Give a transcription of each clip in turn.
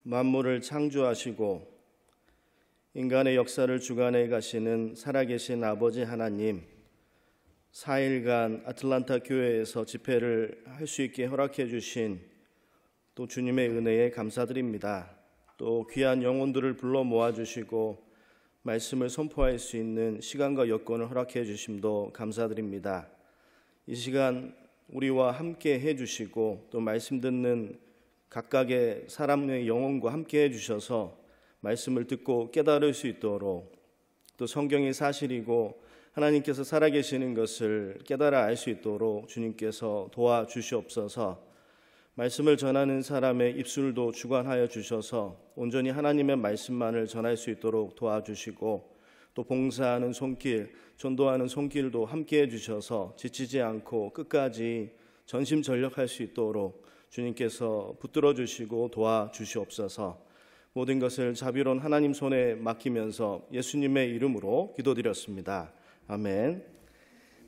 만물을 창조하시고 인간의 역사를 주관해 가시는 살아계신 아버지 하나님, 4일간 아틀란타 교회에서 집회를 할 수 있게 허락해 주신 또 주님의 은혜에 감사드립니다. 또 귀한 영혼들을 불러 모아주시고 말씀을 선포할 수 있는 시간과 여건을 허락해 주심도 감사드립니다. 이 시간 우리와 함께 해주시고 또 말씀 듣는 각각의 사람의 영혼과 함께 해주셔서 말씀을 듣고 깨달을 수 있도록, 또 성경이 사실이고 하나님께서 살아계시는 것을 깨달아 알 수 있도록 주님께서 도와주시옵소서. 말씀을 전하는 사람의 입술도 주관하여 주셔서 온전히 하나님의 말씀만을 전할 수 있도록 도와주시고, 또 봉사하는 손길, 전도하는 손길도 함께 해주셔서 지치지 않고 끝까지 전심전력할 수 있도록 주님께서 붙들어 주시고 도와주시옵소서. 모든 것을 자비로운 하나님 손에 맡기면서 예수님의 이름으로 기도드렸습니다. 아멘.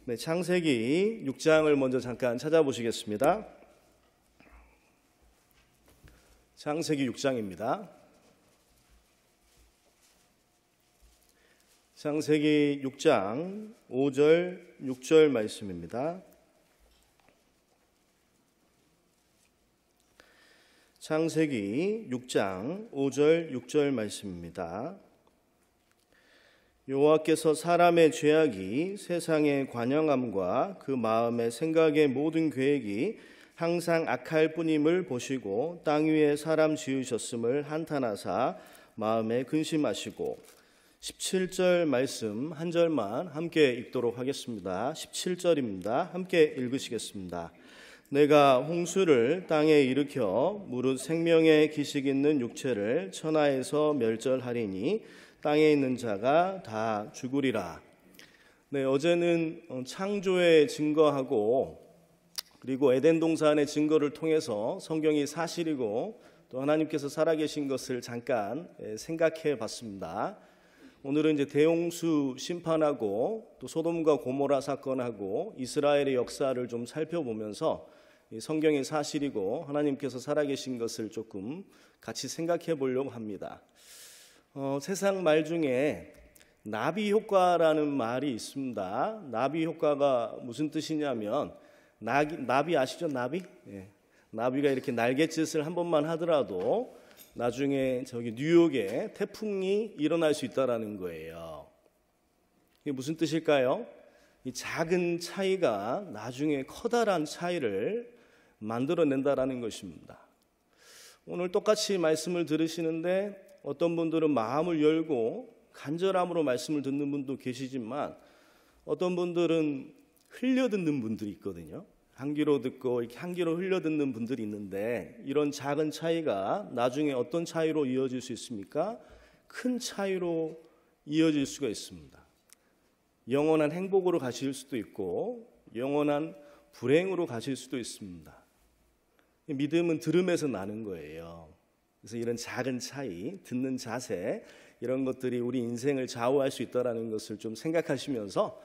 네, 창세기 6장을 먼저 잠깐 찾아보시겠습니다. 창세기 6장입니다. 창세기 6장 5절 6절 말씀입니다. 창세기 6장 5절 6절 말씀입니다. 여호와께서 사람의 죄악이 세상의 관영함과 그 마음의 생각의 모든 계획이 항상 악할 뿐임을 보시고 땅 위에 사람 지으셨음을 한탄하사 마음에 근심하시고. 17절 말씀 한 절만 함께 읽도록 하겠습니다. 17절입니다. 함께 읽으시겠습니다. 내가 홍수를 땅에 일으켜 무릇 생명의 기식 있는 육체를 천하에서 멸절하리니 땅에 있는 자가 다 죽으리라. 네, 어제는 창조의 증거하고 그리고 에덴 동산의 증거를 통해서 성경이 사실이고 또 하나님께서 살아계신 것을 잠깐 생각해 봤습니다. 오늘은 이제 대홍수 심판하고 또 소돔과 고모라 사건하고 이스라엘의 역사를 좀 살펴보면서 성경이 사실이고 하나님께서 살아계신 것을 조금 같이 생각해 보려고 합니다. 세상 말 중에 나비 효과라는 말이 있습니다. 나비 효과가 무슨 뜻이냐면 나비 아시죠? 나비? 예. 나비가 이렇게 날갯짓을 한 번만 하더라도 나중에 저기 뉴욕에 태풍이 일어날 수 있다라는 거예요. 이게 무슨 뜻일까요? 이 작은 차이가 나중에 커다란 차이를 만들어낸다라는 것입니다. 오늘 똑같이 말씀을 들으시는데 어떤 분들은 마음을 열고 간절함으로 말씀을 듣는 분도 계시지만 어떤 분들은 흘려듣는 분들이 있거든요. 한 귀로 듣고 이렇게 한 귀로 흘려듣는 분들이 있는데 이런 작은 차이가 나중에 어떤 차이로 이어질 수 있습니까? 큰 차이로 이어질 수가 있습니다. 영원한 행복으로 가실 수도 있고 영원한 불행으로 가실 수도 있습니다. 믿음은 들음에서 나는 거예요. 그래서 이런 작은 차이, 듣는 자세, 이런 것들이 우리 인생을 좌우할 수 있다는 것을 좀 생각하시면서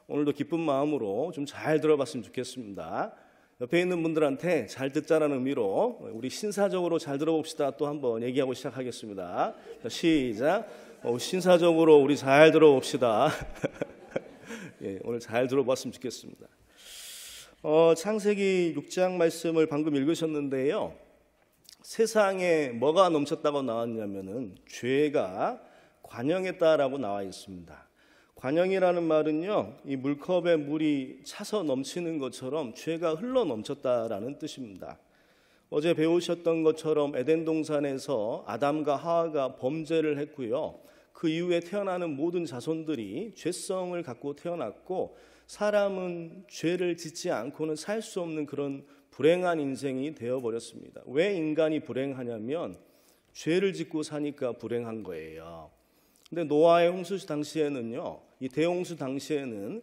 오늘도 기쁜 마음으로 좀 잘 들어봤으면 좋겠습니다. 옆에 있는 분들한테 잘 듣자라는 의미로 우리 신사적으로 잘 들어봅시다. 또 한번 얘기하고 시작하겠습니다. 시작. 신사적으로 우리 잘 들어봅시다. 예, 오늘 잘 들어봤으면 좋겠습니다. 창세기 6장 말씀을 방금 읽으셨는데요. 세상에 뭐가 넘쳤다고 나왔냐면은 죄가 관영했다라고 나와 있습니다. 관영이라는 말은요, 이 물컵에 물이 차서 넘치는 것처럼 죄가 흘러 넘쳤다라는 뜻입니다. 어제 배우셨던 것처럼 에덴 동산에서 아담과 하와가 범죄를 했고요. 그 이후에 태어나는 모든 자손들이 죄성을 갖고 태어났고 사람은 죄를 짓지 않고는 살 수 없는 그런 불행한 인생이 되어버렸습니다. 왜 인간이 불행하냐면 죄를 짓고 사니까 불행한 거예요. 근데 노아의 홍수 당시에는요, 이 대홍수 당시에는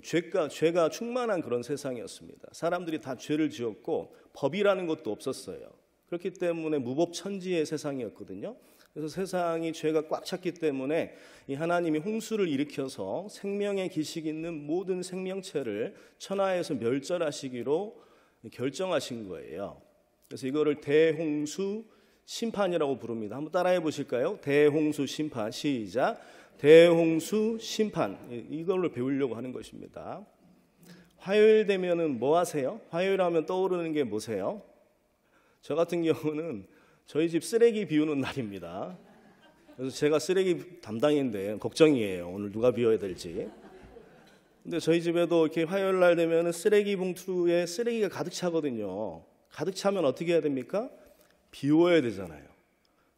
죄가 충만한 그런 세상이었습니다. 사람들이 다 죄를 지었고 법이라는 것도 없었어요. 그렇기 때문에 무법천지의 세상이었거든요. 그래서 세상이 죄가 꽉 찼기 때문에 이 하나님이 홍수를 일으켜서 생명의 기식 있는 모든 생명체를 천하에서 멸절하시기로 결정하신 거예요. 그래서 이거를 대홍수 심판이라고 부릅니다. 한번 따라해 보실까요? 대홍수 심판. 시작. 대홍수 심판. 이걸로 배우려고 하는 것입니다. 화요일 되면은 뭐 하세요? 화요일 하면 떠오르는 게 뭐세요? 저 같은 경우는 저희 집 쓰레기 비우는 날입니다. 그래서 제가 쓰레기 담당인데 걱정이에요. 오늘 누가 비워야 될지. 근데 저희 집에도 이렇게 화요일 날 되면은 쓰레기 봉투에 쓰레기가 가득 차거든요. 가득 차면 어떻게 해야 됩니까? 비워야 되잖아요.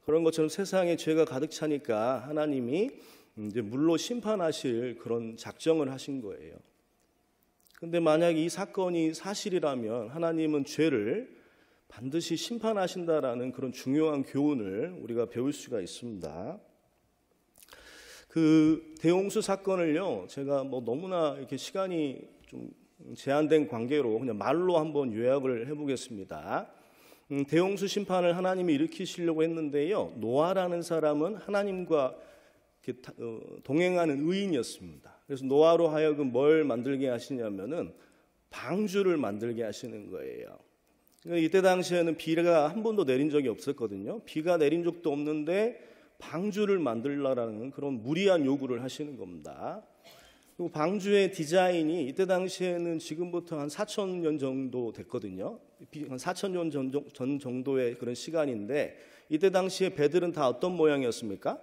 그런 것처럼 세상에 죄가 가득 차니까 하나님이 이제 물로 심판하실 그런 작정을 하신 거예요. 근데 만약 이 사건이 사실이라면 하나님은 죄를 반드시 심판하신다라는 그런 중요한 교훈을 우리가 배울 수가 있습니다. 그 대홍수 사건을요, 제가 뭐 너무나 이렇게 시간이 좀 제한된 관계로 그냥 말로 한번 요약을 해보겠습니다. 대홍수 심판을 하나님이 일으키시려고 했는데요, 노아라는 사람은 하나님과 이렇게 동행하는 의인이었습니다. 그래서 노아로 하여금 뭘 만들게 하시냐면은 방주를 만들게 하시는 거예요. 이때 당시에는 비가 한 번도 내린 적이 없었거든요. 비가 내린 적도 없는데 방주를 만들라라는 그런 무리한 요구를 하시는 겁니다. 그리고 방주의 디자인이 이때 당시에는 지금부터 한 4,000년 정도 됐거든요. 한 4,000년 전 정도의 그런 시간인데 이때 당시에 배들은 다 어떤 모양이었습니까?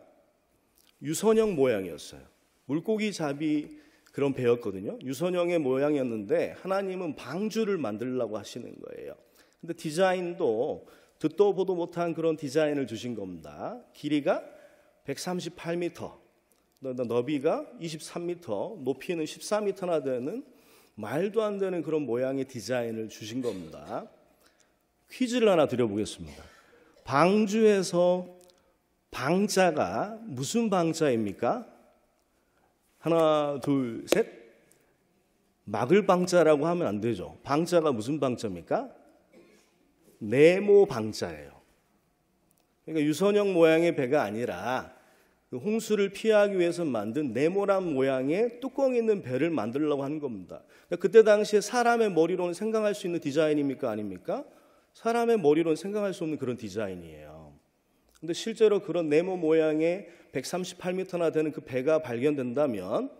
유선형 모양이었어요. 물고기 잡이 그런 배였거든요. 유선형의 모양이었는데 하나님은 방주를 만들려고 하시는 거예요. 근데 디자인도 듣도 보도 못한 그런 디자인을 주신 겁니다. 길이가 138m, 너비가 23m, 높이는 14m나 되는 말도 안 되는 그런 모양의 디자인을 주신 겁니다. 퀴즈를 하나 드려보겠습니다. 방주에서 방자가 무슨 방자입니까? 하나, 둘, 셋. 막을 방자라고 하면 안 되죠. 방자가 무슨 방자입니까? 네모 방자예요. 그러니까 유선형 모양의 배가 아니라 그 홍수를 피하기 위해서 만든 네모난 모양의 뚜껑 있는 배를 만들려고 하는 겁니다. 그러니까 그때 당시에 사람의 머리로는 생각할 수 있는 디자인입니까? 아닙니까? 사람의 머리로는 생각할 수 없는 그런 디자인이에요. 근데 실제로 그런 네모 모양의 138m나 되는 그 배가 발견된다면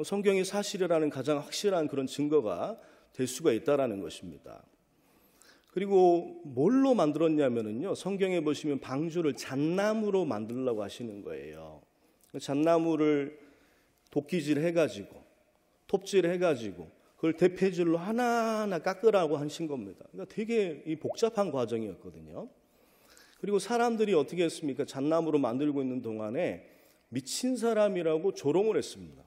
성경이 사실이라는 가장 확실한 그런 증거가 될 수가 있다라는 것입니다. 그리고 뭘로 만들었냐면요, 성경에 보시면 방주를 잣나무로 만들려고 하시는 거예요. 잣나무를 도끼질 해가지고 톱질 해가지고 그걸 대패질로 하나하나 깎으라고 하신 겁니다. 그러니까 되게 이 복잡한 과정이었거든요. 그리고 사람들이 어떻게 했습니까? 잣나무로 만들고 있는 동안에 미친 사람이라고 조롱을 했습니다.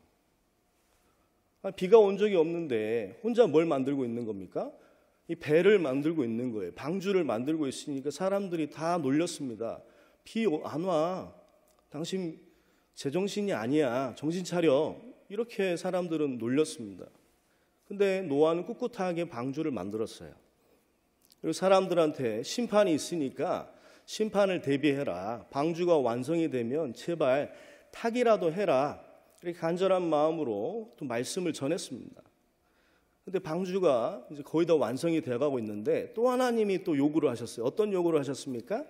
비가 온 적이 없는데 혼자 뭘 만들고 있는 겁니까? 이 배를 만들고 있는 거예요. 방주를 만들고 있으니까 사람들이 다 놀렸습니다. 비 안 와. 당신 제정신이 아니야. 정신 차려. 이렇게 사람들은 놀렸습니다. 근데 노아는 꿋꿋하게 방주를 만들었어요. 그리고 사람들한테 심판이 있으니까 심판을 대비해라. 방주가 완성이 되면 제발 타기라도 해라. 이렇게 간절한 마음으로 또 말씀을 전했습니다. 근데 방주가 이제 거의 다 완성이 되어가고 있는데 또 하나님이 또 요구를 하셨어요. 어떤 요구를 하셨습니까?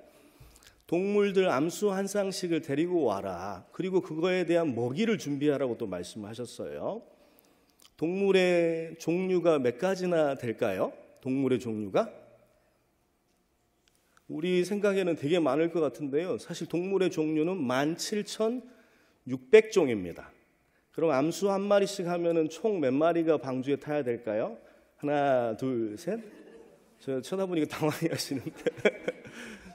동물들 암수 한 쌍씩을 데리고 와라. 그리고 그거에 대한 먹이를 준비하라고 또 말씀하셨어요. 동물의 종류가 몇 가지나 될까요? 동물의 종류가? 우리 생각에는 되게 많을 것 같은데요. 사실 동물의 종류는 17,600종입니다. 그럼 암수 한 마리씩 하면은 총 몇 마리가 방주에 타야 될까요? 하나, 둘, 셋. 저 쳐다보니까 당황해 하시는데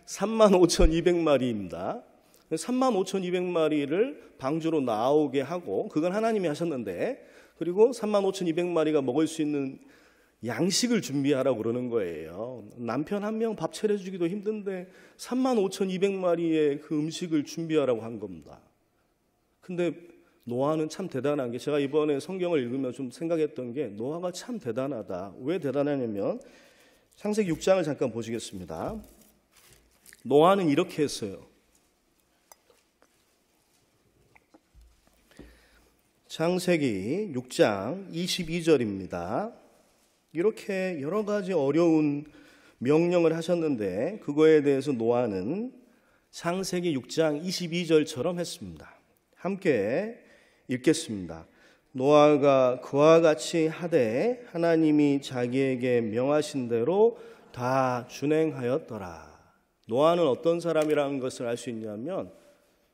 35,200마리입니다. 35,200마리를 방주로 나오게 하고 그건 하나님이 하셨는데 그리고 35,200마리가 먹을 수 있는 양식을 준비하라고 그러는 거예요. 남편 한 명 밥 차려주기도 힘든데 35,200마리의 그 음식을 준비하라고 한 겁니다. 근데 노아는 참 대단한 게 제가 이번에 성경을 읽으면 좀 생각했던 게 노아가 참 대단하다. 왜 대단하냐면 창세기 6장을 잠깐 보시겠습니다. 노아는 이렇게 했어요. 창세기 6장 22절입니다. 이렇게 여러 가지 어려운 명령을 하셨는데 그거에 대해서 노아는 창세기 6장 22절처럼 했습니다. 함께 읽겠습니다. 노아가 그와 같이 하되 하나님이 자기에게 명하신 대로 다 준행하였더라. 노아는 어떤 사람이라는 것을 알 수 있냐면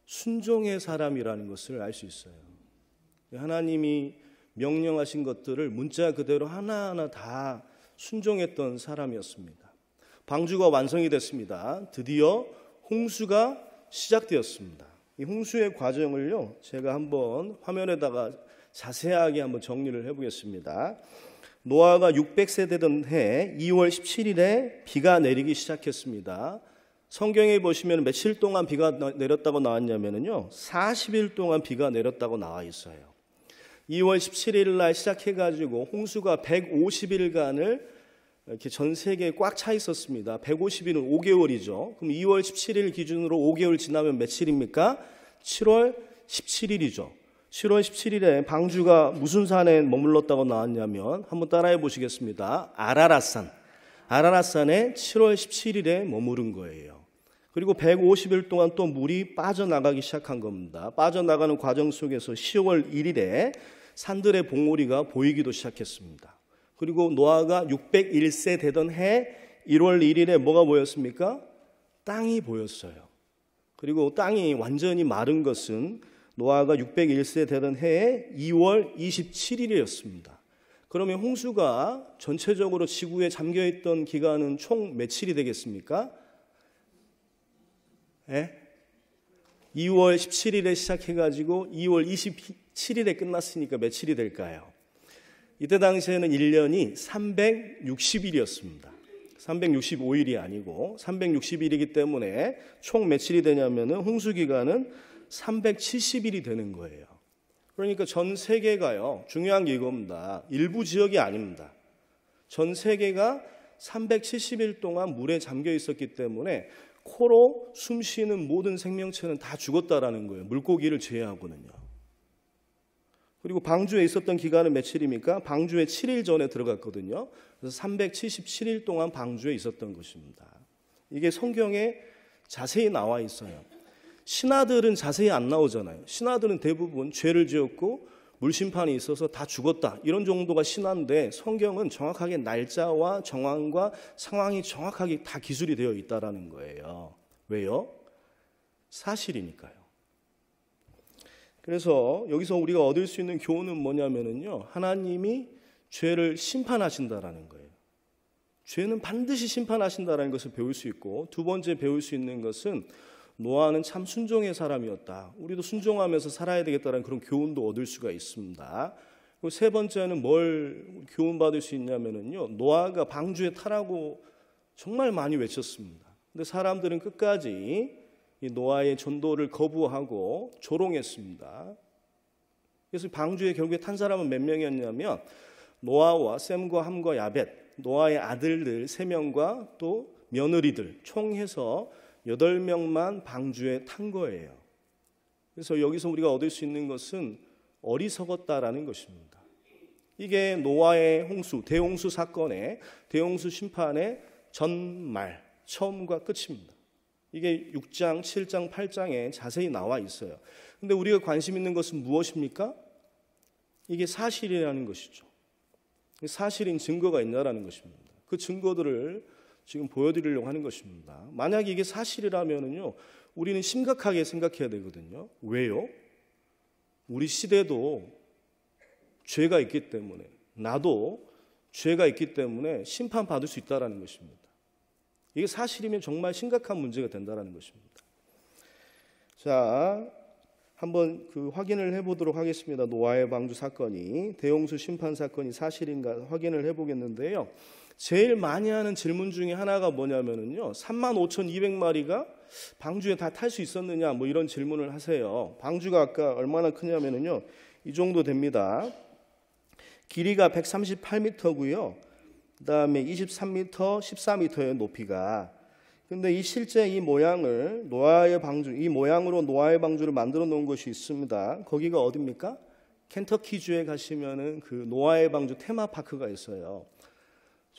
순종의 사람이라는 것을 알 수 있어요. 하나님이 명령하신 것들을 문자 그대로 하나하나 다 순종했던 사람이었습니다. 방주가 완성이 됐습니다. 드디어 홍수가 시작되었습니다. 이 홍수의 과정을요, 제가 한번 화면에다가 자세하게 한번 정리를 해보겠습니다. 노아가 600세 되던 해 2월 17일에 비가 내리기 시작했습니다. 성경에 보시면 며칠 동안 비가 내렸다고 나왔냐면요, 40일 동안 비가 내렸다고 나와 있어요. 2월 17일 날 시작해가지고 홍수가 150일간을 이렇게 전 세계에 꽉 차 있었습니다. 150일은 5개월이죠. 그럼 2월 17일 기준으로 5개월 지나면 며칠입니까? 7월 17일이죠. 7월 17일에 방주가 무슨 산에 머물렀다고 나왔냐면 한번 따라해 보시겠습니다. 아라랏산. 아라랏산에 7월 17일에 머무른 거예요. 그리고 150일 동안 또 물이 빠져나가기 시작한 겁니다. 빠져나가는 과정 속에서 10월 1일에 산들의 봉우리가 보이기도 시작했습니다. 그리고 노아가 601세 되던 해 1월 1일에 뭐가 보였습니까? 땅이 보였어요. 그리고 땅이 완전히 마른 것은 노아가 601세 되던 해에 2월 27일이었습니다. 그러면 홍수가 전체적으로 지구에 잠겨있던 기간은 총 며칠이 되겠습니까? 2월 17일에 시작해가지고 2월 27일에 끝났으니까 며칠이 될까요? 이때 당시에는 1년이 360일이었습니다. 365일이 아니고 360일이기 때문에 총 며칠이 되냐면은 홍수 기간은 370일이 되는 거예요. 그러니까 전 세계가요, 중요한 게 이겁니다. 일부 지역이 아닙니다. 전 세계가 370일 동안 물에 잠겨 있었기 때문에 코로 숨 쉬는 모든 생명체는 다 죽었다라는 거예요. 물고기를 제외하고는요. 그리고 방주에 있었던 기간은 며칠입니까? 방주에 7일 전에 들어갔거든요. 그래서 377일 동안 방주에 있었던 것입니다. 이게 성경에 자세히 나와 있어요. 신하들은 자세히 안 나오잖아요. 신하들은 대부분 죄를 지었고 물심판이 있어서 다 죽었다, 이런 정도가 신하인데 성경은 정확하게 날짜와 정황과 상황이 정확하게 다 기술이 되어 있다라는 거예요. 왜요? 사실이니까요. 그래서 여기서 우리가 얻을 수 있는 교훈은 뭐냐면요, 하나님이 죄를 심판하신다라는 거예요. 죄는 반드시 심판하신다라는 것을 배울 수 있고, 두 번째 배울 수 있는 것은 노아는 참 순종의 사람이었다. 우리도 순종하면서 살아야 되겠다는 그런 교훈도 얻을 수가 있습니다. 그리고 세 번째는 뭘 교훈받을 수 있냐면요, 노아가 방주에 타라고 정말 많이 외쳤습니다. 근데 사람들은 끝까지 이 노아의 전도를 거부하고 조롱했습니다. 그래서 방주에 결국에 탄 사람은 몇 명이었냐면 노아와 셈과 함과 야벳, 노아의 아들들 3명과 또 며느리들 총 해서 8명만 방주에 탄 거예요. 그래서 여기서 우리가 얻을 수 있는 것은 어리석었다라는 것입니다. 이게 노아의 홍수, 대홍수 사건의 대홍수 심판의 전말, 처음과 끝입니다. 이게 6장, 7장, 8장에 자세히 나와 있어요. 근데 우리가 관심 있는 것은 무엇입니까? 이게 사실이라는 것이죠. 사실인 증거가 있냐라는 것입니다. 그 증거들을 지금 보여드리려고 하는 것입니다. 만약에 이게 사실이라면요, 우리는 심각하게 생각해야 되거든요. 왜요? 우리 시대도 죄가 있기 때문에, 나도 죄가 있기 때문에 심판받을 수 있다는 것입니다. 이게 사실이면 정말 심각한 문제가 된다는 것입니다. 자, 한번 확인을 해보도록 하겠습니다. 노아의 방주 사건이, 대홍수 심판 사건이 사실인가 확인을 해보겠는데요. 제일 많이 하는 질문 중에 하나가 뭐냐면요, 35,200마리가 방주에 다 탈 수 있었느냐, 뭐 이런 질문을 하세요. 방주가 아까 얼마나 크냐면요, 이 정도 됩니다. 길이가 138m고요. 그 다음에 23m, 14m의 높이가. 근데 이 실제 이 모양을 노아의 방주, 이 모양으로 노아의 방주를 만들어 놓은 곳이 있습니다. 거기가 어디입니까? 켄터키주에 가시면은 그 노아의 방주 테마파크가 있어요.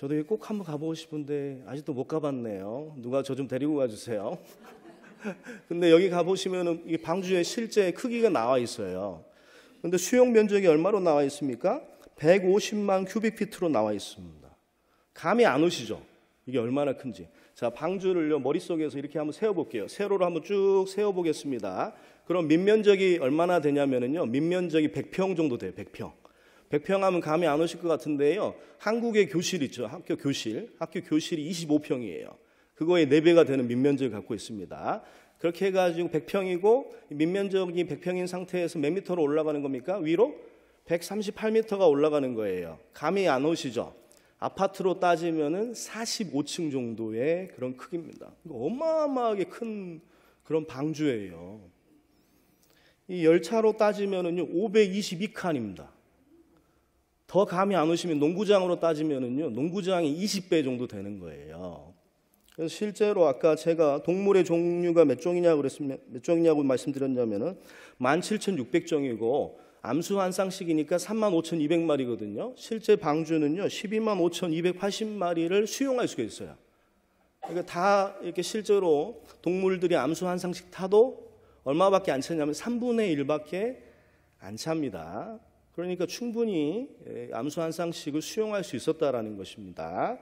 저도 여기 꼭 한번 가보고 싶은데 아직도 못 가봤네요. 누가 저 좀 데리고 가주세요. 근데 여기 가보시면은 이 방주의 실제 크기가 나와 있어요. 근데 수용 면적이 얼마로 나와 있습니까? 150만 큐빅피트로 나와 있습니다. 감이 안 오시죠? 이게 얼마나 큰지. 자, 방주를요 머릿속에서 이렇게 한번 세어볼게요. 세로로 한번 쭉 세어보겠습니다. 그럼 민면적이 얼마나 되냐면은요, 민면적이 100평 정도 돼요. 100평. 100평 하면 감이 안 오실 것 같은데요, 한국의 교실 있죠. 학교 교실이 25평이에요. 그거의 4배가 되는 민면적을 갖고 있습니다. 그렇게 해가지고 100평이고 민면적이 100평인 상태에서 몇 미터로 올라가는 겁니까? 위로 138m가 올라가는 거예요. 감이 안 오시죠? 아파트로 따지면은 45층 정도의 그런 크기입니다. 어마어마하게 큰 그런 방주예요. 이 열차로 따지면은요 522칸입니다. 더 감이 안 오시면 농구장으로 따지면은요 농구장이 20배 정도 되는 거예요. 그래서 실제로 아까 제가 동물의 종류가 몇 종이냐고 말씀드렸냐면은 17,600종이고 암수환상식이니까 35,200마리거든요. 실제 방주는요 125,280마리를 수용할 수가 있어요. 그러니까 다 이렇게 실제로 동물들이 암수환상식 타도 얼마밖에 안 차냐면 3분의 1밖에 안 찹니다. 그러니까 충분히 암수환상식을 수용할 수 있었다라는 것입니다.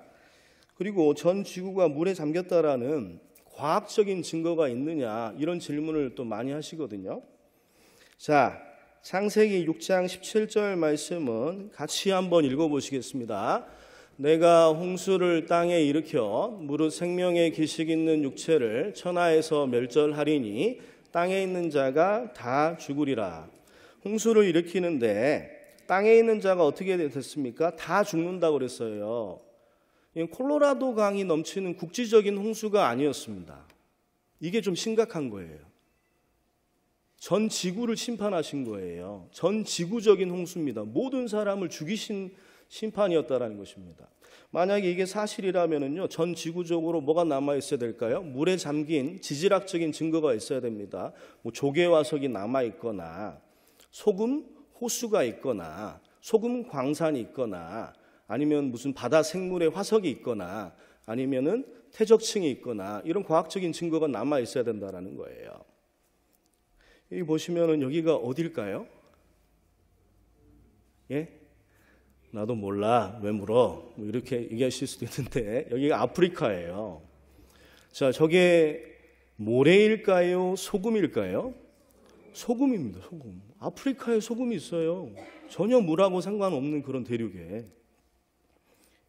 그리고 전 지구가 물에 잠겼다라는 과학적인 증거가 있느냐, 이런 질문을 또 많이 하시거든요. 자, 창세기 6장 17절 말씀은 같이 한번 읽어보시겠습니다. 내가 홍수를 땅에 일으켜 무릇 생명의 기식 있는 육체를 천하에서 멸절하리니 땅에 있는 자가 다 죽으리라. 홍수를 일으키는데 땅에 있는 자가 어떻게 됐습니까? 다 죽는다고 그랬어요. 콜로라도 강이 넘치는 국지적인 홍수가 아니었습니다. 이게 좀 심각한 거예요. 전 지구를 심판하신 거예요. 전 지구적인 홍수입니다. 모든 사람을 죽이신 심판이었다라는 것입니다. 만약에 이게 사실이라면요, 전 지구적으로 뭐가 남아 있어야 될까요? 물에 잠긴 지질학적인 증거가 있어야 됩니다. 뭐 조개 화석이 남아 있거나, 소금 호수가 있거나, 소금 광산이 있거나, 아니면 무슨 바다 생물의 화석이 있거나, 아니면은 퇴적층이 있거나, 이런 과학적인 증거가 남아 있어야 된다라는 거예요. 여기 보시면은 여기가 어딜까요? 예? 나도 몰라. 왜 물어? 뭐 이렇게 얘기하실 수도 있는데 여기가 아프리카예요. 자, 저게 모래일까요? 소금일까요? 소금입니다. 소금. 아프리카에 소금이 있어요. 전혀 물하고 상관없는 그런 대륙에.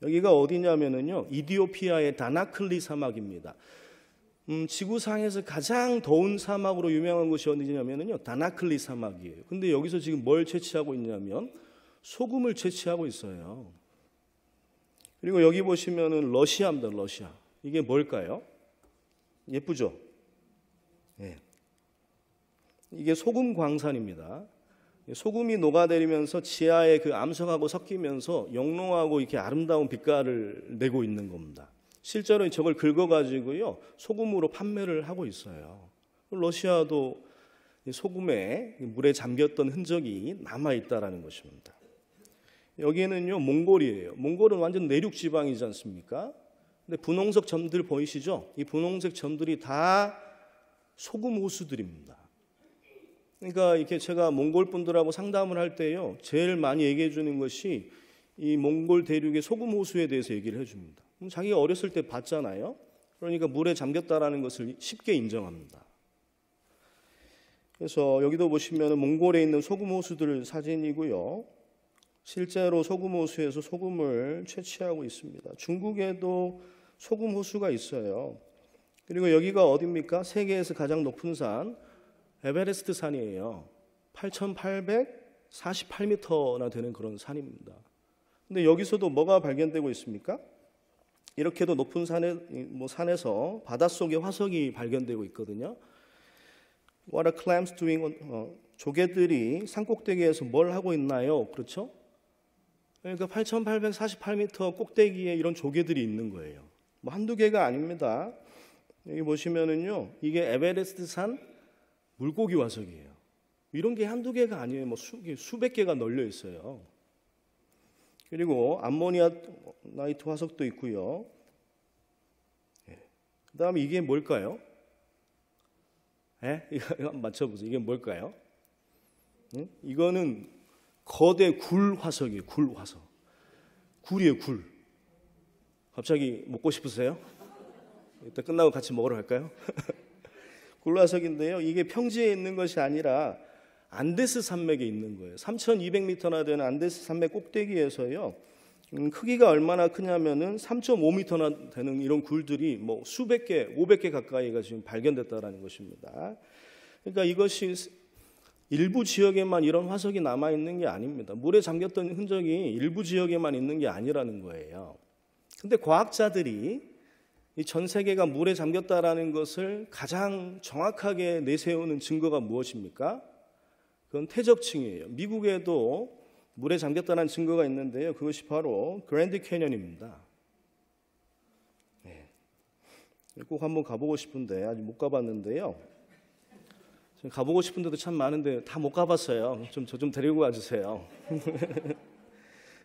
여기가 어디냐면은요, 이디오피아의 다나클리 사막입니다. 지구상에서 가장 더운 사막으로 유명한 곳이 어디냐면요, 다나클리 사막이에요. 근데 여기서 지금 뭘 채취하고 있냐면 소금을 채취하고 있어요. 그리고 여기 보시면은 러시아입니다. 러시아. 이게 뭘까요? 예쁘죠? 네. 이게 소금 광산입니다. 소금이 녹아내리면서 지하에 그 암석하고 섞이면서 영롱하고 이렇게 아름다운 빛깔을 내고 있는 겁니다. 실제로 저걸 긁어가지고요, 소금으로 판매를 하고 있어요. 러시아도 소금에 물에 잠겼던 흔적이 남아있다라는 것입니다. 여기는요, 몽골이에요. 몽골은 완전 내륙 지방이지 않습니까? 근데 분홍색 점들 보이시죠? 이 분홍색 점들이 다 소금 호수들입니다. 그러니까 이렇게 제가 몽골 분들하고 상담을 할 때요, 제일 많이 얘기해 주는 것이 이 몽골 대륙의 소금 호수에 대해서 얘기를 해줍니다. 자기가 어렸을 때 봤잖아요. 그러니까 물에 잠겼다라는 것을 쉽게 인정합니다. 그래서 여기도 보시면 몽골에 있는 소금 호수들 사진이고요. 실제로 소금 호수에서 소금을 채취하고 있습니다. 중국에도 소금 호수가 있어요. 그리고 여기가 어디입니까? 세계에서 가장 높은 산 에베레스트 산이에요. 8,848m나 되는 그런 산입니다. 근데 여기서도 뭐가 발견되고 있습니까? 이렇게도 높은 산에서 바닷속에 화석이 발견되고 있거든요. What are clams doing? 조개들이 산꼭대기에서 뭘 하고 있나요? 그렇죠? 그러니까 8,848m 꼭대기에 이런 조개들이 있는 거예요. 뭐 한두 개가 아닙니다. 여기 보시면은요, 이게 에베레스트 산 물고기 화석이에요. 이런 게 한두 개가 아니에요. 뭐 수백 개가 널려 있어요. 그리고 암모니아 나이트 화석도 있고요. 그 다음에 이게 뭘까요? 이거 한번 맞춰보세요. 이게 뭘까요? 이거는 거대 굴 화석이에요. 굴 화석. 굴이에요, 굴. 갑자기 먹고 싶으세요? 이따 끝나고 같이 먹으러 갈까요? 굴 화석인데요. 이게 평지에 있는 것이 아니라 안데스 산맥에 있는 거예요. 3,200m나 되는 안데스 산맥 꼭대기에서요. 크기가 얼마나 크냐면은 3.5m나 되는 이런 굴들이 뭐 수백 개, 500개 가까이가 지금 발견됐다라는 것입니다. 그러니까 이것이 일부 지역에만 이런 화석이 남아 있는 게 아닙니다. 물에 잠겼던 흔적이 일부 지역에만 있는 게 아니라는 거예요. 근데 과학자들이 이 전 세계가 물에 잠겼다라는 것을 가장 정확하게 내세우는 증거가 무엇입니까? 그건 태적층이에요. 미국에도 물에 잠겼다는 증거가 있는데요. 그것이 바로 그랜드 캐년입니다. 꼭 한번 가보고 싶은데 아직 못 가봤는데요. 가보고 싶은 데도 참 많은데 다 못 가봤어요. 저 좀 데리고 와주세요.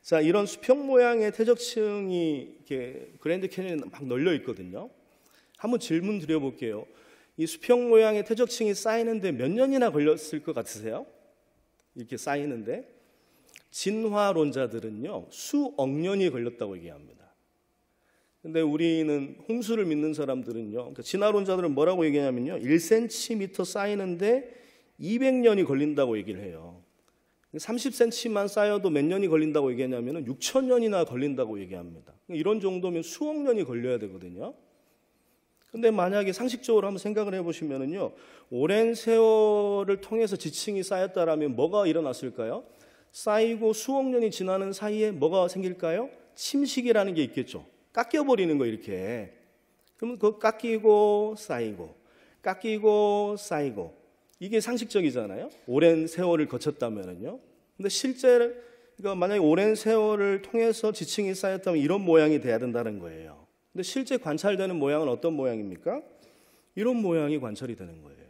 자, 이런 수평 모양의 태적층이 이렇게 그랜드 캐년에 막 널려 있거든요. 한번 질문 드려볼게요. 이 수평 모양의 태적층이 쌓이는데 몇 년이나 걸렸을 것 같으세요? 이렇게 쌓이는데 진화론자들은요 수억 년이 걸렸다고 얘기합니다. 근데 우리는 홍수를 믿는 사람들은요, 그러니까 진화론자들은 뭐라고 얘기하냐면요, 1cm 쌓이는데 200년이 걸린다고 얘기를 해요. 30cm만 쌓여도 몇 년이 걸린다고 얘기하냐면 6,000년이나 걸린다고 얘기합니다. 이런 정도면 수억 년이 걸려야 되거든요. 근데 만약에 상식적으로 한번 생각을 해보시면은요, 오랜 세월을 통해서 지층이 쌓였다라면 뭐가 일어났을까요? 쌓이고 수억 년이 지나는 사이에 뭐가 생길까요? 침식이라는 게 있겠죠. 깎여버리는 거 이렇게. 그러면 그거 깎이고 쌓이고 깎이고 쌓이고, 이게 상식적이잖아요. 오랜 세월을 거쳤다면은요. 근데 실제 그러니까 만약에 오랜 세월을 통해서 지층이 쌓였다면 이런 모양이 돼야 된다는 거예요. 근데 실제 관찰되는 모양은 어떤 모양입니까? 이런 모양이 관찰이 되는 거예요.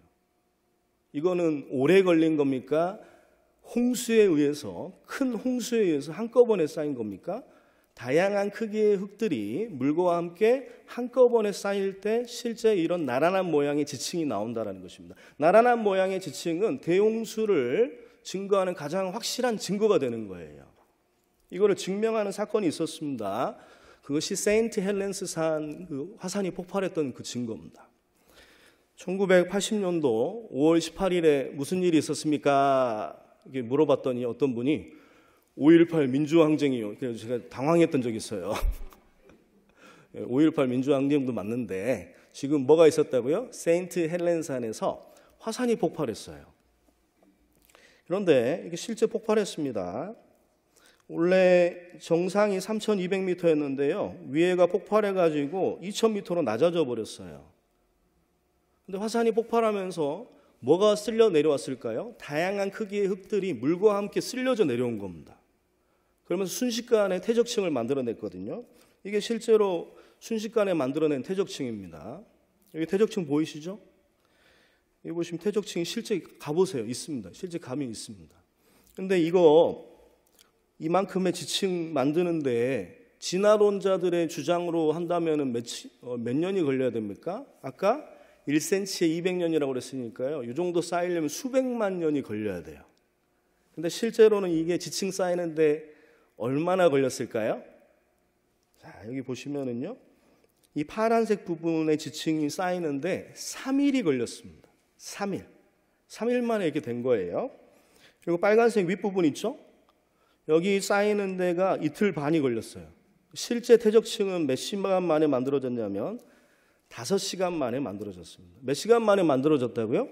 이거는 오래 걸린 겁니까? 홍수에 의해서, 큰 홍수에 의해서 한꺼번에 쌓인 겁니까? 다양한 크기의 흙들이 물과 함께 한꺼번에 쌓일 때 실제 이런 나란한 모양의 지층이 나온다는 것입니다. 나란한 모양의 지층은 대홍수를 증거하는 가장 확실한 증거가 되는 거예요. 이거를 증명하는 사건이 있었습니다. 그것이 세인트 헬렌스 산 그 화산이 폭발했던 그 증거입니다. 1980년도 5월 18일에 무슨 일이 있었습니까? 이렇게 물어봤더니 어떤 분이 5.18 민주항쟁이요. 그래서 제가 당황했던 적이 있어요. 5.18 민주항쟁도 맞는데 지금 뭐가 있었다고요? 세인트 헬렌산에서 화산이 폭발했어요. 그런데 이게 실제 폭발했습니다. 원래 정상이 3,200m였는데요. 위에가 폭발해가지고 2,000m로 낮아져 버렸어요. 근데 화산이 폭발하면서 뭐가 쓸려 내려왔을까요? 다양한 크기의 흙들이 물과 함께 쓸려져 내려온 겁니다. 그러면서 순식간에 태적층을 만들어냈거든요. 이게 실제로 순식간에 만들어낸 태적층입니다. 여기 태적층 보이시죠? 여기 보시면 태적층이 실제 가보세요. 있습니다. 실제 감이 있습니다. 근데 이만큼의 지층 만드는데 진화론자들의 주장으로 한다면 몇 년이 걸려야 됩니까? 아까 1cm에 200년이라고 그랬으니까요. 이 정도 쌓이려면 수백만 년이 걸려야 돼요. 근데 실제로는 이게 지층 쌓이는데 얼마나 걸렸을까요? 자, 여기 보시면은요. 이 파란색 부분의 지층이 쌓이는데 3일이 걸렸습니다. 3일 만에 이렇게 된 거예요. 그리고 빨간색 윗부분 있죠? 여기 쌓이는 데가 이틀 반이 걸렸어요. 실제 태적층은 몇 시간 만에 만들어졌냐면 5시간 만에 만들어졌습니다. 몇 시간 만에 만들어졌다고요?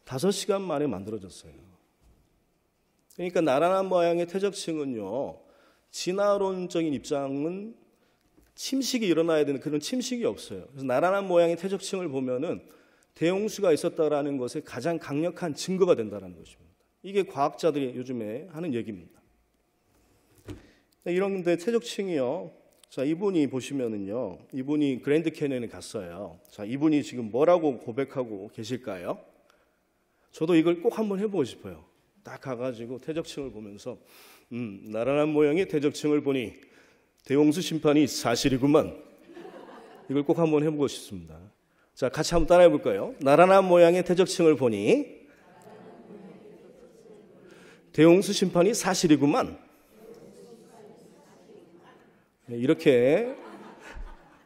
5시간 만에 만들어졌어요. 그러니까 나란한 모양의 태적층은요, 진화론적인 입장은 침식이 일어나야 되는 그런 침식이 없어요. 그래서 나란한 모양의 태적층을 보면은 대홍수가 있었다라는 것에 가장 강력한 증거가 된다는 것입니다. 이게 과학자들이 요즘에 하는 얘기입니다. 이런데 태적층이요. 자, 이분이 보시면은요, 이분이 그랜드 캐년에 갔어요. 자, 이분이 지금 뭐라고 고백하고 계실까요? 저도 이걸 꼭 한번 해보고 싶어요. 딱 가가지고 퇴적층을 보면서 나란한 모양의 퇴적층을 보니 대홍수 심판이 사실이구만. 이걸 꼭 한번 해보고 싶습니다. 자, 같이 한번 따라해 볼까요? 나란한 모양의 퇴적층을 보니 대홍수 심판이 사실이구만. 이렇게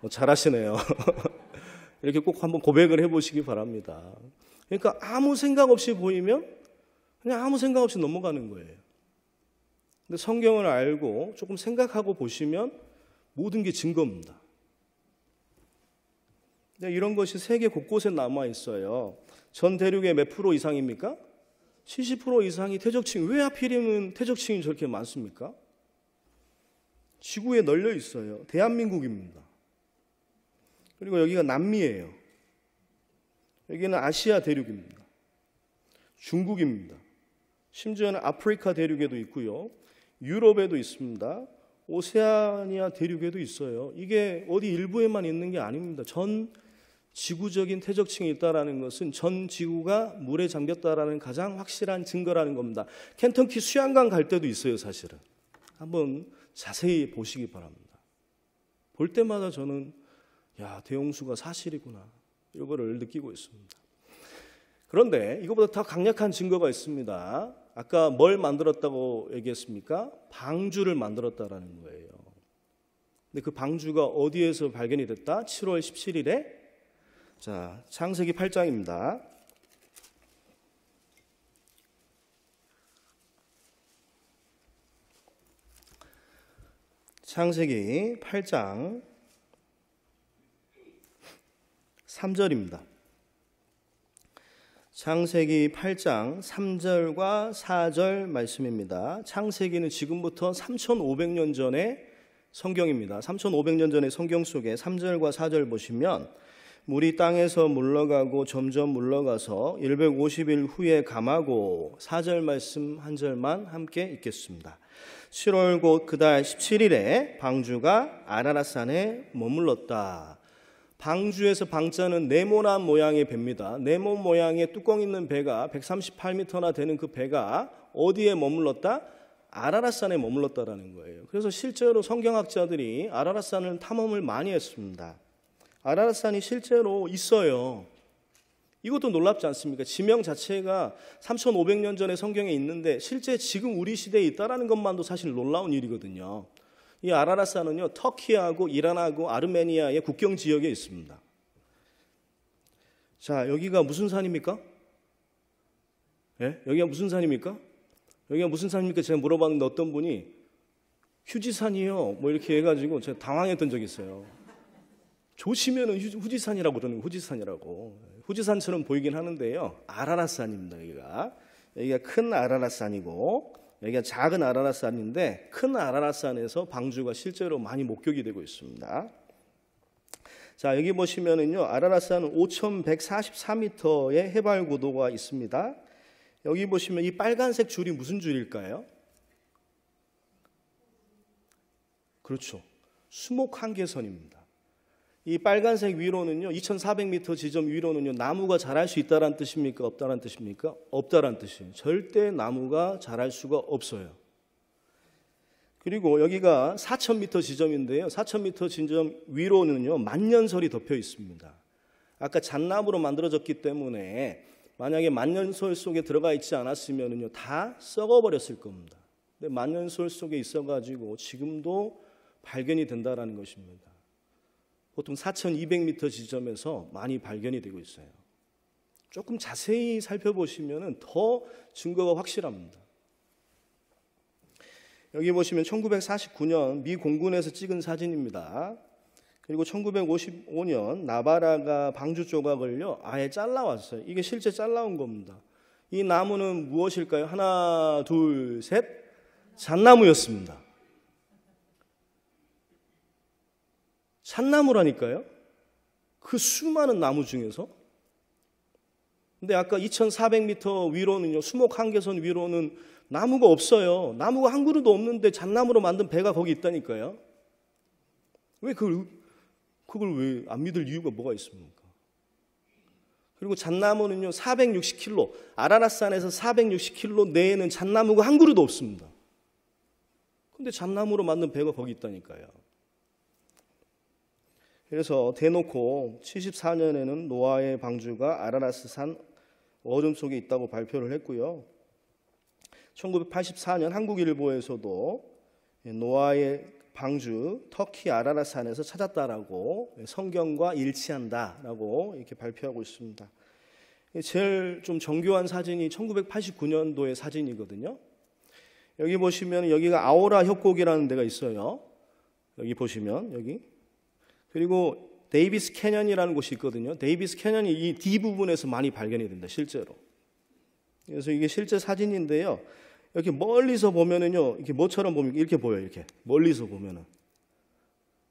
잘하시네요. 이렇게 꼭 한번 고백을 해보시기 바랍니다. 그러니까 아무 생각 없이 보이면 그냥 아무 생각 없이 넘어가는 거예요. 근데 성경을 알고 조금 생각하고 보시면 모든 게 증거입니다. 이런 것이 세계 곳곳에 남아 있어요. 전 대륙의 몇 프로 이상입니까? 70% 이상이 퇴적층. 왜 하필이면 퇴적층이 저렇게 많습니까? 지구에 널려 있어요. 대한민국입니다. 그리고 여기가 남미예요. 여기는 아시아 대륙입니다. 중국입니다. 심지어는 아프리카 대륙에도 있고요. 유럽에도 있습니다. 오세아니아 대륙에도 있어요. 이게 어디 일부에만 있는 게 아닙니다. 전 지구적인 퇴적층이 있다는 것은 전 지구가 물에 잠겼다라는 가장 확실한 증거라는 겁니다. 켄터키 수양강 갈 때도 있어요, 사실은. 한번 자세히 보시기 바랍니다. 볼 때마다 저는 대홍수가 사실이구나, 이거를 느끼고 있습니다. 그런데 이거보다 더 강력한 증거가 있습니다. 아까 뭘 만들었다고 얘기했습니까? 방주를 만들었다라는 거예요. 근데 그 방주가 어디에서 발견이 됐다? 7월 17일에 자, 창세기 8장입니다. 창세기 8장 3절입니다. 창세기 8장 3절과 4절 말씀입니다. 창세기는 지금부터 3,500년 전의 성경입니다. 3,500년 전의 성경 속에 3절과 4절 보시면 물이 땅에서 물러가고 점점 물러가서 150일 후에 감하고 4절 말씀 한 절만 함께 읽겠습니다. 7월 곧 그달 17일에 방주가 아라랏산에 머물렀다. 방주에서 방자는 네모난 모양의 배입니다. 네모 모양의 뚜껑 있는 배가 138m나 되는 그 배가 어디에 머물렀다? 아라랏산에 머물렀다라는 거예요. 그래서 실제로 성경학자들이 아라랏산을 탐험을 많이 했습니다. 아라랏산이 실제로 있어요. 이것도 놀랍지 않습니까? 지명 자체가 3,500년 전에 성경에 있는데 실제 지금 우리 시대에 있다는 것만도 사실 놀라운 일이거든요. 이 아라랏산은요, 터키하고 이란하고 아르메니아의 국경 지역에 있습니다. 자, 여기가 무슨 산입니까? 예? 여기가 무슨 산입니까? 여기가 무슨 산입니까? 제가 물어봤는데 어떤 분이 휴지산이요, 뭐 이렇게 해가지고 제가 당황했던 적이 있어요. 조시면은 후지산이라고 그러는 거예요. 후지산이라고. 후지산처럼 보이긴 하는데요, 아라랏산입니다. 여기가 큰 아라랏산이고 여기가 작은 아라랏산인데 큰 아라랏산에서 방주가 실제로 많이 목격이 되고 있습니다. 자, 여기 보시면은요, 아라랏산은 5,144m의 해발 고도가 있습니다. 여기 보시면 이 빨간색 줄이 무슨 줄일까요? 그렇죠. 수목 한계선입니다. 이 빨간색 위로는요, 2,400m 지점 위로는요, 나무가 자랄 수 있다는 뜻입니까? 없다는 뜻입니까? 없다는 뜻이에요. 절대 나무가 자랄 수가 없어요. 그리고 여기가 4,000m 지점인데요, 4,000m 지점 위로는요, 만년설이 덮여 있습니다. 아까 잣나무로 만들어졌기 때문에 만약에 만년설 속에 들어가 있지 않았으면요, 다 썩어버렸을 겁니다. 근데 만년설 속에 있어가지고 지금도 발견이 된다라는 것입니다. 보통 4,200m 지점에서 많이 발견이 되고 있어요. 조금 자세히 살펴보시면 더 증거가 확실합니다. 여기 보시면 1949년 미 공군에서 찍은 사진입니다. 그리고 1955년 나바라가 방주 조각을요, 아예 잘라왔어요. 이게 실제 잘라온 겁니다. 이 나무는 무엇일까요? 하나, 둘, 셋. 잣나무였습니다. 잣나무라니까요. 그 수많은 나무 중에서. 근데 아까 2,400m 위로는요, 수목 한계선 위로는 나무가 없어요. 나무가 한 그루도 없는데 잣나무로 만든 배가 거기 있다니까요. 왜 그걸 왜 안 믿을 이유가 뭐가 있습니까? 그리고 잣나무는요 460km, 아라랏산에서 460km 내에는 잣나무가 한 그루도 없습니다. 근데 잣나무로 만든 배가 거기 있다니까요. 그래서 대놓고 74년에는 노아의 방주가 아라랏산 어둠 속에 있다고 발표를 했고요. 1984년 한국일보에서도 노아의 방주 터키 아라랏산에서 찾았다라고 성경과 일치한다라고 이렇게 발표하고 있습니다. 제일 좀 정교한 사진이 1989년도의 사진이거든요. 여기 보시면 여기가 아오라 협곡이라는 데가 있어요. 여기 보시면 여기. 그리고 데이비스 캐년이라는 곳이 있거든요. 데이비스 캐년이 이 D 부분에서 많이 발견이 된다, 실제로. 그래서 이게 실제 사진인데요. 이렇게 멀리서 보면은요, 이렇게 뭐처럼 보면 이렇게 보여요, 이렇게. 멀리서 보면은.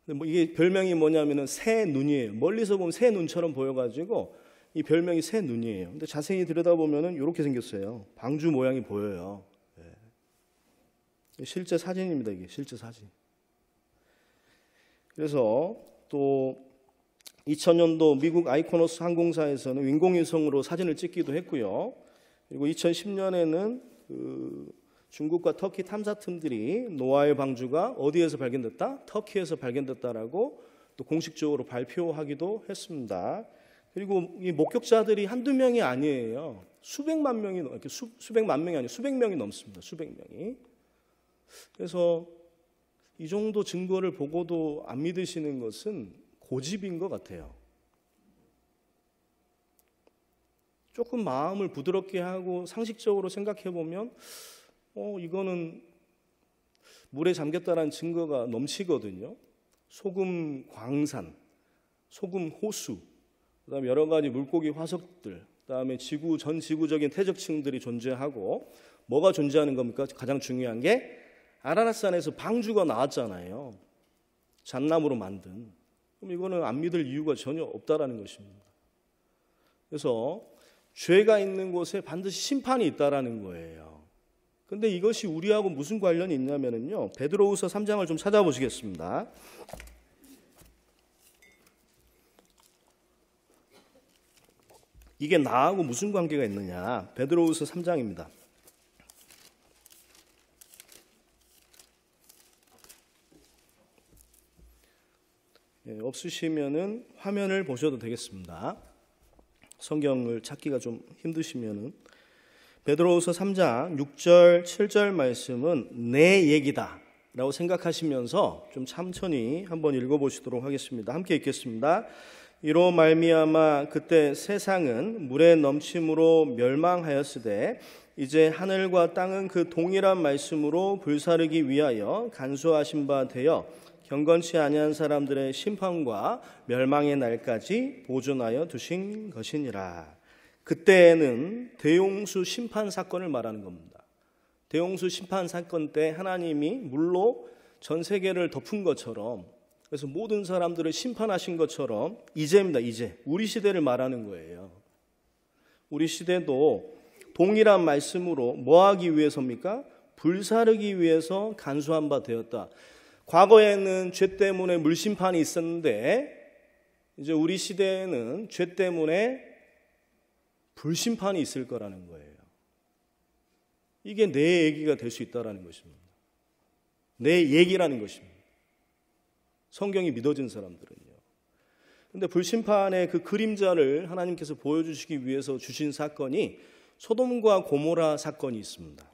근데 뭐 이게 별명이 뭐냐면은 새 눈이에요. 멀리서 보면 새 눈처럼 보여가지고 이 별명이 새 눈이에요. 근데 자세히 들여다보면은 이렇게 생겼어요. 방주 모양이 보여요. 네. 실제 사진입니다, 이게. 실제 사진. 그래서 또 2000년도 미국 아이코노스 항공사에서는 인공위성으로 사진을 찍기도 했고요. 그리고 2010년에는 중국과 터키 탐사팀들이 노아의 방주가 어디에서 발견됐다? 터키에서 발견됐다라고 또 공식적으로 발표하기도 했습니다. 그리고 이 목격자들이 한두 명이 아니에요. 수백만 명이 수백만 명이 아니고 수백 명이 넘습니다. 수백 명이. 그래서 이 정도 증거를 보고도 안 믿으시는 것은 고집인 것 같아요. 조금 마음을 부드럽게 하고 상식적으로 생각해 보면 이거는 물에 잠겼다는 증거가 넘치거든요. 소금 광산, 소금 호수, 그다음에 여러 가지 물고기 화석들, 그다음에 전 지구적인 퇴적층들이 존재하고 뭐가 존재하는 겁니까? 가장 중요한 게 아라랏산에서 방주가 나왔잖아요. 잣나무로 만든. 그럼 이거는 안 믿을 이유가 전혀 없다라는 것입니다. 그래서 죄가 있는 곳에 반드시 심판이 있다라는 거예요. 근데 이것이 우리하고 무슨 관련이 있냐면요. 베드로후서 3장을 좀 찾아보시겠습니다. 이게 나하고 무슨 관계가 있느냐. 베드로후서 3장입니다. 없으시면은 화면을 보셔도 되겠습니다. 성경을 찾기가 좀 힘드시면은 베드로후서 3장 6절 7절 말씀은 내 얘기다 라고 생각하시면서 좀 천천히 한번 읽어보시도록 하겠습니다. 함께 읽겠습니다. 이로 말미암아 그때 세상은 물의 넘침으로 멸망하였으되 이제 하늘과 땅은 그 동일한 말씀으로 불사르기 위하여 간수하신 바 되어 경건치 아니한 사람들의 심판과 멸망의 날까지 보존하여 두신 것이니라. 그때에는 대홍수 심판 사건을 말하는 겁니다. 대홍수 심판 사건 때 하나님이 물로 전 세계를 덮은 것처럼, 그래서 모든 사람들을 심판하신 것처럼 이제입니다. 이제 우리 시대를 말하는 거예요. 우리 시대도 동일한 말씀으로 뭐 하기 위해서입니까? 불사르기 위해서 간수한 바 되었다. 과거에는 죄 때문에 물심판이 있었는데 이제 우리 시대에는 죄 때문에 불심판이 있을 거라는 거예요. 이게 내 얘기가 될 수 있다는 것입니다. 내 얘기라는 것입니다. 성경이 믿어진 사람들은요. 그런데 불심판의 그 그림자를 하나님께서 보여주시기 위해서 주신 사건이 소돔과 고모라 사건이 있습니다.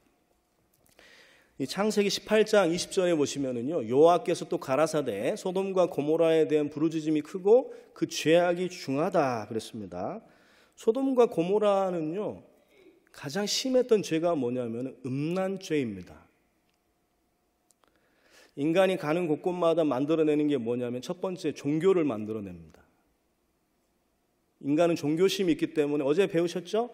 이 창세기 18장 20절에 보시면은요, 여호와께서 또 가라사대 소돔과 고모라에 대한 부르짖음이 크고 그 죄악이 중하다 그랬습니다. 소돔과 고모라는요, 가장 심했던 죄가 뭐냐면 음란죄입니다. 인간이 가는 곳곳마다 만들어내는 게 뭐냐면 첫 번째 종교를 만들어냅니다. 인간은 종교심이 있기 때문에 어제 배우셨죠?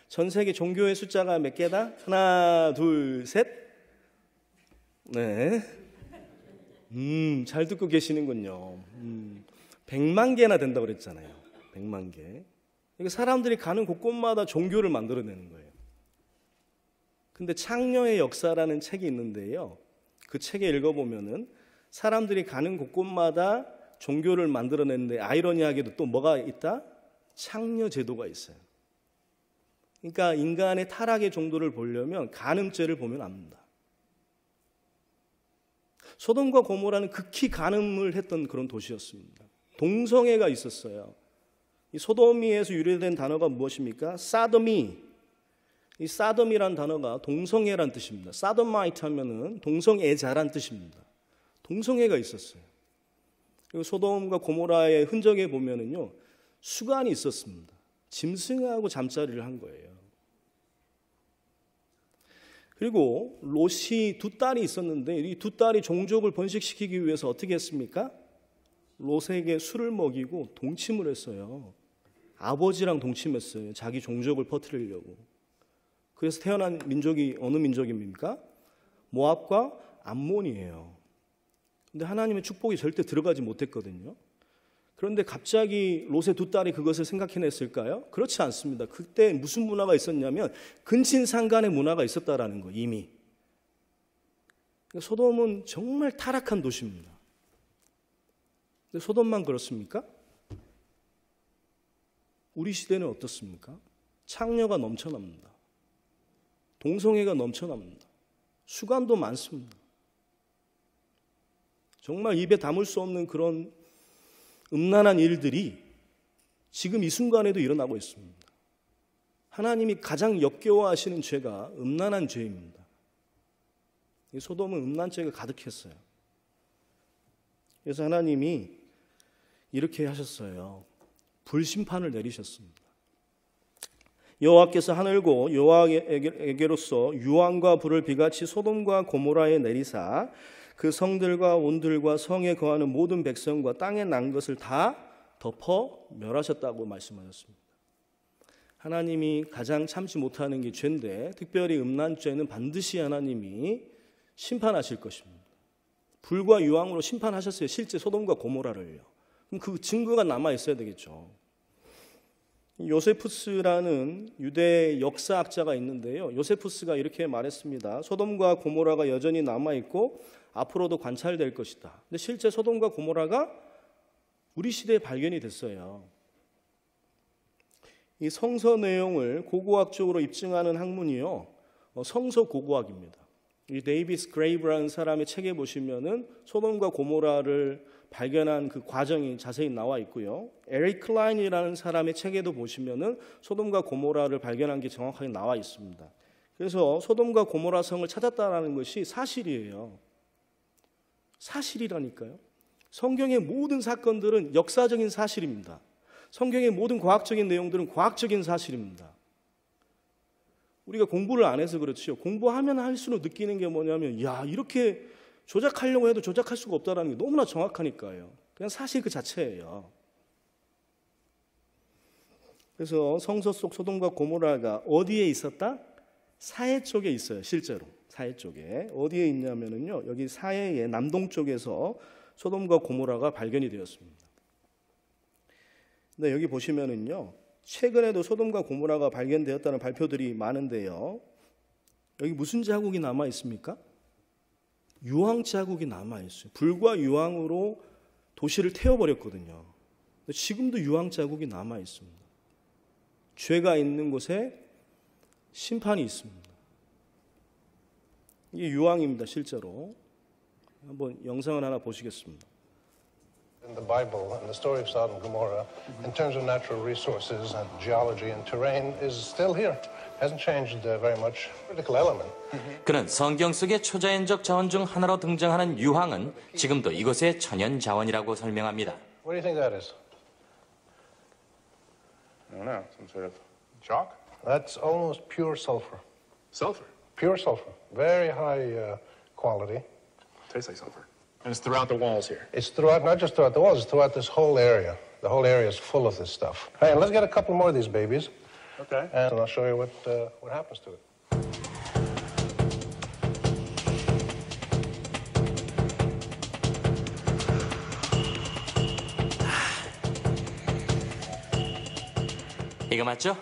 전 세계 종교의 숫자가 몇 개다? 하나, 둘, 셋. 네. 잘 듣고 계시는군요. 100만 개나 된다고 그랬잖아요. 100만 개. 그러니까 사람들이 가는 곳곳마다 종교를 만들어내는 거예요. 근데 창녀의 역사라는 책이 있는데요. 그 책에 읽어보면은 사람들이 가는 곳곳마다 종교를 만들어내는데 아이러니하게도 또 뭐가 있다? 창녀 제도가 있어요. 그러니까 인간의 타락의 정도를 보려면 간음죄를 보면 압니다. 소돔과 고모라는 극히 간음을 했던 그런 도시였습니다. 동성애가 있었어요. 이 소돔이에서 유래된 단어가 무엇입니까? 사더미. 이 사더미란 단어가 동성애란 뜻입니다. 사더마이트 하면은 동성애자란 뜻입니다. 동성애가 있었어요. 그리고 소돔과 고모라의 흔적에 보면은요, 수간이 있었습니다. 짐승하고 잠자리를 한 거예요. 그리고 롯이 두 딸이 있었는데 이 두 딸이 종족을 번식시키기 위해서 어떻게 했습니까? 롯에게 술을 먹이고 동침을 했어요. 아버지랑 동침했어요. 자기 종족을 퍼뜨리려고. 그래서 태어난 민족이 어느 민족입니까? 모압과 암몬이에요. 근데 하나님의 축복이 절대 들어가지 못했거든요. 그런데 갑자기 롯의 두 딸이 그것을 생각해냈을까요? 그렇지 않습니다. 그때 무슨 문화가 있었냐면 근친상간의 문화가 있었다라는 거, 이미. 소돔은 정말 타락한 도시입니다. 근데 소돔만 그렇습니까? 우리 시대는 어떻습니까? 창녀가 넘쳐납니다. 동성애가 넘쳐납니다. 수간도 많습니다. 정말 입에 담을 수 없는 그런 음란한 일들이 지금 이 순간에도 일어나고 있습니다. 하나님이 가장 역겨워하시는 죄가 음란한 죄입니다. 이 소돔은 음란죄가 가득했어요. 그래서 하나님이 이렇게 하셨어요. 불심판을 내리셨습니다. 여호와께서 하늘고 여호와에게로서 유황과 불을 비같이 소돔과 고모라에 내리사 그 성들과 온들과 성에 거하는 모든 백성과 땅에 난 것을 다 덮어 멸하셨다고 말씀하셨습니다. 하나님이 가장 참지 못하는 게 죄인데 특별히 음란죄는 반드시 하나님이 심판하실 것입니다. 불과 유황으로 심판하셨어요. 실제 소돔과 고모라를요. 그럼 그 증거가 남아 있어야 되겠죠. 요세푸스라는 유대 역사학자가 있는데요. 요세푸스가 이렇게 말했습니다. 소돔과 고모라가 여전히 남아있고 앞으로도 관찰될 것이다. 근데 실제 소돔과 고모라가 우리 시대에 발견이 됐어요. 이 성서 내용을 고고학적으로 입증하는 학문이요. 성서 고고학입니다. 이 데이비스 그레이브라는 사람의 책에 보시면은 소돔과 고모라를 발견한 그 과정이 자세히 나와 있고요. 에릭 클라인이라는 사람의 책에도 보시면은 소돔과 고모라를 발견한 게 정확하게 나와 있습니다. 그래서 소돔과 고모라 성을 찾았다라는 것이 사실이에요. 사실이라니까요. 성경의 모든 사건들은 역사적인 사실입니다. 성경의 모든 과학적인 내용들은 과학적인 사실입니다. 우리가 공부를 안 해서 그렇지요. 공부하면 할수록 느끼는 게 뭐냐면 야, 이렇게 조작하려고 해도 조작할 수가 없다는 게 너무나 정확하니까요. 그냥 사실 그 자체예요. 그래서 성서 속 소돔과 고모라가 어디에 있었다? 사해 쪽에 있어요. 실제로 사해 쪽에 어디에 있냐면은요, 여기 사해의 남동쪽에서 소돔과 고모라가 발견이 되었습니다. 근데 여기 보시면은요, 최근에도 소돔과 고모라가 발견되었다는 발표들이 많은데요. 여기 무슨 자국이 남아 있습니까? 유황 자국이 남아 있어요. 불과 유황으로 도시를 태워버렸거든요. 지금도 유황 자국이 남아 있습니다. 죄가 있는 곳에 심판이 있습니다. 이게 유황입니다. 실제로 한번 영상을 하나 보시겠습니다. In the Bible and the story of Sodom and Gomorrah, in terms of natural resources and geology and terrain, is still here. Hasn't changed very much. Critical element. 그는 성경 속의 초자연적 자원 중 하나로 등장하는 유황은 지금도 이곳의 천연 자원이라고 설명합니다. What do you think that is? I don't know. Some sort of chalk? That's almost pure sulfur. Sulfur. Pure sulfur. Very high quality. Tastes like sulfur. And it's throughout the walls here. It's throughout, not just throughout the walls, it's throughout this whole area. The whole area is full of this stuff. Hey, let's get a couple more of these babies. Okay. And I'll show you what happens to it. 이거 맞죠?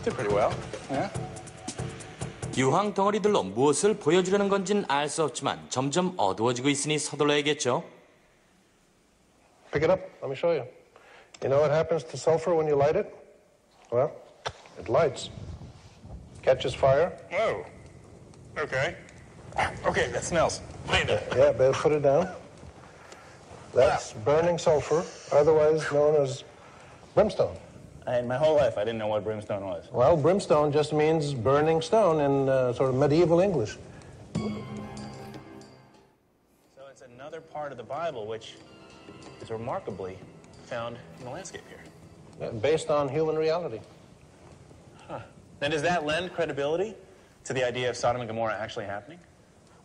Did pretty well. Yeah. 유황 덩어리들로 무엇을 보여주려는 건지는 알 수 없지만 점점 어두워지고 있으니 서둘러야겠죠. Pick it up. Let me show you. You know what happens to sulfur when you light it? Well, it lights. Catches fire. Oh. Okay. Okay, that smells. Yeah, better put it down. That's burning sulfur, otherwise known as brimstone. My whole life, I didn't know what brimstone was. Well, brimstone just means burning stone in sort of medieval English. So it's another part of the Bible which is remarkably found in the landscape here. Based on human reality. Now, does that lend credibility to the idea of Sodom and Gomorrah actually happening?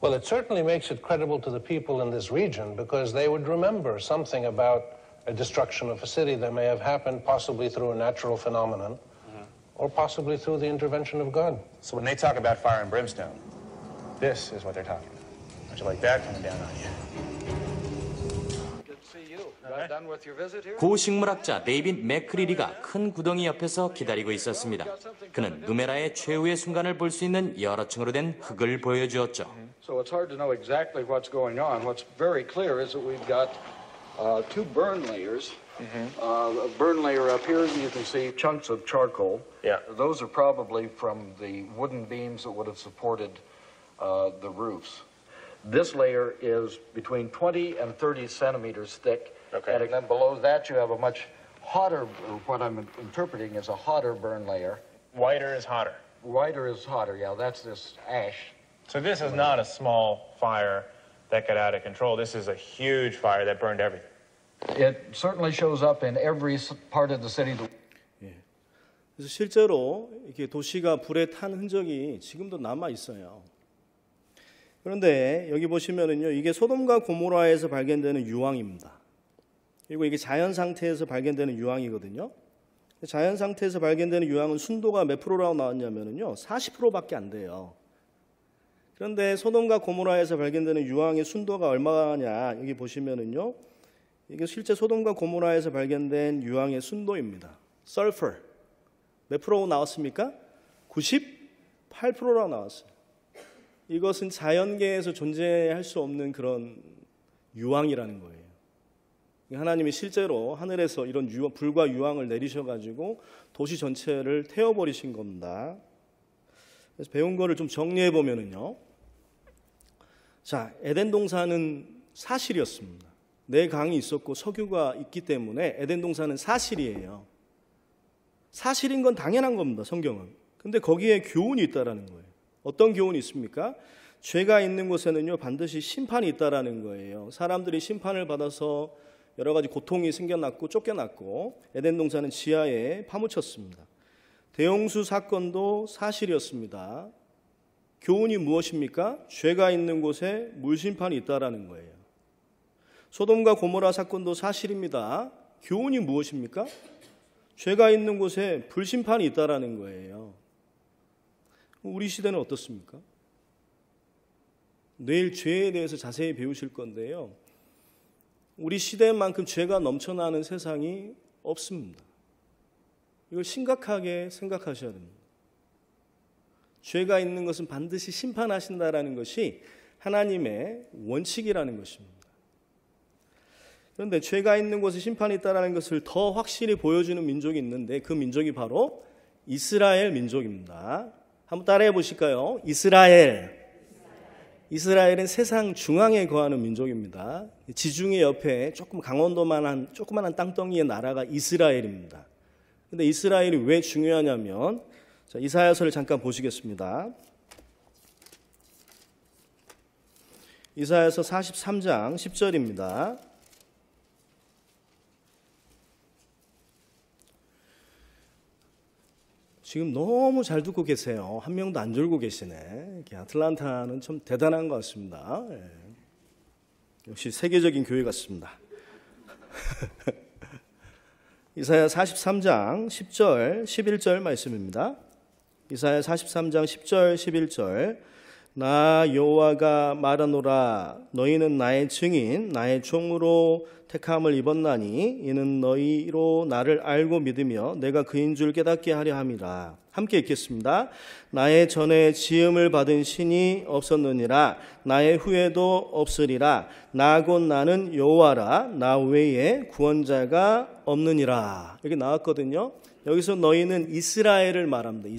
Well, it certainly makes it credible to the people in this region because they would remember something about a destruction of a city that may have happened possibly through a natural phenomenon or possibly through the intervention of God. So when they talk about fire and brimstone, this is what they're talking about. How'd you like that coming down on you? Good to see you. Got done with your visit here? 고식물학자 데이빗 맥크리리가 큰 구덩이 옆에서 기다리고 있었습니다. 그는 누메라의 최후의 순간을 볼 수 있는 여러 층으로 된 흙을 보여주었죠. So it's hard to know exactly what's going on. What's very clear is that we've got two burn layers. A burn layer up here, you can see chunks of charcoal. Yeah. Those are probably from the wooden beams that would have supported the roofs. This layer is between 20 and 30 centimeters thick. Okay. And then below that you have a much hotter, what I'm interpreting is a hotter burn layer. Whiter is hotter. Whiter is hotter, yeah, that's this ash. So this is not a small fire that got out of control. This is a huge fire that burned everything. It certainly shows up in every part of the city. 그래서 실제로 이렇게 도시가 불에 탄 흔적이 지금도 남아 있어요. 그런데 여기 보시면은요, 이게 소돔과 고모라에서 발견되는 유황입니다. 그리고 이게 자연 상태에서 발견되는 유황이거든요. 자연 상태에서 발견되는 유황은 순도가 몇 프로라고 나왔냐면은요, 40%밖에 안 돼요. 그런데 소돔과 고모라에서 발견되는 유황의 순도가 얼마냐, 여기 보시면은요, 이게 실제 소돔과 고모라에서 발견된 유황의 순도입니다. sulfur 몇 프로 나왔습니까? 98%라고 나왔어요. 이것은 자연계에서 존재할 수 없는 그런 유황이라는 거예요. 하나님이 실제로 하늘에서 이런 불과 유황을 내리셔가지고 도시 전체를 태워버리신 겁니다. 그래서 배운 거를 좀 정리해 보면은요. 자, 에덴 동산은 사실이었습니다. 내 강이 있었고 석유가 있기 때문에 에덴 동산은 사실이에요. 사실인 건 당연한 겁니다, 성경은. 근데 거기에 교훈이 있다라는 거예요. 어떤 교훈이 있습니까? 죄가 있는 곳에는요, 반드시 심판이 있다라는 거예요. 사람들이 심판을 받아서 여러 가지 고통이 생겨났고 쫓겨났고 에덴 동산은 지하에 파묻혔습니다. 대홍수 사건도 사실이었습니다. 교훈이 무엇입니까? 죄가 있는 곳에 물심판이 있다라는 거예요. 소돔과 고모라 사건도 사실입니다. 교훈이 무엇입니까? 죄가 있는 곳에 불심판이 있다라는 거예요. 우리 시대는 어떻습니까? 내일 죄에 대해서 자세히 배우실 건데요. 우리 시대만큼 죄가 넘쳐나는 세상이 없습니다. 이걸 심각하게 생각하셔야 됩니다. 죄가 있는 것은 반드시 심판하신다라는 것이 하나님의 원칙이라는 것입니다. 그런데 죄가 있는 곳에 심판이 있다라는 것을 더 확실히 보여주는 민족이 있는데 그 민족이 바로 이스라엘 민족입니다. 한번 따라해 보실까요? 이스라엘. 이스라엘은 세상 중앙에 거하는 민족입니다. 지중해 옆에 조금 강원도만한 조그만한 땅덩이의 나라가 이스라엘입니다. 그런데 이스라엘이 왜 중요하냐면, 자, 이사야서를 잠깐 보시겠습니다. 이사야서 43장 10절입니다. 지금 너무 잘 듣고 계세요. 한 명도 안 졸고 계시네. 아틀란타는 참 대단한 것 같습니다. 예. 역시 세계적인 교회 같습니다. 이사야 43장 10절, 11절 말씀입니다. 이사야 43장 10절, 11절. 나 여호와가 말하노라. 너희는 나의 증인 나의 종으로 택함을 입었나니 이는 너희로 나를 알고 믿으며 내가 그인 줄 깨닫게 하려 함이라. 함께 읽겠습니다. 나의 전에 지음을 받은 신이 없었느니라. 나의 후에도 없으리라. 나 곧 나는 여호와라. 나 외에 구원자가 없느니라. 이렇게 나왔거든요. 여기서 너희는 이스라엘을 말합니다.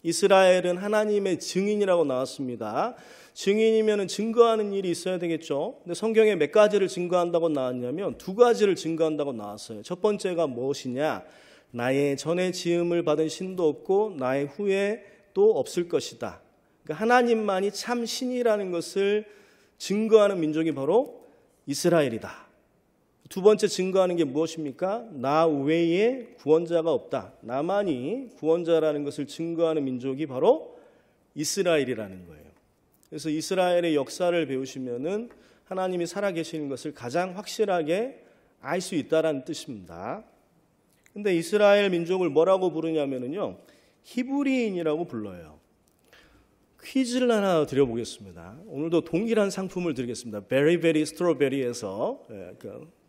이스라엘은 하나님의 증인이라고 나왔습니다. 증인이면 증거하는 일이 있어야 되겠죠. 근데 성경에 몇 가지를 증거한다고 나왔냐면 두 가지를 증거한다고 나왔어요. 첫 번째가 무엇이냐? 나의 전에 지음을 받은 신도 없고 나의 후에 또 없을 것이다. 그러니까 하나님만이 참 신이라는 것을 증거하는 민족이 바로 이스라엘이다. 두 번째 증거하는 게 무엇입니까? 나 외에 구원자가 없다. 나만이 구원자라는 것을 증거하는 민족이 바로 이스라엘이라는 거예요. 그래서 이스라엘의 역사를 배우시면은 하나님이 살아계시는 것을 가장 확실하게 알 수 있다라는 뜻입니다. 근데 이스라엘 민족을 뭐라고 부르냐면요, 히브리인이라고 불러요. 퀴즈를 하나 드려보겠습니다. 오늘도 동일한 상품을 드리겠습니다. Very Very Strawberry에서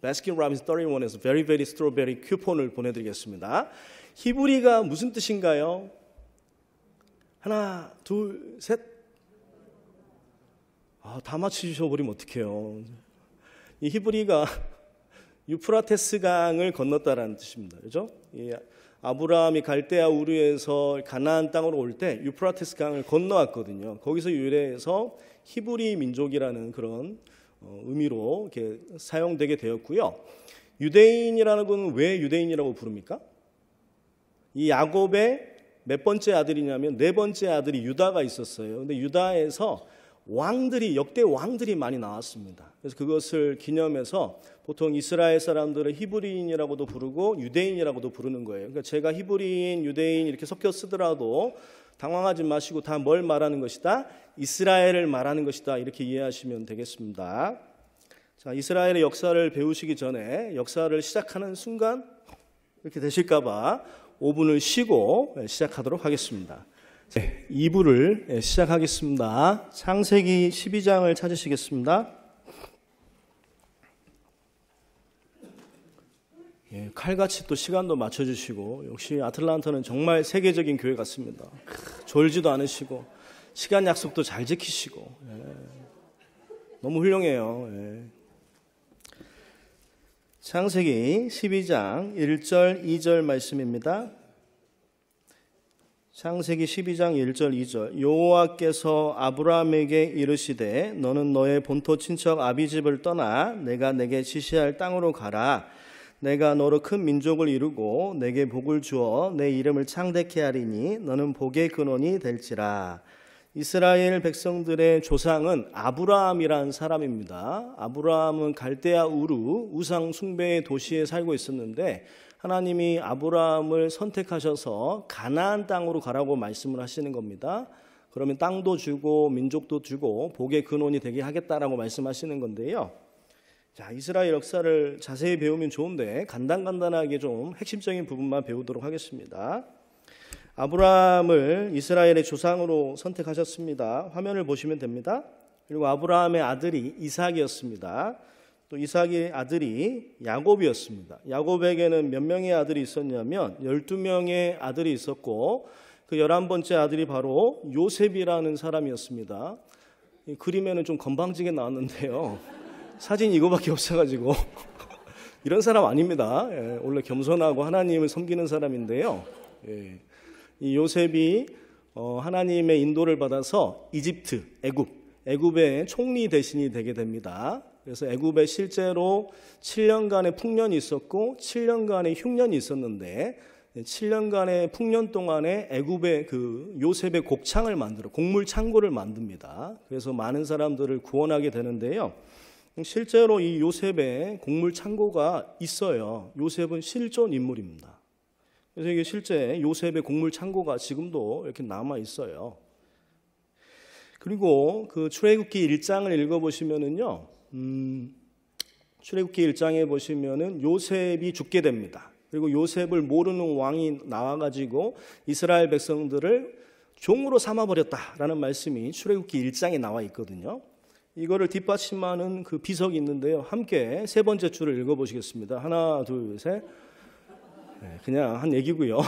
바스킨 라빈스 31에서 Very Very Strawberry 쿠폰을 보내드리겠습니다. 히브리가 무슨 뜻인가요? 하나, 둘, 셋. 다 맞추셔버리면 어떡해요. 이 히브리가 유프라테스 강을 건넜다라는 뜻입니다. 그렇죠? 아브라함이 갈대아 우르에서 가나안 땅으로 올 때 유프라테스 강을 건너왔거든요. 거기서 유래해서 히브리 민족이라는 그런 의미로 이렇게 사용되게 되었고요. 유대인이라는 건 왜 유대인이라고 부릅니까? 이 야곱의 몇 번째 아들이냐면 네 번째 아들이 유다가 있었어요. 근데 유다에서 역대 왕들이 많이 나왔습니다. 그래서 그것을 기념해서 보통 이스라엘 사람들은 히브리인이라고도 부르고 유대인이라고도 부르는 거예요. 그러니까 제가 히브리인, 유대인 이렇게 섞여 쓰더라도 당황하지 마시고 다 뭘 말하는 것이다? 이스라엘을 말하는 것이다. 이렇게 이해하시면 되겠습니다. 자, 이스라엘의 역사를 배우시기 전에 역사를 시작하는 순간 이렇게 되실까봐 5분을 쉬고 시작하도록 하겠습니다. 2부를 시작하겠습니다. 창세기 12장을 찾으시겠습니다. 칼같이 또 시간도 맞춰주시고 역시 아틀란타는 정말 세계적인 교회 같습니다. 졸지도 않으시고 시간 약속도 잘 지키시고 너무 훌륭해요. 창세기 12장 1절 2절 말씀입니다. 창세기 12장 1절 2절 여호와께서 아브라함에게 이르시되 너는 너의 본토 친척 아비집을 떠나 내가 내게 지시할 땅으로 가라. 내가 너로 큰 민족을 이루고 내게 복을 주어 내 이름을 창대케 하리니 너는 복의 근원이 될지라. 이스라엘 백성들의 조상은 아브라함이라는 사람입니다. 아브라함은 갈대아 우르 우상 숭배의 도시에 살고 있었는데 하나님이 아브라함을 선택하셔서 가나안 땅으로 가라고 말씀을 하시는 겁니다. 그러면 땅도 주고 민족도 주고 복의 근원이 되게 하겠다라고 말씀하시는 건데요. 자, 이스라엘 역사를 자세히 배우면 좋은데 간단하게 좀 핵심적인 부분만 배우도록 하겠습니다. 아브라함을 이스라엘의 조상으로 선택하셨습니다. 화면을 보시면 됩니다. 그리고 아브라함의 아들이 이삭이었습니다. 또 이삭의 아들이 야곱이었습니다. 야곱에게는 몇 명의 아들이 있었냐면 12명의 아들이 있었고 그 11번째 아들이 바로 요셉이라는 사람이었습니다. 이 그림에는 좀 건방지게 나왔는데요. 사진 이거밖에 없어가지고 이런 사람 아닙니다. 원래 겸손하고 하나님을 섬기는 사람인데요. 이 요셉이 하나님의 인도를 받아서 이집트, 애굽의 총리 대신이 되게 됩니다. 그래서 애굽에 실제로 7년간의 풍년이 있었고 7년간의 흉년이 있었는데 7년간의 풍년 동안에 애굽의 그 요셉의 곡물 창고를 만듭니다. 그래서 많은 사람들을 구원하게 되는데요. 실제로 이 요셉의 곡물 창고가 있어요. 요셉은 실존 인물입니다. 그래서 이게 실제 요셉의 곡물 창고가 지금도 이렇게 남아 있어요. 그리고 그 출애굽기 1장을 읽어보시면은요, 출애굽기 1장에 보시면은 요셉이 죽게 됩니다. 그리고 요셉을 모르는 왕이 나와가지고 이스라엘 백성들을 종으로 삼아버렸다라는 말씀이 출애굽기 1장에 나와 있거든요. 이거를 뒷받침하는 그 비석이 있는데요. 함께 세 번째 줄을 읽어보시겠습니다. 하나, 둘, 셋. 그냥 한 얘기고요.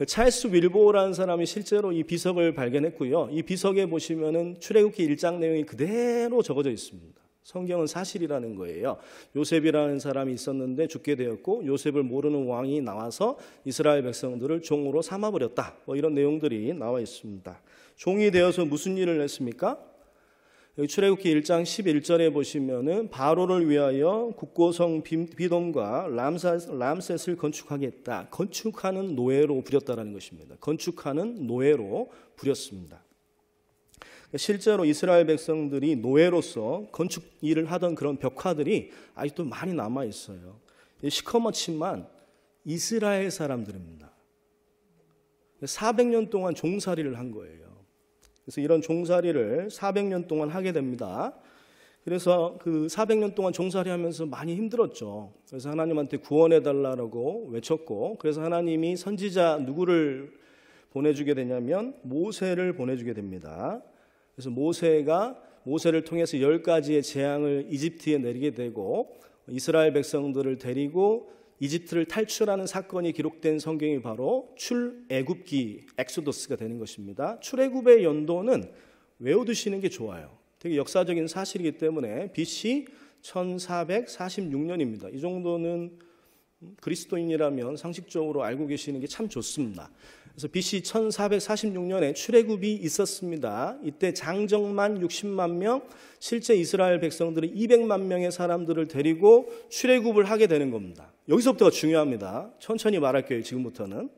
찰스 윌보라는 사람이 실제로 이 비석을 발견했고요. 이 비석에 보시면은 출애굽기 1장 내용이 그대로 적어져 있습니다. 성경은 사실이라는 거예요. 요셉이라는 사람이 있었는데 죽게 되었고 요셉을 모르는 왕이 나와서 이스라엘 백성들을 종으로 삼아버렸다. 이런 내용들이 나와 있습니다. 종이 되어서 무슨 일을 했습니까? 여기 출애굽기 1장 11절에 보시면은 바로를 위하여 국고성 비돔과 람셋을 건축하겠다. 건축하는 노예로 부렸다라는 것입니다. 건축하는 노예로 부렸습니다. 실제로 이스라엘 백성들이 노예로서 건축 일을 하던 그런 벽화들이 아직도 많이 남아 있어요. 시커멓지만 이스라엘 사람들입니다. 400년 동안 종살이를 한 거예요. 그래서 이런 종살이를 400년 동안 하게 됩니다. 그래서 그 400년 동안 종살이하면서 많이 힘들었죠. 그래서 하나님한테 구원해달라고 외쳤고, 그래서 하나님이 선지자 누구를 보내주게 되냐면 모세를 보내주게 됩니다. 그래서 모세를 통해서 10가지의 재앙을 이집트에 내리게 되고 이스라엘 백성들을 데리고 이집트를 탈출하는 사건이 기록된 성경이 바로 출애굽기 엑소더스가 되는 것입니다. 출애굽의 연도는 외워두시는 게 좋아요. 되게 역사적인 사실이기 때문에 BC 1446년입니다. 이 정도는 그리스도인이라면 상식적으로 알고 계시는 게 참 좋습니다. 그래서 BC 1446년에 출애굽이 있었습니다. 이때 장정만 60만 명, 실제 이스라엘 백성들이 200만 명의 사람들을 데리고 출애굽을 하게 되는 겁니다. 여기서부터가 중요합니다. 천천히 말할게요. 지금부터는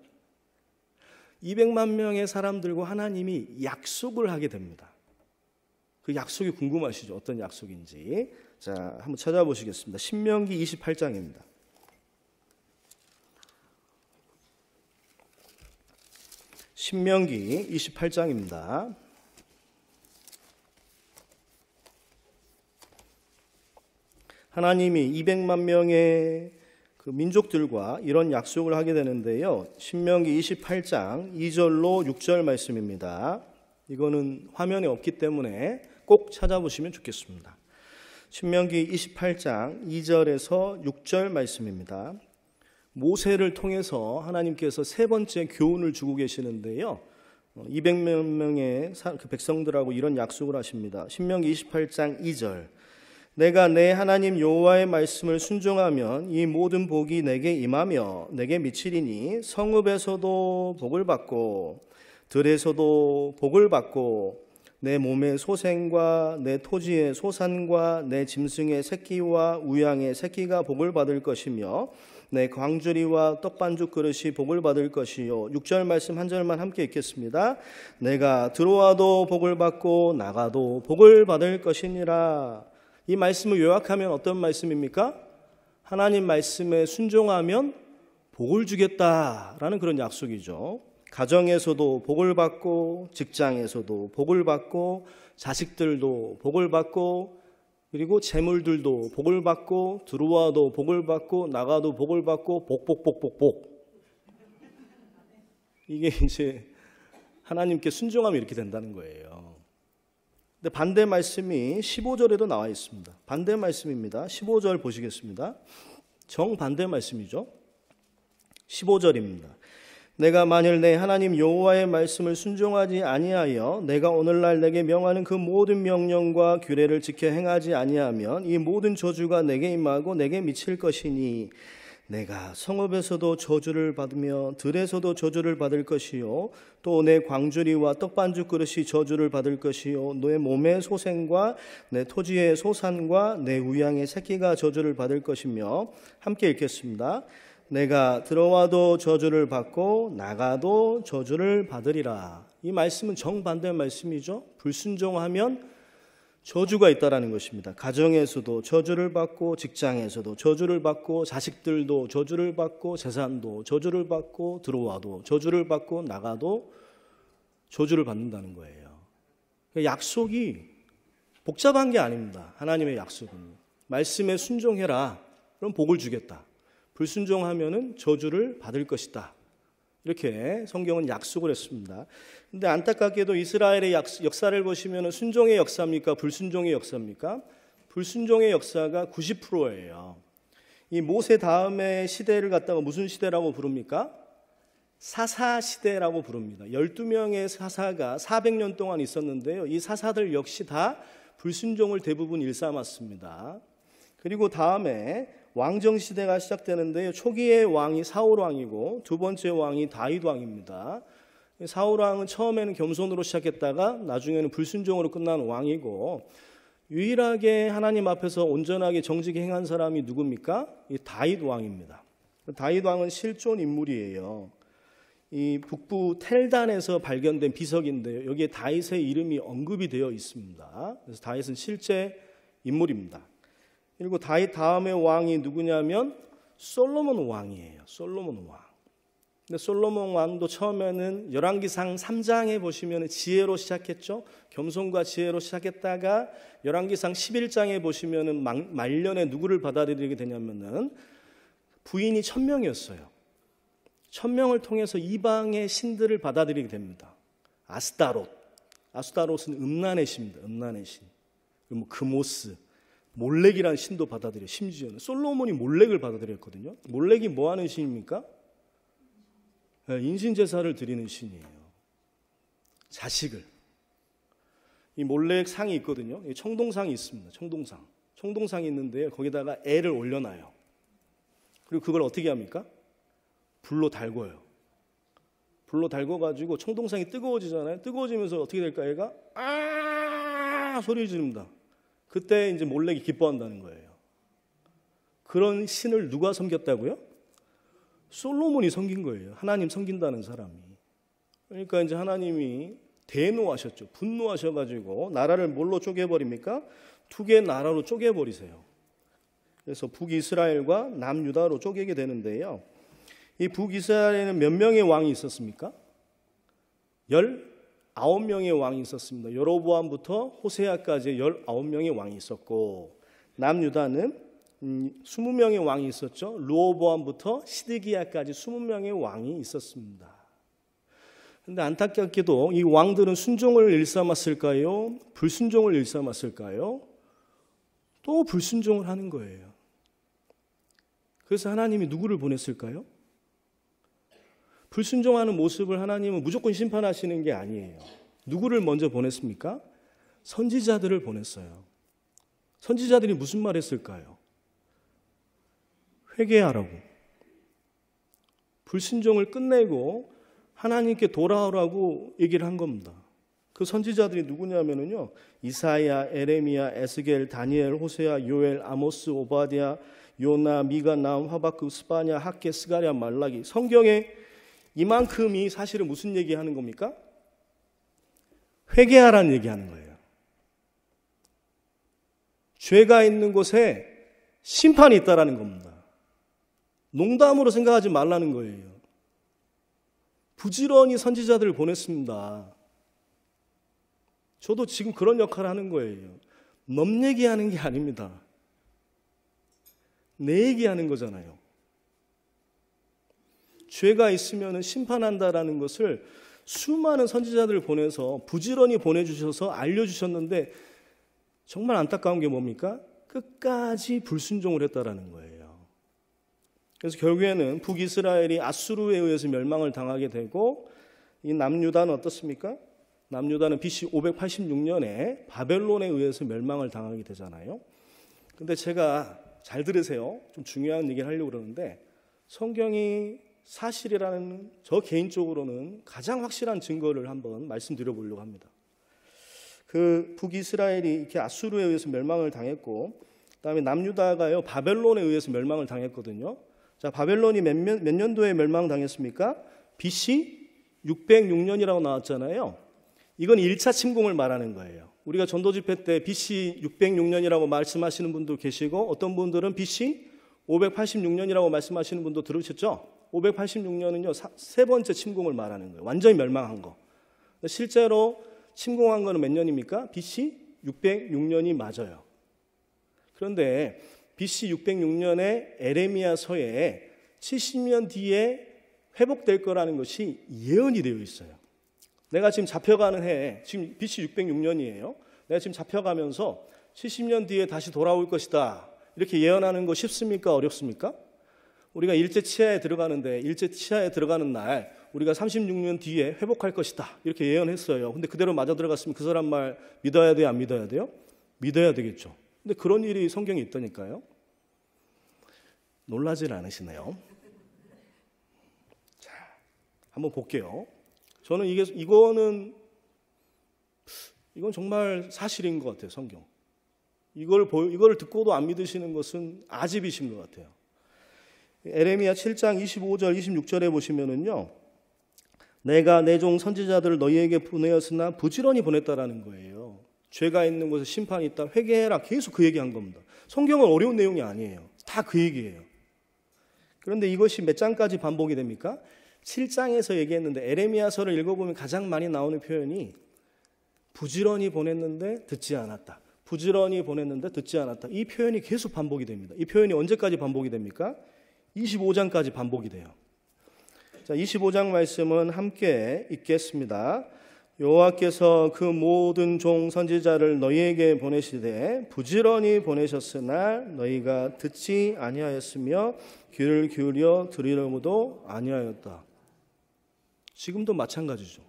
200만 명의 사람들과 하나님이 약속을 하게 됩니다. 그 약속이 궁금하시죠? 어떤 약속인지. 자, 한번 찾아보시겠습니다. 신명기 28장입니다. 신명기 28장입니다. 하나님이 200만 명의 그 민족들과 이런 약속을 하게 되는데요. 신명기 28장 2절로 6절 말씀입니다. 이거는 화면에 없기 때문에 꼭 찾아보시면 좋겠습니다. 신명기 28장 2절에서 6절 말씀입니다. 모세를 통해서 하나님께서 세 번째 교훈을 주고 계시는데요. 200몇 명의 백성들하고 이런 약속을 하십니다. 신명기 28장 2절. 내가 내 하나님 여호와의 말씀을 순종하면 이 모든 복이 내게 임하며 내게 미치리니 성읍에서도 복을 받고 들에서도 복을 받고 내 몸의 소생과 내 토지의 소산과 내 짐승의 새끼와 우양의 새끼가 복을 받을 것이며 내 광주리와 떡반죽 그릇이 복을 받을 것이요. 6절 말씀 한 절만 함께 읽겠습니다. 내가 들어와도 복을 받고 나가도 복을 받을 것이니라. 이 말씀을 요약하면 어떤 말씀입니까? 하나님 말씀에 순종하면 복을 주겠다라는 그런 약속이죠. 가정에서도 복을 받고 직장에서도 복을 받고 자식들도 복을 받고 그리고 재물들도 복을 받고 들어와도 복을 받고 나가도 복을 받고 복복복복복. 이게 이제 하나님께 순종하면 이렇게 된다는 거예요. 근데 반대 말씀이 15절에도 나와 있습니다. 반대 말씀입니다. 15절 보시겠습니다. 정반대 말씀이죠. 15절입니다. 내가 만일 내 하나님 여호와의 말씀을 순종하지 아니하여 내가 오늘날 내게 명하는 그 모든 명령과 규례를 지켜 행하지 아니하면 이 모든 저주가 내게 임하고 내게 미칠 것이니 내가 성읍에서도 저주를 받으며 들에서도 저주를 받을 것이요 또 내 광주리와 떡반죽 그릇이 저주를 받을 것이요 내 몸의 소생과 내 토지의 소산과 내 우양의 새끼가 저주를 받을 것이며 함께 읽겠습니다. 내가 들어와도 저주를 받고 나가도 저주를 받으리라. 이 말씀은 정반대 말씀이죠. 불순종하면 저주가 있다라는 것입니다. 가정에서도 저주를 받고 직장에서도 저주를 받고 자식들도 저주를 받고 재산도 저주를 받고 들어와도 저주를 받고 나가도 저주를 받는다는 거예요. 약속이 복잡한 게 아닙니다. 하나님의 약속은 말씀에 순종해라. 그럼 복을 주겠다. 불순종하면은 저주를 받을 것이다. 이렇게 성경은 약속을 했습니다. 근데 안타깝게도 이스라엘의 역사를 보시면 순종의 역사입니까? 불순종의 역사입니까? 불순종의 역사가 90%예요. 이 모세 다음의 시대를 갖다가 무슨 시대라고 부릅니까? 사사 시대라고 부릅니다. 12명의 사사가 400년 동안 있었는데요. 이 사사들 역시 다 불순종을 대부분 일삼았습니다. 그리고 다음에 왕정 시대가 시작되는데요. 초기의 왕이 사울 왕이고 두 번째 왕이 다윗 왕입니다. 사울 왕은 처음에는 겸손으로 시작했다가 나중에는 불순종으로 끝난 왕이고, 유일하게 하나님 앞에서 온전하게 정직히 행한 사람이 누굽니까? 이 다윗 왕입니다. 다윗 왕은 실존 인물이에요. 이 북부 텔단에서 발견된 비석인데요. 여기에 다윗의 이름이 언급이 되어 있습니다. 그래서 다윗은 실제 인물입니다. 그리고 다윗 다음의 왕이 누구냐면 솔로몬 왕이에요. 솔로몬 왕. 근데 솔로몬 왕도 처음에는 열왕기상 3장에 보시면 지혜로 시작했죠. 겸손과 지혜로 시작했다가 열왕기상 11장에 보시면은 말년에 누구를 받아들이게 되냐면은 부인이 1000명이었어요. 1000명을 통해서 이방의 신들을 받아들이게 됩니다. 아스타롯. 아스타롯은 음란의 신입니다. 음란의 신. 뭐 그모스, 몰렉이라는 신도 받아들여요. 심지어는 솔로몬이 몰렉을 받아들였거든요. 몰렉이 뭐 하는 신입니까? 인신제사를 드리는 신이에요. 자식을. 이 몰렉 상이 있거든요. 청동상이 있습니다. 청동상. 청동상이 있는데요. 거기다가 애를 올려놔요. 그리고 그걸 어떻게 합니까? 불로 달궈요. 불로 달궈가지고 청동상이 뜨거워지잖아요. 뜨거워지면서 어떻게 될까? 애가 아 소리 지릅니다. 그때 이제 몰렉이 기뻐한다는 거예요. 그런 신을 누가 섬겼다고요? 솔로몬이 섬긴 거예요. 하나님 섬긴다는 사람이. 그러니까 이제 하나님이 대노하셨죠. 분노하셔가지고 나라를 뭘로 쪼개버립니까? 두 개의 나라로 쪼개버리세요. 그래서 북이스라엘과 남유다로 쪼개게 되는데요. 이 북이스라엘에는 몇 명의 왕이 있었습니까? 19명의 왕이 있었습니다. 여로보암부터 호세아까지 19명의 왕이 있었고, 남유다는 20명의 왕이 있었죠. 르호보암부터 시드기야까지 20명의 왕이 있었습니다. 그런데 안타깝게도 이 왕들은 순종을 일삼았을까요? 불순종을 일삼았을까요? 또 불순종을 하는 거예요. 그래서 하나님이 누구를 보냈을까요? 불순종하는 모습을 하나님은 무조건 심판하시는 게 아니에요. 누구를 먼저 보냈습니까? 선지자들을 보냈어요. 선지자들이 무슨 말 했을까요? 회개하라고. 불순종을 끝내고 하나님께 돌아오라고 얘기를 한 겁니다. 그 선지자들이 누구냐면요. 이사야, 에레미야, 에스겔, 다니엘, 호세아, 요엘, 아모스, 오바댜, 요나, 미가, 나움, 하박국, 스바냐, 학개, 스가랴, 말라기. 성경에 이만큼이 사실은 무슨 얘기하는 겁니까? 회개하라는 얘기하는 거예요. 죄가 있는 곳에 심판이 있다라는 겁니다. 농담으로 생각하지 말라는 거예요. 부지런히 선지자들을 보냈습니다. 저도 지금 그런 역할을 하는 거예요. 남 얘기하는 게 아닙니다. 내 얘기하는 거잖아요. 죄가 있으면 심판한다라는 것을 수많은 선지자들을 보내서 부지런히 보내주셔서 알려주셨는데, 정말 안타까운 게 뭡니까? 끝까지 불순종을 했다라는 거예요. 그래서 결국에는 북이스라엘이 아수르에 의해서 멸망을 당하게 되고, 이 남유다는 어떻습니까? 남유다는 BC 586년에 바벨론에 의해서 멸망을 당하게 되잖아요. 근데 제가 잘 들으세요. 좀 중요한 얘기를 하려고 그러는데, 성경이 사실이라는 저 개인적으로는 가장 확실한 증거를 한번 말씀드려 보려고 합니다. 그 북이스라엘이 이렇게 아수르에 의해서 멸망을 당했고, 그다음에 남유다가요 바벨론에 의해서 멸망을 당했거든요. 자, 바벨론이 몇 년도에 멸망당했습니까? BC 606년이라고 나왔잖아요. 이건 1차 침공을 말하는 거예요. 우리가 전도 집회 때 BC 606년이라고 말씀하시는 분도 계시고, 어떤 분들은 BC 586년이라고 말씀하시는 분도 들으셨죠? 586년은요 세 번째 침공을 말하는 거예요. 완전히 멸망한 거. 실제로 침공한 거는 몇 년입니까? BC 606년이 맞아요. 그런데 BC 606년에 에레미야서에 70년 뒤에 회복될 거라는 것이 예언이 되어 있어요. 내가 지금 잡혀가는 해에, 지금 BC 606년이에요. 내가 지금 잡혀가면서 70년 뒤에 다시 돌아올 것이다. 이렇게 예언하는 거 쉽습니까? 어렵습니까? 우리가 일제 치하에 들어가는데 일제 치하에 들어가는 날 우리가 36년 뒤에 회복할 것이다. 이렇게 예언했어요. 근데 그대로 맞아 들어갔으면 그 사람 말 믿어야 돼요? 안 믿어야 돼요? 믿어야 되겠죠. 근데 그런 일이 성경에 있다니까요. 놀라질 않으시네요. 자, 한번 볼게요. 저는 이건 정말 사실인 것 같아요. 성경. 이걸 듣고도 안 믿으시는 것은 아집이신 것 같아요. 에레미야 7장 25절 26절에 보시면은요. 내가 내 종 선지자들을 너희에게 보내었으나 부지런히 보냈다라는 거예요. 죄가 있는 곳에 심판이 있다. 회개해라. 계속 그 얘기한 겁니다. 성경은 어려운 내용이 아니에요. 다 그 얘기예요. 그런데 이것이 몇 장까지 반복이 됩니까? 7장에서 얘기했는데 에레미야서를 읽어보면 가장 많이 나오는 표현이 부지런히 보냈는데 듣지 않았다. 부지런히 보냈는데 듣지 않았다. 이 표현이 계속 반복이 됩니다. 이 표현이 언제까지 반복이 됩니까? 25장까지 반복이 돼요. 자, 25장 말씀은 함께 읽겠습니다. 여호와께서 그 모든 종 선지자를 너희에게 보내시되 부지런히 보내셨으나 너희가 듣지 아니하였으며 귀를 기울여 들으려고도 아니하였다. 지금도 마찬가지죠.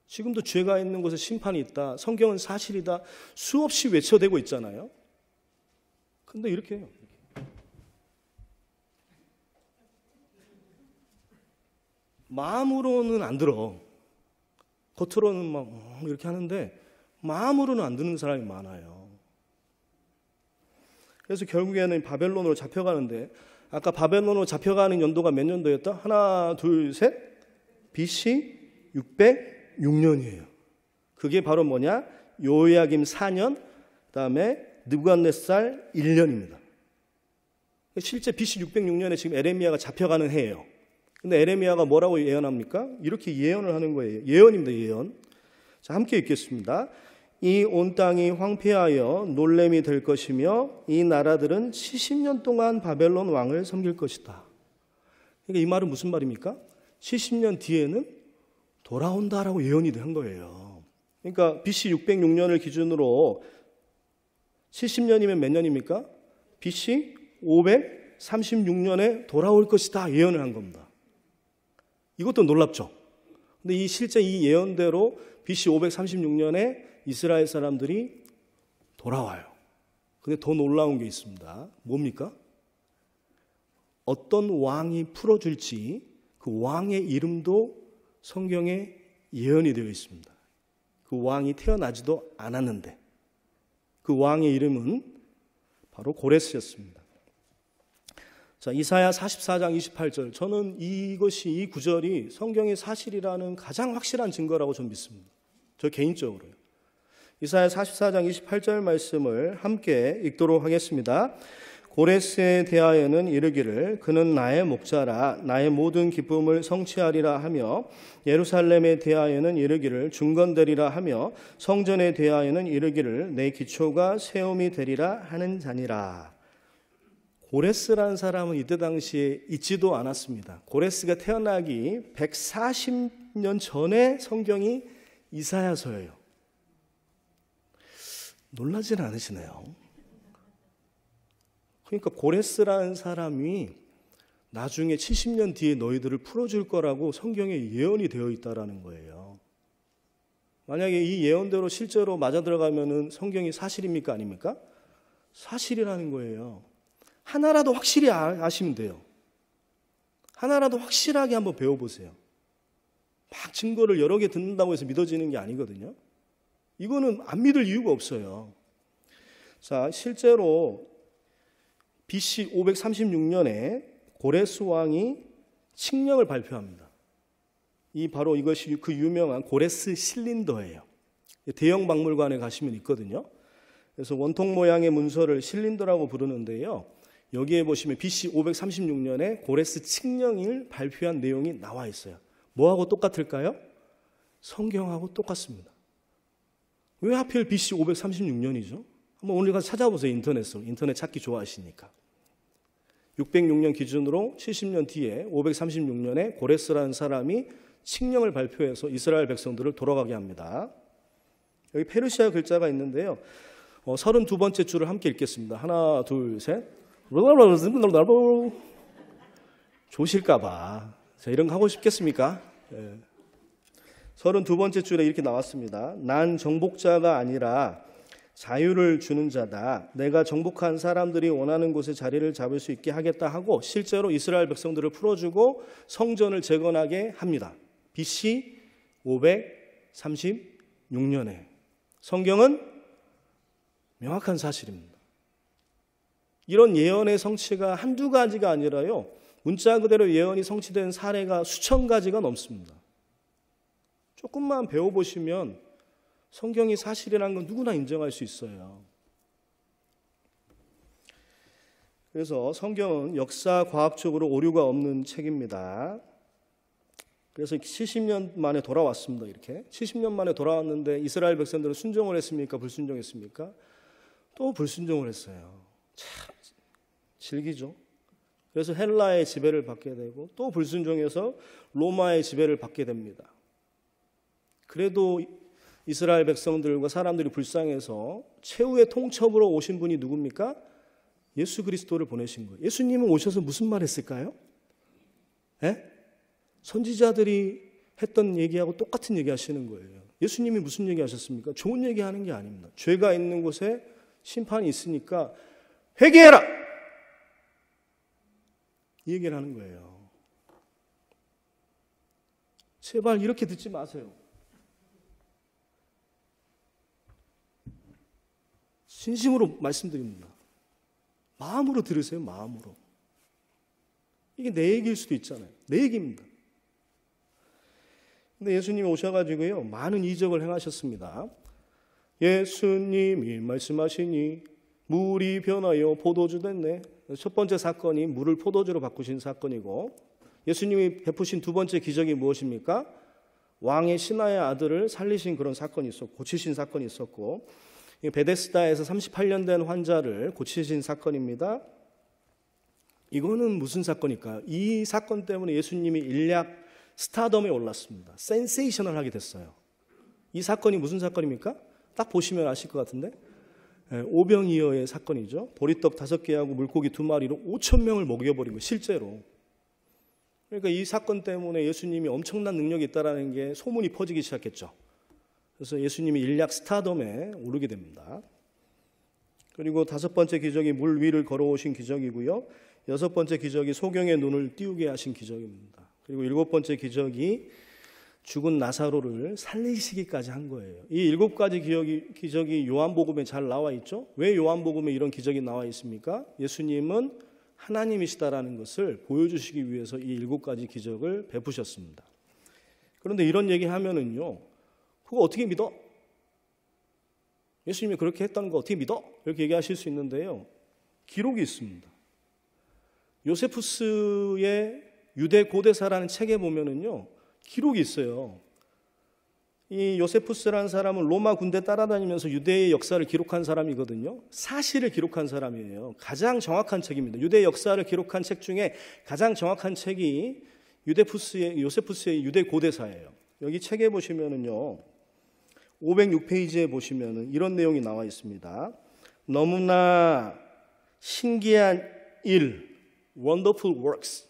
지금도 죄가 있는 곳에 심판이 있다. 성경은 사실이다. 수없이 외쳐대고 있잖아요. 근데 이렇게 해요. 마음으로는 안 들어. 겉으로는 막 이렇게 하는데 마음으로는 안 듣는 사람이 많아요. 그래서 결국에는 바벨론으로 잡혀가는데 아까 바벨론으로 잡혀가는 연도가 몇 년도였다? 하나, 둘, 셋. BC 606년이에요. 그게 바로 뭐냐? 요야김 4년, 그다음에 느부갓네살 1년입니다. 실제 BC 606년에 지금 에레미야가 잡혀가는 해예요. 근데 에레미야가 뭐라고 예언합니까? 이렇게 예언을 하는 거예요. 예언입니다, 예언. 자, 함께 읽겠습니다. 이 온 땅이 황폐하여 놀램이 될 것이며 이 나라들은 70년 동안 바벨론 왕을 섬길 것이다. 그러니까 이 말은 무슨 말입니까? 70년 뒤에는 돌아온다라고 예언이 한 거예요. 그러니까 BC 606년을 기준으로 70년이면 몇 년입니까? BC 536년에 돌아올 것이다 예언을 한 겁니다. 이것도 놀랍죠. 근데 실제 이 예언대로 BC 536년에 이스라엘 사람들이 돌아와요. 근데 더 놀라운 게 있습니다. 뭡니까? 어떤 왕이 풀어줄지 그 왕의 이름도 성경에 예언이 되어 있습니다. 그 왕이 태어나지도 않았는데 그 왕의 이름은 바로 고레스였습니다. 자, 이사야 44장 28절. 저는 이 구절이 성경의 사실이라는 가장 확실한 증거라고 저는 믿습니다. 저 개인적으로요. 이사야 44장 28절 말씀을 함께 읽도록 하겠습니다. 고레스에 대하여는 이르기를 그는 나의 목자라 나의 모든 기쁨을 성취하리라 하며 예루살렘에 대하여는 이르기를 중건되리라 하며 성전에 대하여는 이르기를 내 기초가 세움이 되리라 하는 자니라. 고레스라는 사람은 이때 당시에 있지도 않았습니다. 고레스가 태어나기 140년 전에 성경이 이사야서예요. 놀라지는 않으시네요. 그러니까 고레스라는 사람이 나중에 70년 뒤에 너희들을 풀어줄 거라고 성경에 예언이 되어 있다라는 거예요. 만약에 이 예언대로 실제로 맞아 들어가면은 성경이 사실입니까? 아닙니까? 사실이라는 거예요. 하나라도 확실히 아시면 돼요. 하나라도 확실하게 한번 배워보세요. 막 증거를 여러 개 듣는다고 해서 믿어지는 게 아니거든요. 이거는 안 믿을 이유가 없어요. 자, 실제로 BC 536년에 고레스 왕이 칙령을 발표합니다. 바로 이것이 그 유명한 고레스 실린더예요. 대형 박물관에 가시면 있거든요. 그래서 원통 모양의 문서를 실린더라고 부르는데요. 여기에 보시면 BC 536년에 고레스 칙령을 발표한 내용이 나와 있어요. 뭐하고 똑같을까요? 성경하고 똑같습니다. 왜 하필 BC 536년이죠? 한번 오늘 가서 찾아보세요. 인터넷으로. 인터넷 찾기 좋아하시니까. 606년 기준으로 70년 뒤에 536년에 고레스라는 사람이 칙령을 발표해서 이스라엘 백성들을 돌아가게 합니다. 여기 페르시아 글자가 있는데요. 32번째 줄을 함께 읽겠습니다. 하나, 둘, 셋. 조실까봐. 자, 이런 거 하고 싶겠습니까? 32번째 줄에 이렇게 나왔습니다. 난 정복자가 아니라 자유를 주는 자다. 내가 정복한 사람들이 원하는 곳에 자리를 잡을 수 있게 하겠다 하고 실제로 이스라엘 백성들을 풀어주고 성전을 재건하게 합니다. BC 536년에. 성경은 명확한 사실입니다. 이런 예언의 성취가 한두 가지가 아니라요. 문자 그대로 예언이 성취된 사례가 수천 가지가 넘습니다. 조금만 배워보시면 성경이 사실이라는 건 누구나 인정할 수 있어요. 그래서 성경은 역사 과학적으로 오류가 없는 책입니다. 그래서 70년 만에 돌아왔습니다. 이렇게 70년 만에 돌아왔는데 이스라엘 백성들은 순종을 했습니까? 불순종했습니까? 또 불순종을 했어요. 참 질기죠. 그래서 헬라의 지배를 받게 되고 또 불순종해서 로마의 지배를 받게 됩니다. 그래도 이스라엘 백성들과 사람들이 불쌍해서 최후의 통첩으로 오신 분이 누굽니까? 예수 그리스도를 보내신 거예요. 예수님은 오셔서 무슨 말 했을까요? 선지자들이 했던 얘기하고 똑같은 얘기 하시는 거예요. 예수님이 무슨 얘기 하셨습니까? 좋은 얘기 하는 게 아닙니다. 죄가 있는 곳에 심판이 있으니까 회개해라! 이 얘기를 하는 거예요. 제발 이렇게 듣지 마세요. 진심으로 말씀드립니다. 마음으로 들으세요. 마음으로. 이게 내 얘기일 수도 있잖아요. 내 얘기입니다. 근데 예수님이 오셔가지고요 많은 이적을 행하셨습니다. 예수님이 말씀하시니 물이 변하여 포도주 됐네. 첫 번째 사건이 물을 포도주로 바꾸신 사건이고, 예수님이 베푸신 두 번째 기적이 무엇입니까? 왕의 신하의 아들을 살리신 그런 사건이 있었고, 고치신 사건이 있었고, 베데스다에서 38년 된 환자를 고치신 사건입니다. 이거는 무슨 사건일까요? 이 사건 때문에 예수님이 일약 스타덤에 올랐습니다. 센세이셔널하게 됐어요. 이 사건이 무슨 사건입니까? 딱 보시면 아실 것 같은데, 오병이어의 사건이죠. 보리떡 5개하고 물고기 2마리로 5,000명을 먹여버린 거예요. 실제로. 그러니까 이 사건 때문에 예수님이 엄청난 능력이 있다는 게 소문이 퍼지기 시작했죠. 그래서 예수님이 일약 스타덤에 오르게 됩니다. 그리고 5번째 기적이 물 위를 걸어오신 기적이고요. 6번째 기적이 소경의 눈을 띄우게 하신 기적입니다. 그리고 7번째 기적이 죽은 나사로를 살리시기까지 한 거예요. 이 7가지 기적이 요한복음에 잘 나와 있죠. 왜 요한복음에 이런 기적이 나와 있습니까? 예수님은 하나님이시다라는 것을 보여주시기 위해서 이 7가지 기적을 베푸셨습니다. 그런데 이런 얘기하면은요, 그거 어떻게 믿어? 예수님이 그렇게 했다는 거 어떻게 믿어? 이렇게 얘기하실 수 있는데요. 기록이 있습니다. 요세푸스의 유대 고대사라는 책에 보면은요, 기록이 있어요. 이 요세푸스라는 사람은 로마 군대 따라다니면서 유대의 역사를 기록한 사람이거든요. 사실을 기록한 사람이에요. 가장 정확한 책입니다. 유대 역사를 기록한 책 중에 가장 정확한 책이 요세푸스의 유대 고대사예요. 여기 책에 보시면은요, 506페이지에 보시면은 이런 내용이 나와 있습니다. 너무나 신기한 일, wonderful works.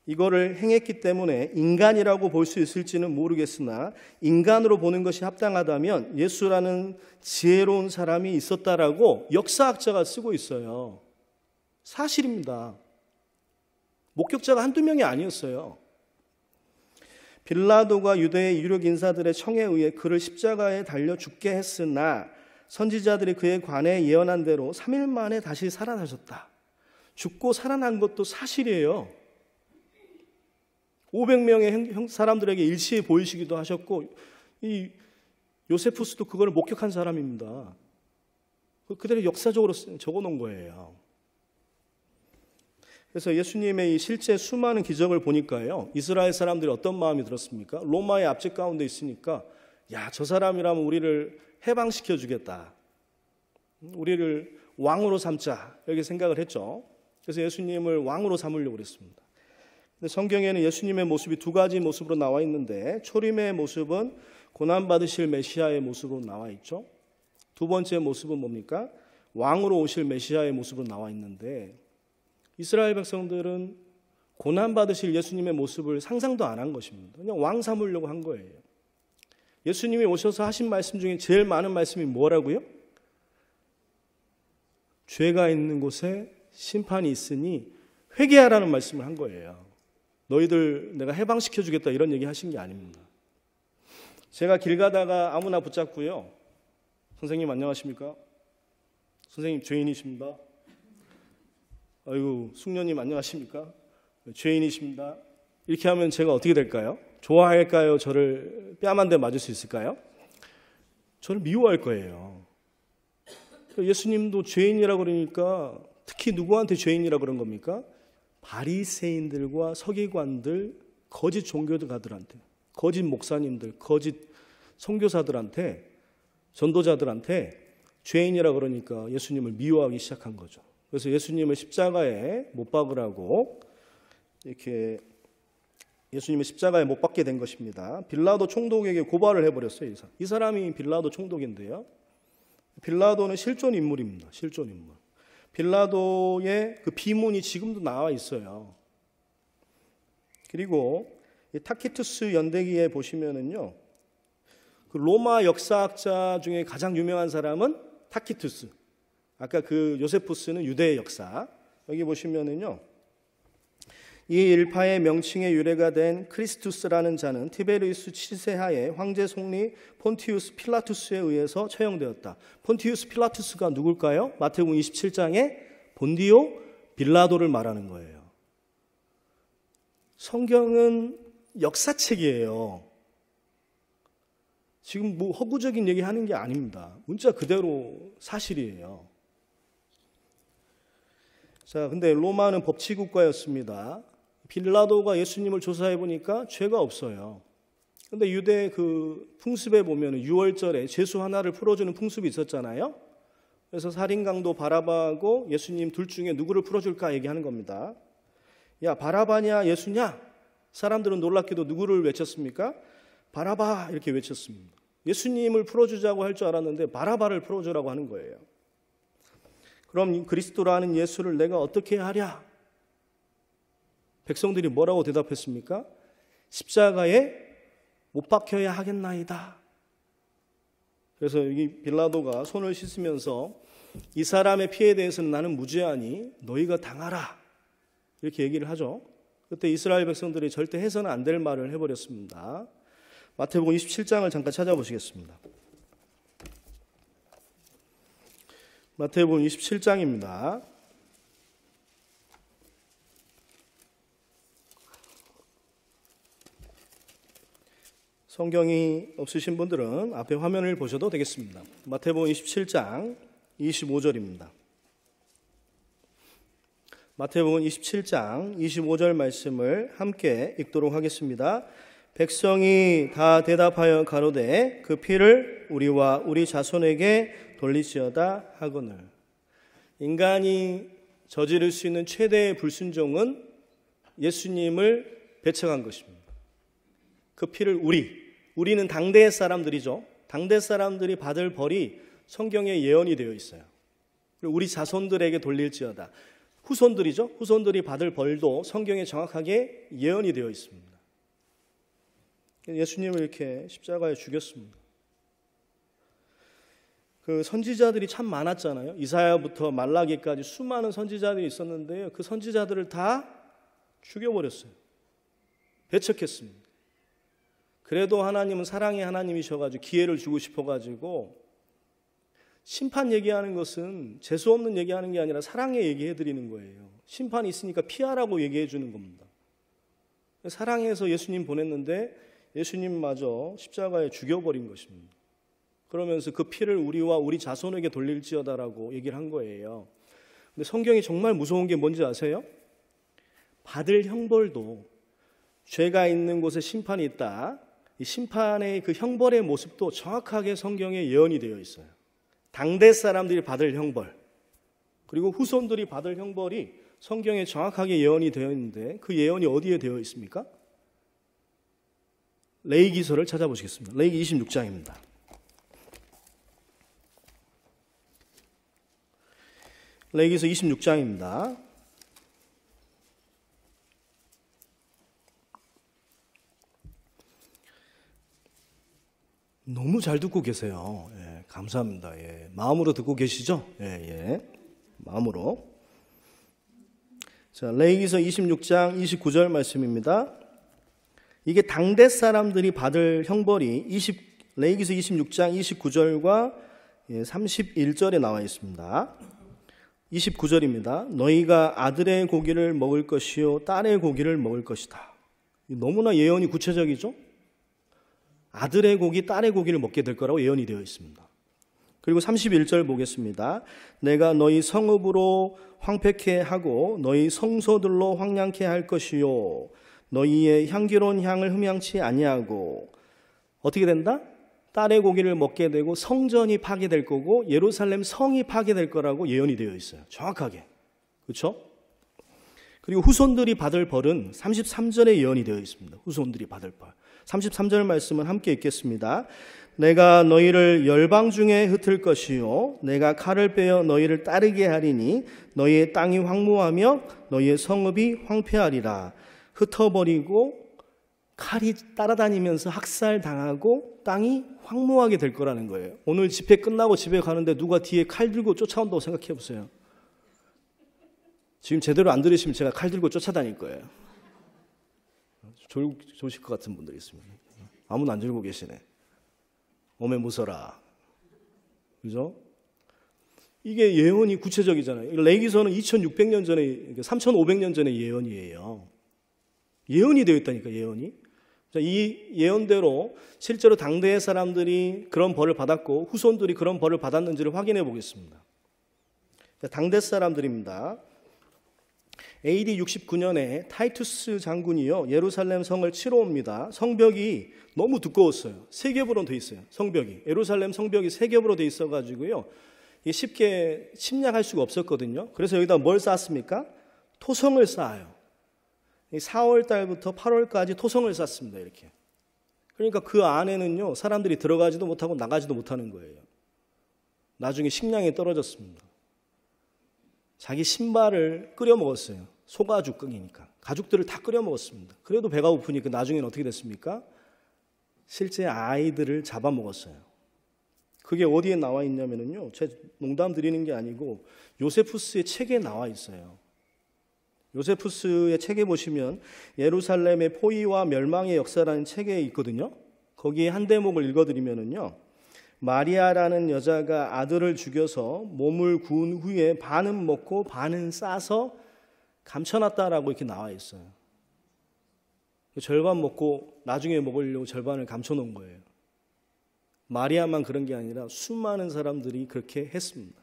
이거를 행했기 때문에 인간이라고 볼 수 있을지는 모르겠으나 인간으로 보는 것이 합당하다면 예수라는 지혜로운 사람이 있었다라고 역사학자가 쓰고 있어요. 사실입니다. 목격자가 한두 명이 아니었어요. 빌라도가 유대의 유력 인사들의 청에 의해 그를 십자가에 달려 죽게 했으나 선지자들이 그에 관해 예언한 대로 3일 만에 다시 살아나셨다. 죽고 살아난 것도 사실이에요. 500명의 사람들에게 일시에 보이시기도 하셨고, 이 요세푸스도 그걸 목격한 사람입니다. 그대로 역사적으로 적어놓은 거예요. 그래서 예수님의 이 실제 수많은 기적을 보니까요, 이스라엘 사람들이 어떤 마음이 들었습니까? 로마의 압제 가운데 있으니까, 야, 저 사람이라면 우리를 해방시켜 주겠다, 우리를 왕으로 삼자, 이렇게 생각을 했죠. 그래서 예수님을 왕으로 삼으려고 그랬습니다. 근데 성경에는 예수님의 모습이 두 가지 모습으로 나와 있는데 초림의 모습은 고난받으실 메시아의 모습으로 나와 있죠. 두 번째 모습은 뭡니까? 왕으로 오실 메시아의 모습으로 나와 있는데 이스라엘 백성들은 고난받으실 예수님의 모습을 상상도 안 한 것입니다. 그냥 왕 삼으려고 한 거예요. 예수님이 오셔서 하신 말씀 중에 제일 많은 말씀이 뭐라고요? 죄가 있는 곳에 심판이 있으니 회개하라는 말씀을 한 거예요. 너희들 내가 해방시켜 주겠다 이런 얘기 하신 게 아닙니다. 제가 길 가다가 아무나 붙잡고요. 선생님 안녕하십니까? 선생님 죄인이십니다. 아이고 숙녀님 안녕하십니까? 죄인이십니다. 이렇게 하면 제가 어떻게 될까요? 좋아할까요? 저를 뺨 한 대 맞을 수 있을까요? 저를 미워할 거예요. 예수님도 죄인이라고 그러니까 특히 누구한테 죄인이라고 그런 겁니까? 바리새인들과 서기관들, 거짓 종교가들한테, 거짓 목사님들, 거짓 선교사들한테, 전도자들한테 죄인이라고 그러니까 예수님을 미워하기 시작한 거죠. 그래서 예수님을 십자가에 못 박으라고 이렇게 예수님을 십자가에 못 박게 된 것입니다. 빌라도 총독에게 고발을 해버렸어요. 이 사람이 빌라도 총독인데요. 빌라도는 실존 인물입니다. 실존 인물. 빌라도의 그 비문이 지금도 나와 있어요. 그리고 이 타키투스 연대기에 보시면은요, 그 로마 역사학자 중에 가장 유명한 사람은 타키투스. 아까 그 요세푸스는 유대의 역사. 여기 보시면은요, 이 일파의 명칭의 유래가 된 크리스투스라는 자는 티베리우스 7세 하에 황제 총리 폰티우스 필라투스에 의해서 처형되었다. 폰티우스 필라투스가 누굴까요? 마태복음 27장에 본디오 빌라도를 말하는 거예요. 성경은 역사책이에요. 지금 뭐 허구적인 얘기 하는 게 아닙니다. 문자 그대로 사실이에요. 자, 근데 로마는 법치국가였습니다. 빌라도가 예수님을 조사해 보니까 죄가 없어요. 근데 유대 그 풍습에 보면 6월절에 죄수 하나를 풀어주는 풍습이 있었잖아요. 그래서 살인강도 바라바하고 예수님 둘 중에 누구를 풀어줄까 얘기하는 겁니다. 야, 바라바냐 예수냐? 사람들은 놀랍게도 누구를 외쳤습니까? 바라바 이렇게 외쳤습니다. 예수님을 풀어주자고 할 줄 알았는데 바라바를 풀어주라고 하는 거예요. 그럼 그리스도라는 예수를 내가 어떻게 하랴? 백성들이 뭐라고 대답했습니까? 십자가에 못 박혀야 하겠나이다. 그래서 여기 빌라도가 손을 씻으면서 이 사람의 피해에 대해서는 나는 무죄하니 너희가 당하라. 이렇게 얘기를 하죠. 그때 이스라엘 백성들이 절대 해서는 안 될 말을 해버렸습니다. 마태복음 27장을 잠깐 찾아보시겠습니다. 마태복음 27장입니다. 성경이 없으신 분들은 앞에 화면을 보셔도 되겠습니다. 마태복음 27장 25절입니다. 마태복음 27장 25절 말씀을 함께 읽도록 하겠습니다. 백성이 다 대답하여 가로되 그 피를 우리와 우리 자손에게 돌리시어다 하거늘. 인간이 저지를 수 있는 최대의 불순종은 예수님을 배척한 것입니다. 그 피를 우리는 당대 사람들이죠. 당대 사람들이 받을 벌이 성경에 예언이 되어 있어요. 우리 자손들에게 돌릴지어다. 후손들이죠. 후손들이 받을 벌도 성경에 정확하게 예언이 되어 있습니다. 예수님을 이렇게 십자가에 죽였습니다. 그 선지자들이 참 많았잖아요. 이사야부터 말라기까지 수많은 선지자들이 있었는데요. 그 선지자들을 다 죽여버렸어요. 배척했습니다. 그래도 하나님은 사랑의 하나님이셔가지고 기회를 주고 싶어가지고 심판 얘기하는 것은 재수 없는 얘기하는 게 아니라 사랑의 얘기해드리는 거예요. 심판이 있으니까 피하라고 얘기해 주는 겁니다. 사랑해서 예수님 보냈는데 예수님마저 십자가에 죽여버린 것입니다. 그러면서 그 피를 우리와 우리 자손에게 돌릴지어다라고 얘기를 한 거예요. 근데 성경이 정말 무서운 게 뭔지 아세요? 받을 형벌도 죄가 있는 곳에 심판이 있다. 이 심판의 그 형벌의 모습도 정확하게 성경에 예언이 되어 있어요. 당대 사람들이 받을 형벌, 그리고 후손들이 받을 형벌이 성경에 정확하게 예언이 되어 있는데 그 예언이 어디에 되어 있습니까? 레위기서를 찾아보시겠습니다. 레위기 26장입니다. 레위기서 26장입니다. 너무 잘 듣고 계세요. 예, 감사합니다. 예, 마음으로 듣고 계시죠? 예, 마음으로. 자, 레위기서 26장 29절 말씀입니다. 이게 당대 사람들이 받을 형벌이 레위기서 26장 29절과 31절에 나와 있습니다. 29절입니다. 너희가 아들의 고기를 먹을 것이요 딸의 고기를 먹을 것이다. 너무나 예언이 구체적이죠? 아들의 고기, 딸의 고기를 먹게 될 거라고 예언이 되어 있습니다. 그리고 31절 보겠습니다. 내가 너희 성읍으로 황폐케 하고 너희 성소들로 황량케 할 것이요 너희의 향기로운 향을 흠양치 아니하고 어떻게 된다? 딸의 고기를 먹게 되고 성전이 파괴될 거고 예루살렘 성이 파괴될 거라고 예언이 되어 있어요. 정확하게. 그렇죠? 그리고 후손들이 받을 벌은 33절에 예언이 되어 있습니다. 후손들이 받을 벌. 33절 말씀은 함께 읽겠습니다. 내가 너희를 열방 중에 흩을 것이요 내가 칼을 빼어 너희를 따르게 하리니 너희의 땅이 황무하며 너희의 성읍이 황폐하리라. 흩어버리고 칼이 따라다니면서 학살당하고 땅이 황무하게 될 거라는 거예요. 오늘 집회 끝나고 집에 가는데 누가 뒤에 칼 들고 쫓아온다고 생각해 보세요. 지금 제대로 안 들으시면 제가 칼 들고 쫓아다닐 거예요. 좋으실 것 같은 분들이 있습니다. 아무도 안 들고 계시네. 오매 무서라. 그죠? 이게 예언이 구체적이잖아요. 레위기서는 2600년 전에, 3500년 전의 예언이에요. 예언이 되어 있다니까, 예언이. 이 예언대로 실제로 당대의 사람들이 그런 벌을 받았고 후손들이 그런 벌을 받았는지를 확인해 보겠습니다. 당대 사람들입니다. AD 69년에 타이투스 장군이요 예루살렘 성을 치러 옵니다. 성벽이 너무 두꺼웠어요. 3겹으로 돼 있어요. 성벽이 예루살렘 성벽이 3겹으로 돼 있어가지고요 쉽게 침략할 수가 없었거든요. 그래서 여기다 뭘 쌓았습니까? 토성을 쌓아요. 4월 달부터 8월까지 토성을 쌓습니다. 이렇게. 그러니까 그 안에는요 사람들이 들어가지도 못하고 나가지도 못하는 거예요. 나중에 식량이 떨어졌습니다. 자기 신발을 끓여 먹었어요. 소가죽 끓이니까. 가죽들을 다 끓여 먹었습니다. 그래도 배가 고프니까 나중에는 어떻게 됐습니까? 실제 아이들을 잡아먹었어요. 그게 어디에 나와 있냐면요. 제 농담 드리는 게 아니고 요세푸스의 책에 나와 있어요. 요세푸스의 책에 보시면 예루살렘의 포위와 멸망의 역사라는 책에 있거든요. 거기에 한 대목을 읽어드리면요. 마리아라는 여자가 아들을 죽여서 몸을 구운 후에 반은 먹고 반은 싸서 감춰놨다라고 이렇게 나와 있어요. 절반 먹고 나중에 먹으려고 절반을 감춰놓은 거예요. 마리아만 그런 게 아니라 수많은 사람들이 그렇게 했습니다.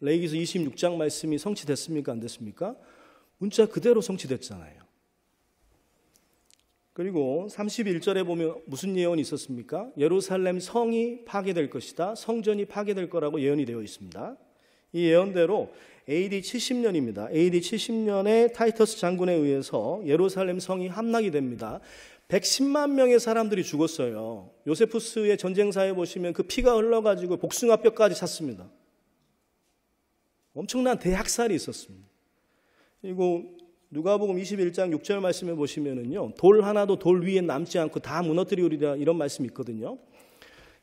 레위기서 26장 말씀이 성취됐습니까? 안 됐습니까? 문자 그대로 성취됐잖아요. 그리고 31절에 보면 무슨 예언이 있었습니까? 예루살렘 성이 파괴될 것이다. 성전이 파괴될 거라고 예언이 되어 있습니다. 이 예언대로 AD 70년입니다. AD 70년에 타이터스 장군에 의해서 예루살렘 성이 함락이 됩니다. 110만 명의 사람들이 죽었어요. 요세푸스의 전쟁사에 보시면 그 피가 흘러가지고 복숭아뼈까지 찼습니다. 엄청난 대학살이 있었습니다. 그리고 누가복음 21장 6절 말씀에 보시면은요, 돌 하나도 돌 위에 남지 않고 다 무너뜨리우리라 이런 말씀이 있거든요.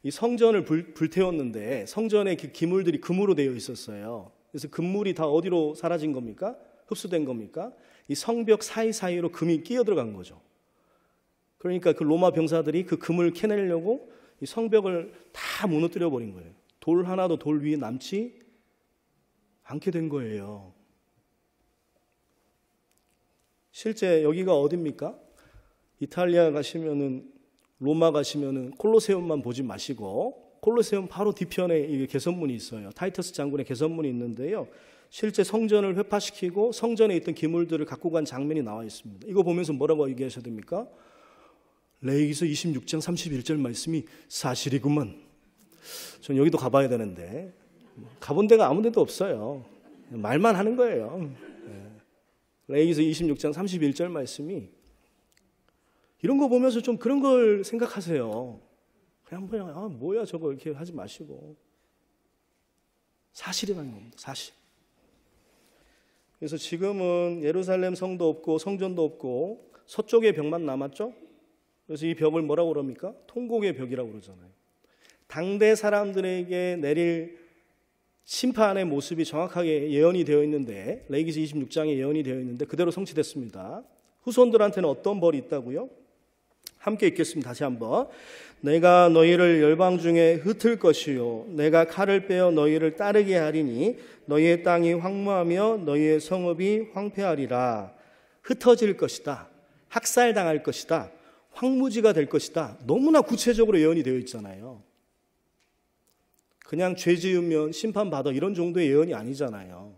이 성전을 불태웠는데 성전에 그 기물들이 금으로 되어 있었어요. 그래서 금물이 다 어디로 사라진 겁니까? 흡수된 겁니까? 이 성벽 사이사이로 금이 끼어 들어간 거죠. 그러니까 그 로마 병사들이 그 금을 캐내려고 이 성벽을 다 무너뜨려 버린 거예요. 돌 하나도 돌 위에 남지 않게 된 거예요. 실제 여기가 어디입니까? 이탈리아 가시면은 로마 가시면은 콜로세움만 보지 마시고 콜로세움 바로 뒤편에 이게 개선문이 있어요. 타이터스 장군의 개선문이 있는데요. 실제 성전을 회파시키고 성전에 있던 기물들을 갖고 간 장면이 나와 있습니다. 이거 보면서 뭐라고 얘기하셔야 됩니까? 레위기서 26장 31절 말씀이 사실이구만. 전 여기도 가봐야 되는데 가본 데가 아무 데도 없어요. 말만 하는 거예요. 네. 레위기서 26장 31절 말씀이 이런 거 보면서 좀 그런 걸 생각하세요. 그냥 뭐야 저거 이렇게 하지 마시고 사실이라는 겁니다. 사실. 그래서 지금은 예루살렘 성도 없고 성전도 없고 서쪽의 벽만 남았죠. 그래서 이 벽을 뭐라고 그럽니까? 통곡의 벽이라고 그러잖아요. 당대 사람들에게 내릴 심판의 모습이 정확하게 예언이 되어 있는데, 레위기서 26장에 예언이 되어 있는데 그대로 성취됐습니다. 후손들한테는 어떤 벌이 있다고요? 함께 읽겠습니다. 다시 한번. 내가 너희를 열방 중에 흩을 것이요 내가 칼을 빼어 너희를 따르게 하리니 너희의 땅이 황무하며 너희의 성읍이 황폐하리라. 흩어질 것이다. 학살당할 것이다. 황무지가 될 것이다. 너무나 구체적으로 예언이 되어 있잖아요. 그냥 죄 지으면 심판받아 이런 정도의 예언이 아니잖아요.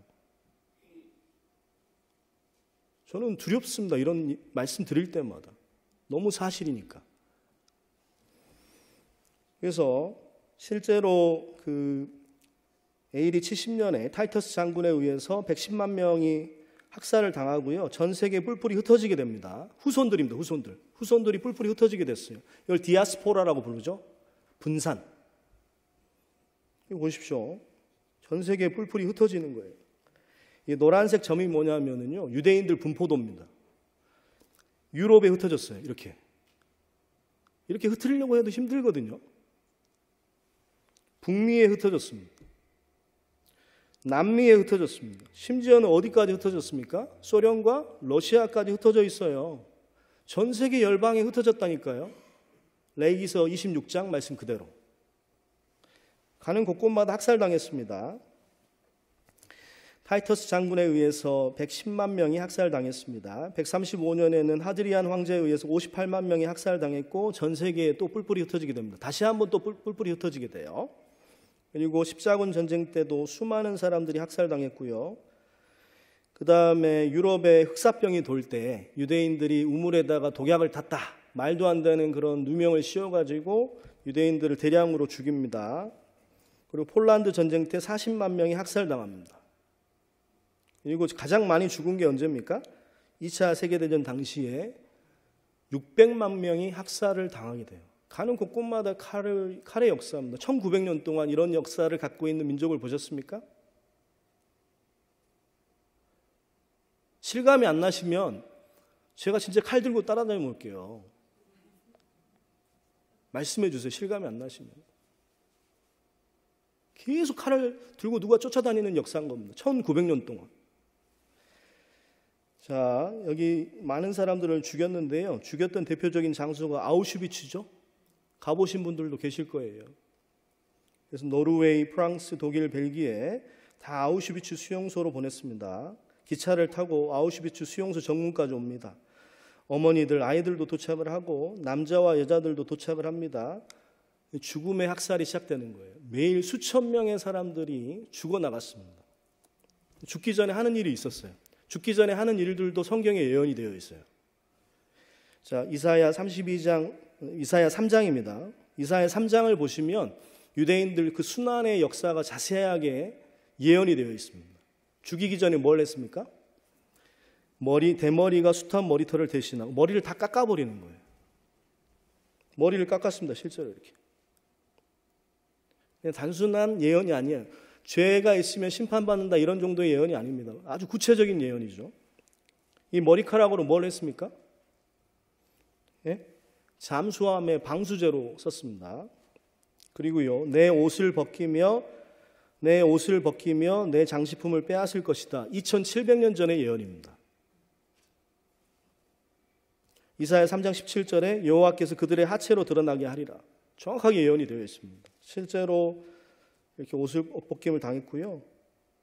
저는 두렵습니다. 이런 말씀 드릴 때마다. 너무 사실이니까. 그래서 실제로 그 AD 70년에 타이터스 장군에 의해서 110만 명이 학살을 당하고요. 전 세계에 뿔뿔이 흩어지게 됩니다. 후손들입니다. 후손들이 뿔뿔이 흩어지게 됐어요. 이걸 디아스포라라고 부르죠. 분산. 이거 보십시오. 전 세계에 뿔뿔이 흩어지는 거예요. 이 노란색 점이 뭐냐면요. 유대인들 분포도입니다. 유럽에 흩어졌어요. 이렇게 흩으려고 해도 힘들거든요. 북미에 흩어졌습니다. 남미에 흩어졌습니다. 심지어는 어디까지 흩어졌습니까? 소련과 러시아까지 흩어져 있어요. 전 세계 열방에 흩어졌다니까요. 레위기서 26장 말씀 그대로. 가는 곳곳마다 학살당했습니다. 타이터스 장군에 의해서 110만 명이 학살당했습니다. 135년에는 하드리안 황제에 의해서 58만 명이 학살당했고 전 세계에 또 뿔뿔이 흩어지게 됩니다. 다시 한번 또 뿔뿔이 흩어지게 돼요. 그리고 십자군 전쟁 때도 수많은 사람들이 학살당했고요. 그 다음에 유럽에 흑사병이 돌 때 유대인들이 우물에다가 독약을 탔다. 말도 안 되는 그런 누명을 씌워가지고 유대인들을 대량으로 죽입니다. 그리고 폴란드 전쟁 때 40만 명이 학살당합니다. 그리고 가장 많이 죽은 게 언제입니까? 2차 세계대전 당시에 600만 명이 학살을 당하게 돼요. 가는 곳곳마다 칼의 역사입니다. 1900년 동안 이런 역사를 갖고 있는 민족을 보셨습니까? 실감이 안 나시면 제가 진짜 칼 들고 따라다녀 볼게요. 말씀해 주세요. 실감이 안 나시면. 계속 칼을 들고 누가 쫓아다니는 역사인 겁니다. 1900년 동안. 자, 여기 많은 사람들을 죽였는데요. 죽였던 대표적인 장소가 아우슈비츠죠. 가보신 분들도 계실 거예요. 그래서 노르웨이, 프랑스, 독일, 벨기에 다 아우슈비츠 수용소로 보냈습니다. 기차를 타고 아우슈비츠 수용소 정문까지 옵니다. 어머니들, 아이들도 도착을 하고 남자와 여자들도 도착을 합니다. 죽음의 학살이 시작되는 거예요. 매일 수천 명의 사람들이 죽어나갔습니다. 죽기 전에 하는 일이 있었어요. 죽기 전에 하는 일들도 성경에 예언이 되어 있어요. 자, 이사야 3장입니다. 이사야 3장을 보시면 유대인들 그 순환의 역사가 자세하게 예언이 되어 있습니다. 죽이기 전에 뭘 했습니까? 대머리가 숱한 머리털을 대신하고 머리를 다 깎아버리는 거예요. 머리를 깎았습니다. 실제로 이렇게. 그냥 단순한 예언이 아니에요. 죄가 있으면 심판받는다 이런 정도의 예언이 아닙니다. 아주 구체적인 예언이죠. 이 머리카락으로 뭘 했습니까? 예? 잠수함의 방수제로 썼습니다. 그리고요, 내 옷을 벗기며 내 장식품을 빼앗을 것이다. 2700년 전의 예언입니다. 이사야 3장 17절에 여호와께서 그들의 하체로 드러나게 하리라. 정확하게 예언이 되어 있습니다. 실제로 이렇게 옷 벗김을 당했고요.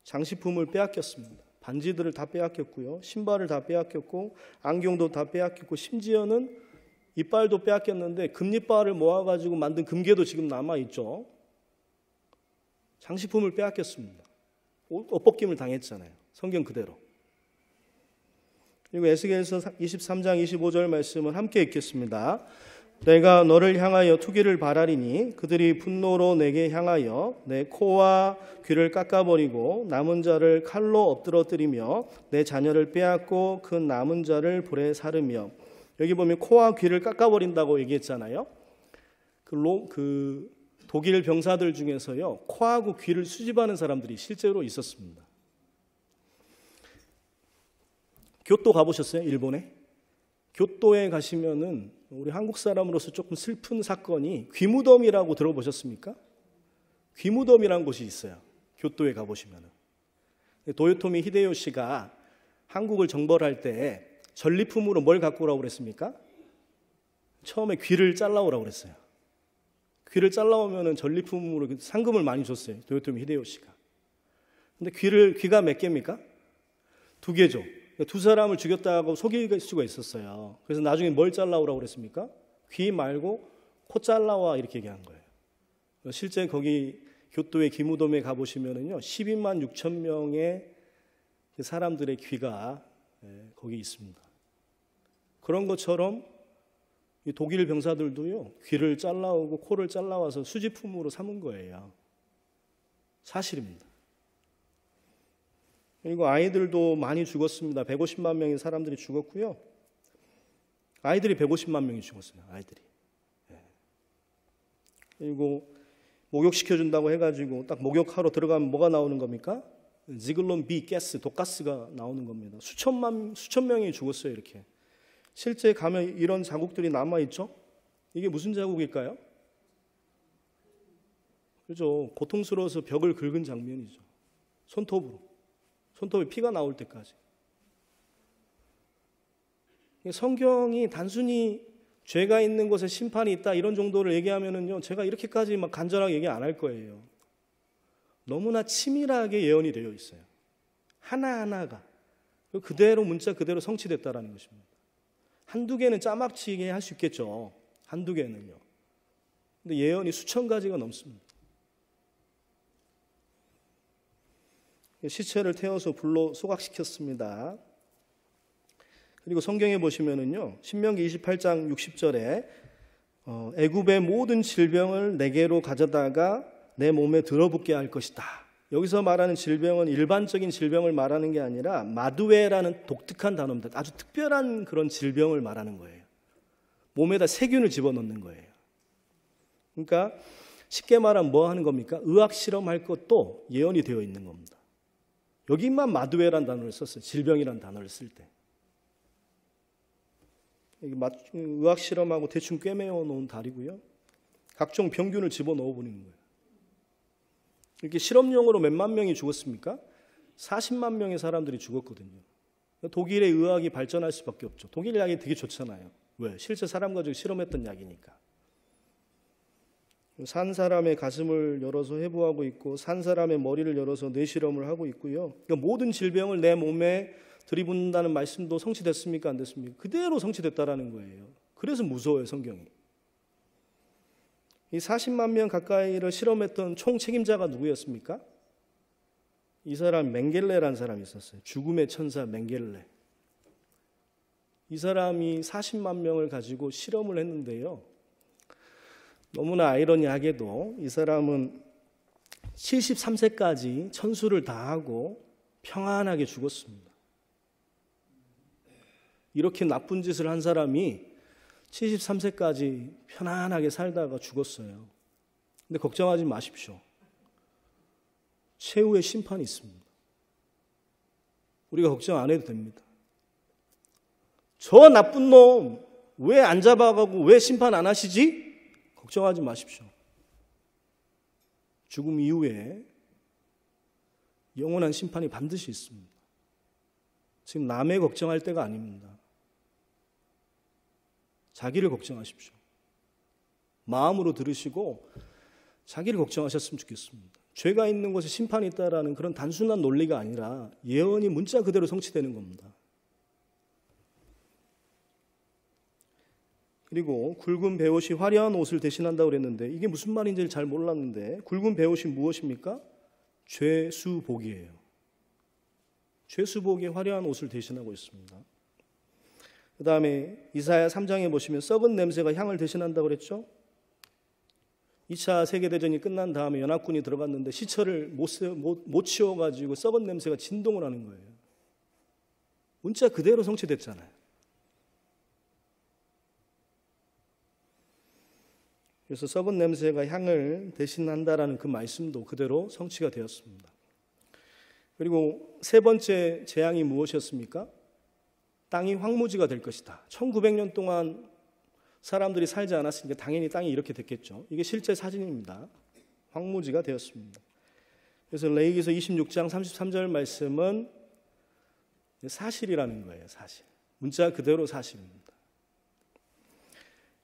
장식품을 빼앗겼습니다. 반지들을 다 빼앗겼고요. 신발을 다 빼앗겼고 안경도 다 빼앗겼고 심지어는 이빨도 빼앗겼는데 금리빨을 모아가지고 만든 금괴도 지금 남아있죠. 장식품을 빼앗겼습니다. 옷 벗김을 당했잖아요. 성경 그대로. 그리고 에스겔서 23장 25절 말씀을 함께 읽겠습니다. 내가 너를 향하여 투기를 바라리니 그들이 분노로 내게 향하여 내 코와 귀를 깎아버리고 남은 자를 칼로 엎드러뜨리며 내 자녀를 빼앗고 그 남은 자를 불에 사르며. 여기 보면 코와 귀를 깎아버린다고 얘기했잖아요. 그 독일 병사들 중에서요, 코하고 귀를 수집하는 사람들이 실제로 있었습니다. 교토 가보셨어요? 일본에? 교토에 가시면은 우리 한국 사람으로서 조금 슬픈 사건이 귀무덤이라고 들어보셨습니까? 귀무덤이라는 곳이 있어요. 교토에 가보시면은. 도요토미 히데요시가 한국을 정벌할 때 전리품으로 뭘 갖고 오라고 그랬습니까? 처음에 귀를 잘라오라고 그랬어요. 귀를 잘라오면은 전리품으로 상금을 많이 줬어요. 도요토미 히데요시가. 근데 귀가 몇 개입니까? 2개죠. 두 사람을 죽였다고 속일 수가 있었어요. 그래서 나중에 뭘 잘라오라고 그랬습니까? 귀 말고 코 잘라와 이렇게 얘기한 거예요. 실제 거기 교토의 기무돔에 가보시면은요, 12만 6천 명의 사람들의 귀가 거기 있습니다. 그런 것처럼 이 독일 병사들도요, 귀를 잘라오고 코를 잘라와서 수집품으로 삼은 거예요. 사실입니다. 그리고 아이들도 많이 죽었습니다. 150만 명의 사람들이 죽었고요. 아이들이 150만 명이 죽었어요. 아이들이. 그리고 목욕시켜준다고 해가지고 딱 목욕하러 들어가면 뭐가 나오는 겁니까? 지글론 B 가스, 독가스가 나오는 겁니다. 수천 명이 죽었어요. 이렇게. 실제 가면 이런 자국들이 남아있죠? 이게 무슨 자국일까요? 그죠? 고통스러워서 벽을 긁은 장면이죠. 손톱에 피가 나올 때까지. 성경이 단순히 죄가 있는 곳에 심판이 있다 이런 정도를 얘기하면은요, 제가 이렇게까지 막 간절하게 얘기 안 할 거예요. 너무나 치밀하게 예언이 되어 있어요. 하나하나가 그대로 문자 그대로 성취됐다라는 것입니다. 한두 개는 짜맞추게 할 수 있겠죠. 한두 개는요. 근데 예언이 수천 가지가 넘습니다. 시체를 태워서 불로 소각시켰습니다. 그리고 성경에 보시면은요, 신명기 28장 60절에 애굽의 모든 질병을 내게로 가져다가 내 몸에 들어붙게 할 것이다. 여기서 말하는 질병은 일반적인 질병을 말하는 게 아니라 마두에라는 독특한 단어입니다. 아주 특별한 그런 질병을 말하는 거예요. 몸에다 세균을 집어넣는 거예요. 그러니까 쉽게 말하면 뭐 하는 겁니까? 의학 실험할 것도 예언이 되어 있는 겁니다. 여기만 마두에라는 단어를 썼어요. 질병이라는 단어를 쓸 때. 의학 실험하고 대충 꿰매어 놓은 다리고요. 각종 병균을 집어넣어 버리는 거예요. 이렇게 실험용으로 몇만 명이 죽었습니까? 40만 명의 사람들이 죽었거든요. 독일의 의학이 발전할 수밖에 없죠. 독일 약이 되게 좋잖아요. 왜? 실제 사람 가지고 실험했던 약이니까. 산 사람의 가슴을 열어서 해부하고 있고 산 사람의 머리를 열어서 뇌실험을 하고 있고요. 그러니까 모든 질병을 내 몸에 들이붓는다는 말씀도 성취됐습니까? 안 됐습니까? 그대로 성취됐다라는 거예요. 그래서 무서워요, 성경이. 이 40만 명 가까이를 실험했던 총 책임자가 누구였습니까? 이 사람 맹겔레라는 사람이 있었어요. 죽음의 천사 맹겔레. 이 사람이 40만 명을 가지고 실험을 했는데요. 너무나 아이러니하게도 이 사람은 73세까지 천수를 다하고 평안하게 죽었습니다. 이렇게 나쁜 짓을 한 사람이 73세까지 편안하게 살다가 죽었어요. 근데 걱정하지 마십시오. 최후의 심판이 있습니다. 우리가 걱정 안 해도 됩니다. 저 나쁜 놈 왜 안 잡아가고 왜 심판 안 하시지? 걱정하지 마십시오. 죽음 이후에 영원한 심판이 반드시 있습니다. 지금 남의 걱정할 때가 아닙니다. 자기를 걱정하십시오. 마음으로 들으시고 자기를 걱정하셨으면 좋겠습니다. 죄가 있는 곳에 심판이 있다라는 그런 단순한 논리가 아니라 예언이 문자 그대로 성취되는 겁니다. 그리고 굵은 베옷이 화려한 옷을 대신한다고 그랬는데 이게 무슨 말인지 잘 몰랐는데 굵은 베옷이 무엇입니까? 죄수복이에요. 죄수복이 화려한 옷을 대신하고 있습니다. 그 다음에 이사야 3장에 보시면 썩은 냄새가 향을 대신한다고 그랬죠. 2차 세계대전이 끝난 다음에 연합군이 들어갔는데 시체를 못 치워가지고 썩은 냄새가 진동을 하는 거예요. 문자 그대로 성취됐잖아요. 그래서 썩은 냄새가 향을 대신한다라는 그 말씀도 그대로 성취가 되었습니다. 그리고 세 번째 재앙이 무엇이었습니까? 땅이 황무지가 될 것이다. 1900년 동안 사람들이 살지 않았으니까 당연히 땅이 이렇게 됐겠죠. 이게 실제 사진입니다. 황무지가 되었습니다. 그래서 레위기서 26장 33절 말씀은 사실이라는 거예요. 사실. 문자 그대로 사실입니다.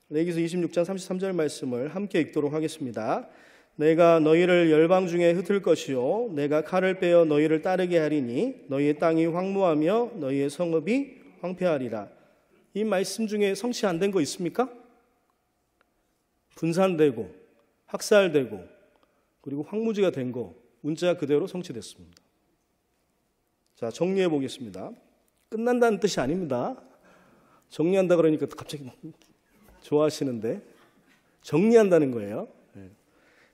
레위기서 26장 33절 말씀을 함께 읽도록 하겠습니다. 내가 너희를 열방 중에 흩을 것이요 내가 칼을 빼어 너희를 따르게 하리니 너희의 땅이 황무하며 너희의 성읍이 황폐하리라. 이 말씀 중에 성취 안 된 거 있습니까? 분산되고 학살되고 그리고 황무지가 된 거 문자 그대로 성취됐습니다. 자, 정리해 보겠습니다. 끝난다는 뜻이 아닙니다. 정리한다 그러니까 갑자기 좋아하시는데 정리한다는 거예요.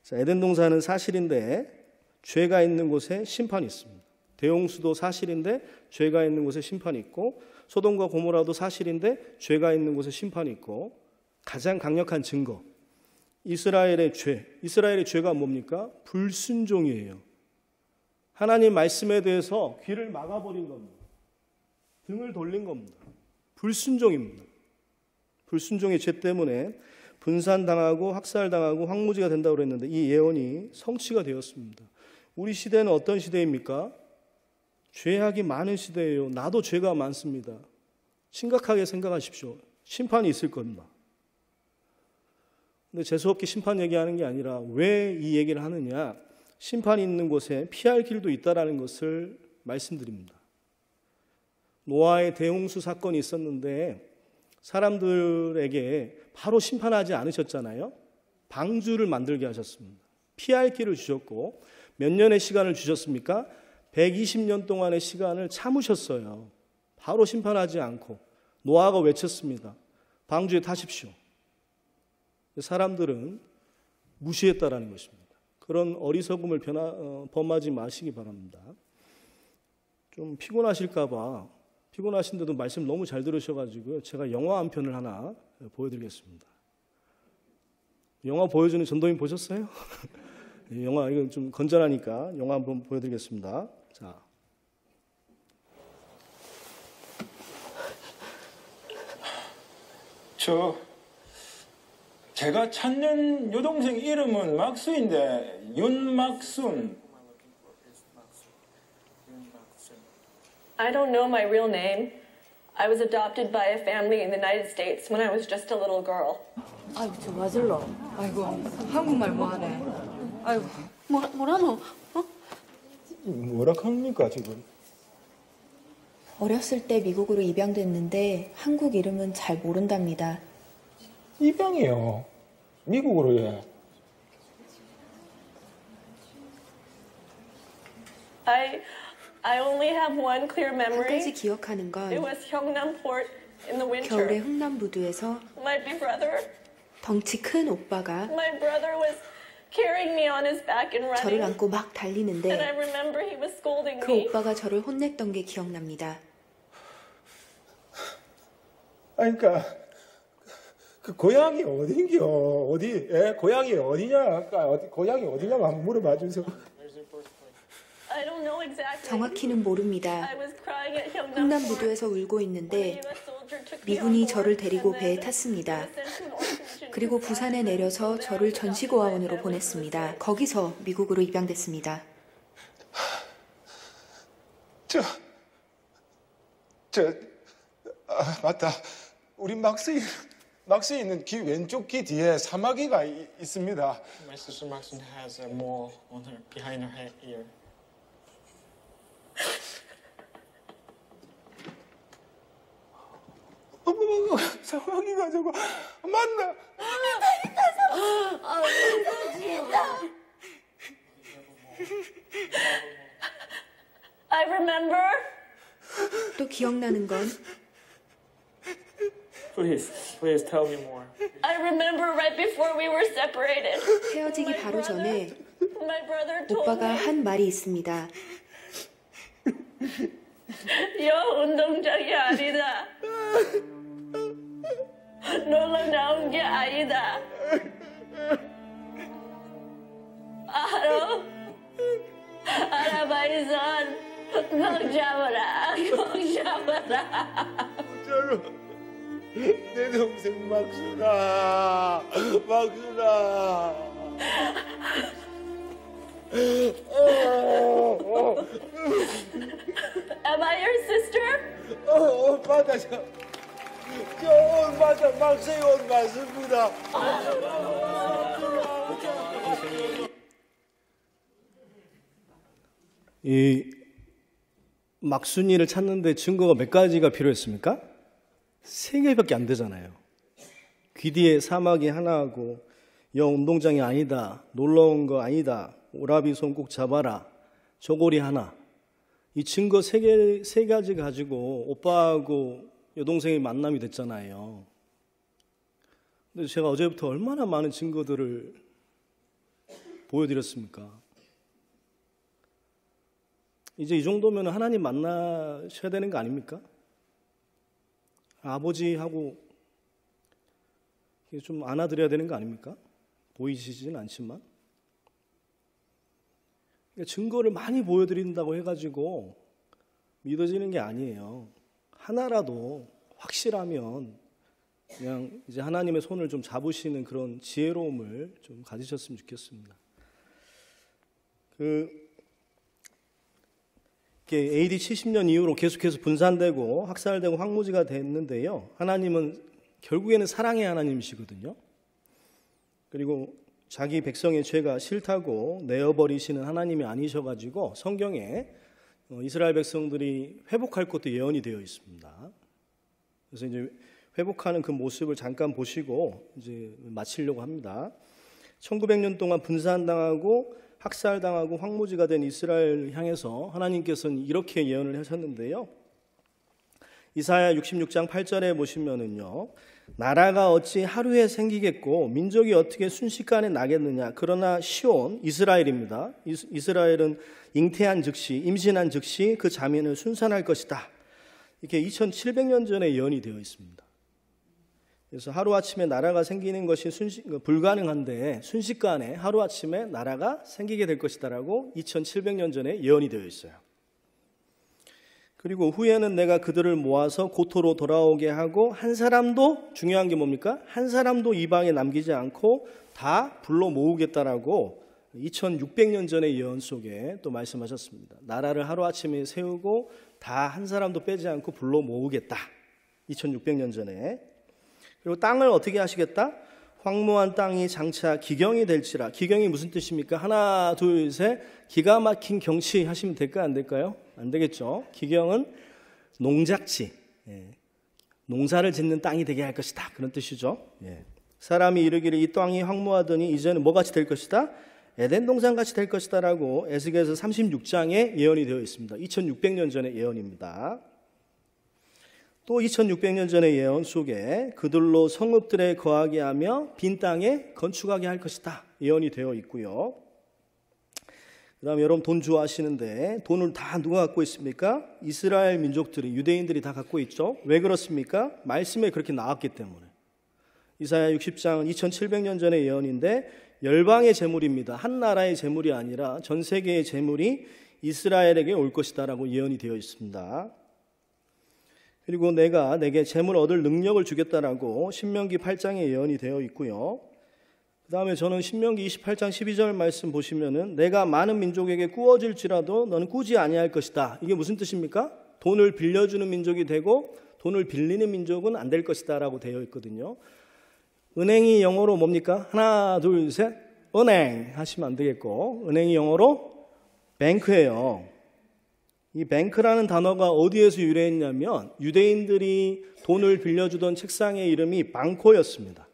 자, 에덴 동산은 사실인데 죄가 있는 곳에 심판이 있습니다. 대홍수도 사실인데 죄가 있는 곳에 심판이 있고 소돔과 고모라도 사실인데 죄가 있는 곳에 심판이 있고 가장 강력한 증거 이스라엘의 죄가 뭡니까? 불순종이에요. 하나님 말씀에 대해서 귀를 막아버린 겁니다. 등을 돌린 겁니다. 불순종입니다. 불순종의 죄 때문에 분산당하고 학살당하고 황무지가 된다고 그랬는데 이 예언이 성취가 되었습니다. 우리 시대는 어떤 시대입니까? 죄악이 많은 시대예요. 나도 죄가 많습니다. 심각하게 생각하십시오. 심판이 있을 겁니다. 근데 재수없게 심판 얘기하는 게 아니라 왜 이 얘기를 하느냐? 심판이 있는 곳에 피할 길도 있다라는 것을 말씀드립니다. 노아의 대홍수 사건이 있었는데 사람들에게 바로 심판하지 않으셨잖아요. 방주를 만들게 하셨습니다. 피할 길을 주셨고 몇 년의 시간을 주셨습니까? 120년 동안의 시간을 참으셨어요. 바로 심판하지 않고 노아가 외쳤습니다. 방주에 타십시오. 사람들은 무시했다라는 것입니다. 그런 어리석음을 범하지 마시기 바랍니다. 좀 피곤하실까 봐 피곤하신데도 말씀 너무 잘 들으셔가지고 제가 영화 한 편을 하나 보여드리겠습니다. 영화 보여주는 전도인 보셨어요? 영화 이건 좀 건전하니까 영화 한번 보여드리겠습니다. 자, 제가 찾는 여동생 이름은 막수인데 윤막순. I don't know my real name. I was adopted by a family in the United States when I was just a little girl. 아이고, 저 맞을러. 아이고, 한국말 뭐하네. 아이고. 뭐라노? 뭐라 합니까 지금? 어렸을 때 미국으로 입양됐는데 한국 이름은 잘 모른답니다. 입양이요? 미국으로요? I only have one clear 한 memory. 가지 기억하는 건 It was Gyeongnam-port in the winter. 겨울에 흥남부두에서 My big brother 덩치 큰 오빠가 My brother was carrying me on his back and 저를 running. 안고 막 And I 달리는데 remember he was scolding 그 me. 오빠가 저를 혼냈던 게 기억납니다. 아니, 그러니까 그 고향이 어딘겨? 어디? 고향이 어디냐? 아까 고향이 어디냐고 한번 물어봐 주세요. I don't know exactly. 정확히는 모릅니다. I was crying at Gyeongnam-port. 흥남부두에서 울고 when a 있는데 US soldier took me on 미군이 board 저를 데리고 and 배에 then 탔습니다. I was sent to an orphanage in 그리고 Busan. 부산에 내려서 저를 전시고아원으로 보냈습니다. 거기서 미국으로 입양됐습니다. 맞다. 우리 막스이는 귀 왼쪽 귀 뒤에 사마귀가 있습니다. My sister Maxine has a mole on her behind her ear. 사마귀가 저거 맞나? I remember 또 기억나는 건 Please tell me more. I remember right before we were separated. 헤어지기 바로 전에 My brother told 오빠가 me, 한 말이 있습니다. 여 운동장이 아니다. 놀러 나온 게 아니다. 알아? 알아봐이 선, 공 잡아라, 공 잡아라. 진짜로 내 동생 막순아, 막순아. Am I your sister? 맞아. 맞아, 막세온 맞습니다. 이 막순이를 찾는데 증거가 몇 가지가 필요했습니까? 3개밖에 안 되잖아요. 귀 뒤에 사마귀 하나하고 여 운동장이 아니다, 놀러 온 거 아니다, 오라비 손 꼭 잡아라, 저고리 하나. 이 증거 3가지 가지고 오빠하고 여동생이 만남이 됐잖아요. 근데 제가 어제부터 얼마나 많은 증거들을 보여드렸습니까? 이제 이 정도면 하나님 만나셔야 되는 거 아닙니까? 아버지하고 좀 안아드려야 되는 거 아닙니까? 보이시지는 않지만. 증거를 많이 보여드린다고 해가지고 믿어지는 게 아니에요. 하나라도 확실하면 그냥 이제 하나님의 손을 좀 잡으시는 그런 지혜로움을 좀 가지셨으면 좋겠습니다. AD 70년 이후로 계속해서 분산되고 학살되고 황무지가 됐는데요. 하나님은 결국에는 사랑의 하나님이시거든요. 그리고 자기 백성의 죄가 싫다고 내어버리시는 하나님이 아니셔가지고 성경에 이스라엘 백성들이 회복할 것도 예언이 되어 있습니다. 그래서 이제 회복하는 그 모습을 잠깐 보시고 이제 마치려고 합니다. 1900년 동안 분산당하고 학살당하고 황무지가 된 이스라엘 향해서 하나님께서는 이렇게 예언을 하셨는데요. 이사야 66장 8절에 보시면은요. 나라가 어찌 하루에 생기겠고 민족이 어떻게 순식간에 나겠느냐. 그러나 시온, 이스라엘입니다. 이스라엘은 잉태한 즉시, 임신한 즉시 그 자민을 순산할 것이다. 이렇게 2700년 전에 예언이 되어 있습니다. 그래서 하루아침에 나라가 생기는 것이 불가능한데 순식간에 하루아침에 나라가 생기게 될 것이다라고 2700년 전에 예언이 되어 있어요. 그리고 후에는 내가 그들을 모아서 고토로 돌아오게 하고 한 사람도, 중요한 게 뭡니까? 한 사람도 이방에 남기지 않고 다 불러 모으겠다라고 2600년 전의 예언 속에 또 말씀하셨습니다. 나라를 하루아침에 세우고 다 한 사람도 빼지 않고 불러 모으겠다. 2600년 전에. 그리고 땅을 어떻게 하시겠다? 황무한 땅이 장차 기경이 될지라. 기경이 무슨 뜻입니까? 하나, 둘, 셋. 기가 막힌 경치 하시면 될까요? 안 될까요? 안 되겠죠. 기경은 농작지, 농사를 짓는 땅이 되게 할 것이다. 그런 뜻이죠. 사람이 이르기를 이 땅이 황무하더니 이제는 뭐같이 될 것이다? 에덴 동산같이 될 것이다 라고 에스겔서 36장에 예언이 되어 있습니다. 2600년 전의 예언입니다. 또 2600년 전의 예언 속에 그들로 성읍들에 거하게 하며 빈 땅에 건축하게 할 것이다. 예언이 되어 있고요. 그 다음에 여러분 돈 좋아하시는데 돈을 다 누가 갖고 있습니까? 이스라엘 민족들이, 유대인들이 다 갖고 있죠. 왜 그렇습니까? 말씀에 그렇게 나왔기 때문에. 이사야 60장은 2700년 전의 예언인데 열방의 재물입니다. 한 나라의 재물이 아니라 전 세계의 재물이 이스라엘에게 올 것이다 라고 예언이 되어 있습니다. 그리고 내가 내게 재물 얻을 능력을 주겠다라고 신명기 8장에 예언이 되어 있고요. 그 다음에 저는 신명기 28장 12절 말씀 보시면은 내가 많은 민족에게 꾸어질지라도 너는 꾸지 아니할 것이다. 이게 무슨 뜻입니까? 돈을 빌려주는 민족이 되고 돈을 빌리는 민족은 안 될 것이다 라고 되어 있거든요. 은행이 영어로 뭡니까? 하나, 둘, 셋. 은행 하시면 안 되겠고, 은행이 영어로 뱅크예요. 이 뱅크라는 단어가 어디에서 유래했냐면 유대인들이 돈을 빌려주던 책상의 이름이 방코였습니다.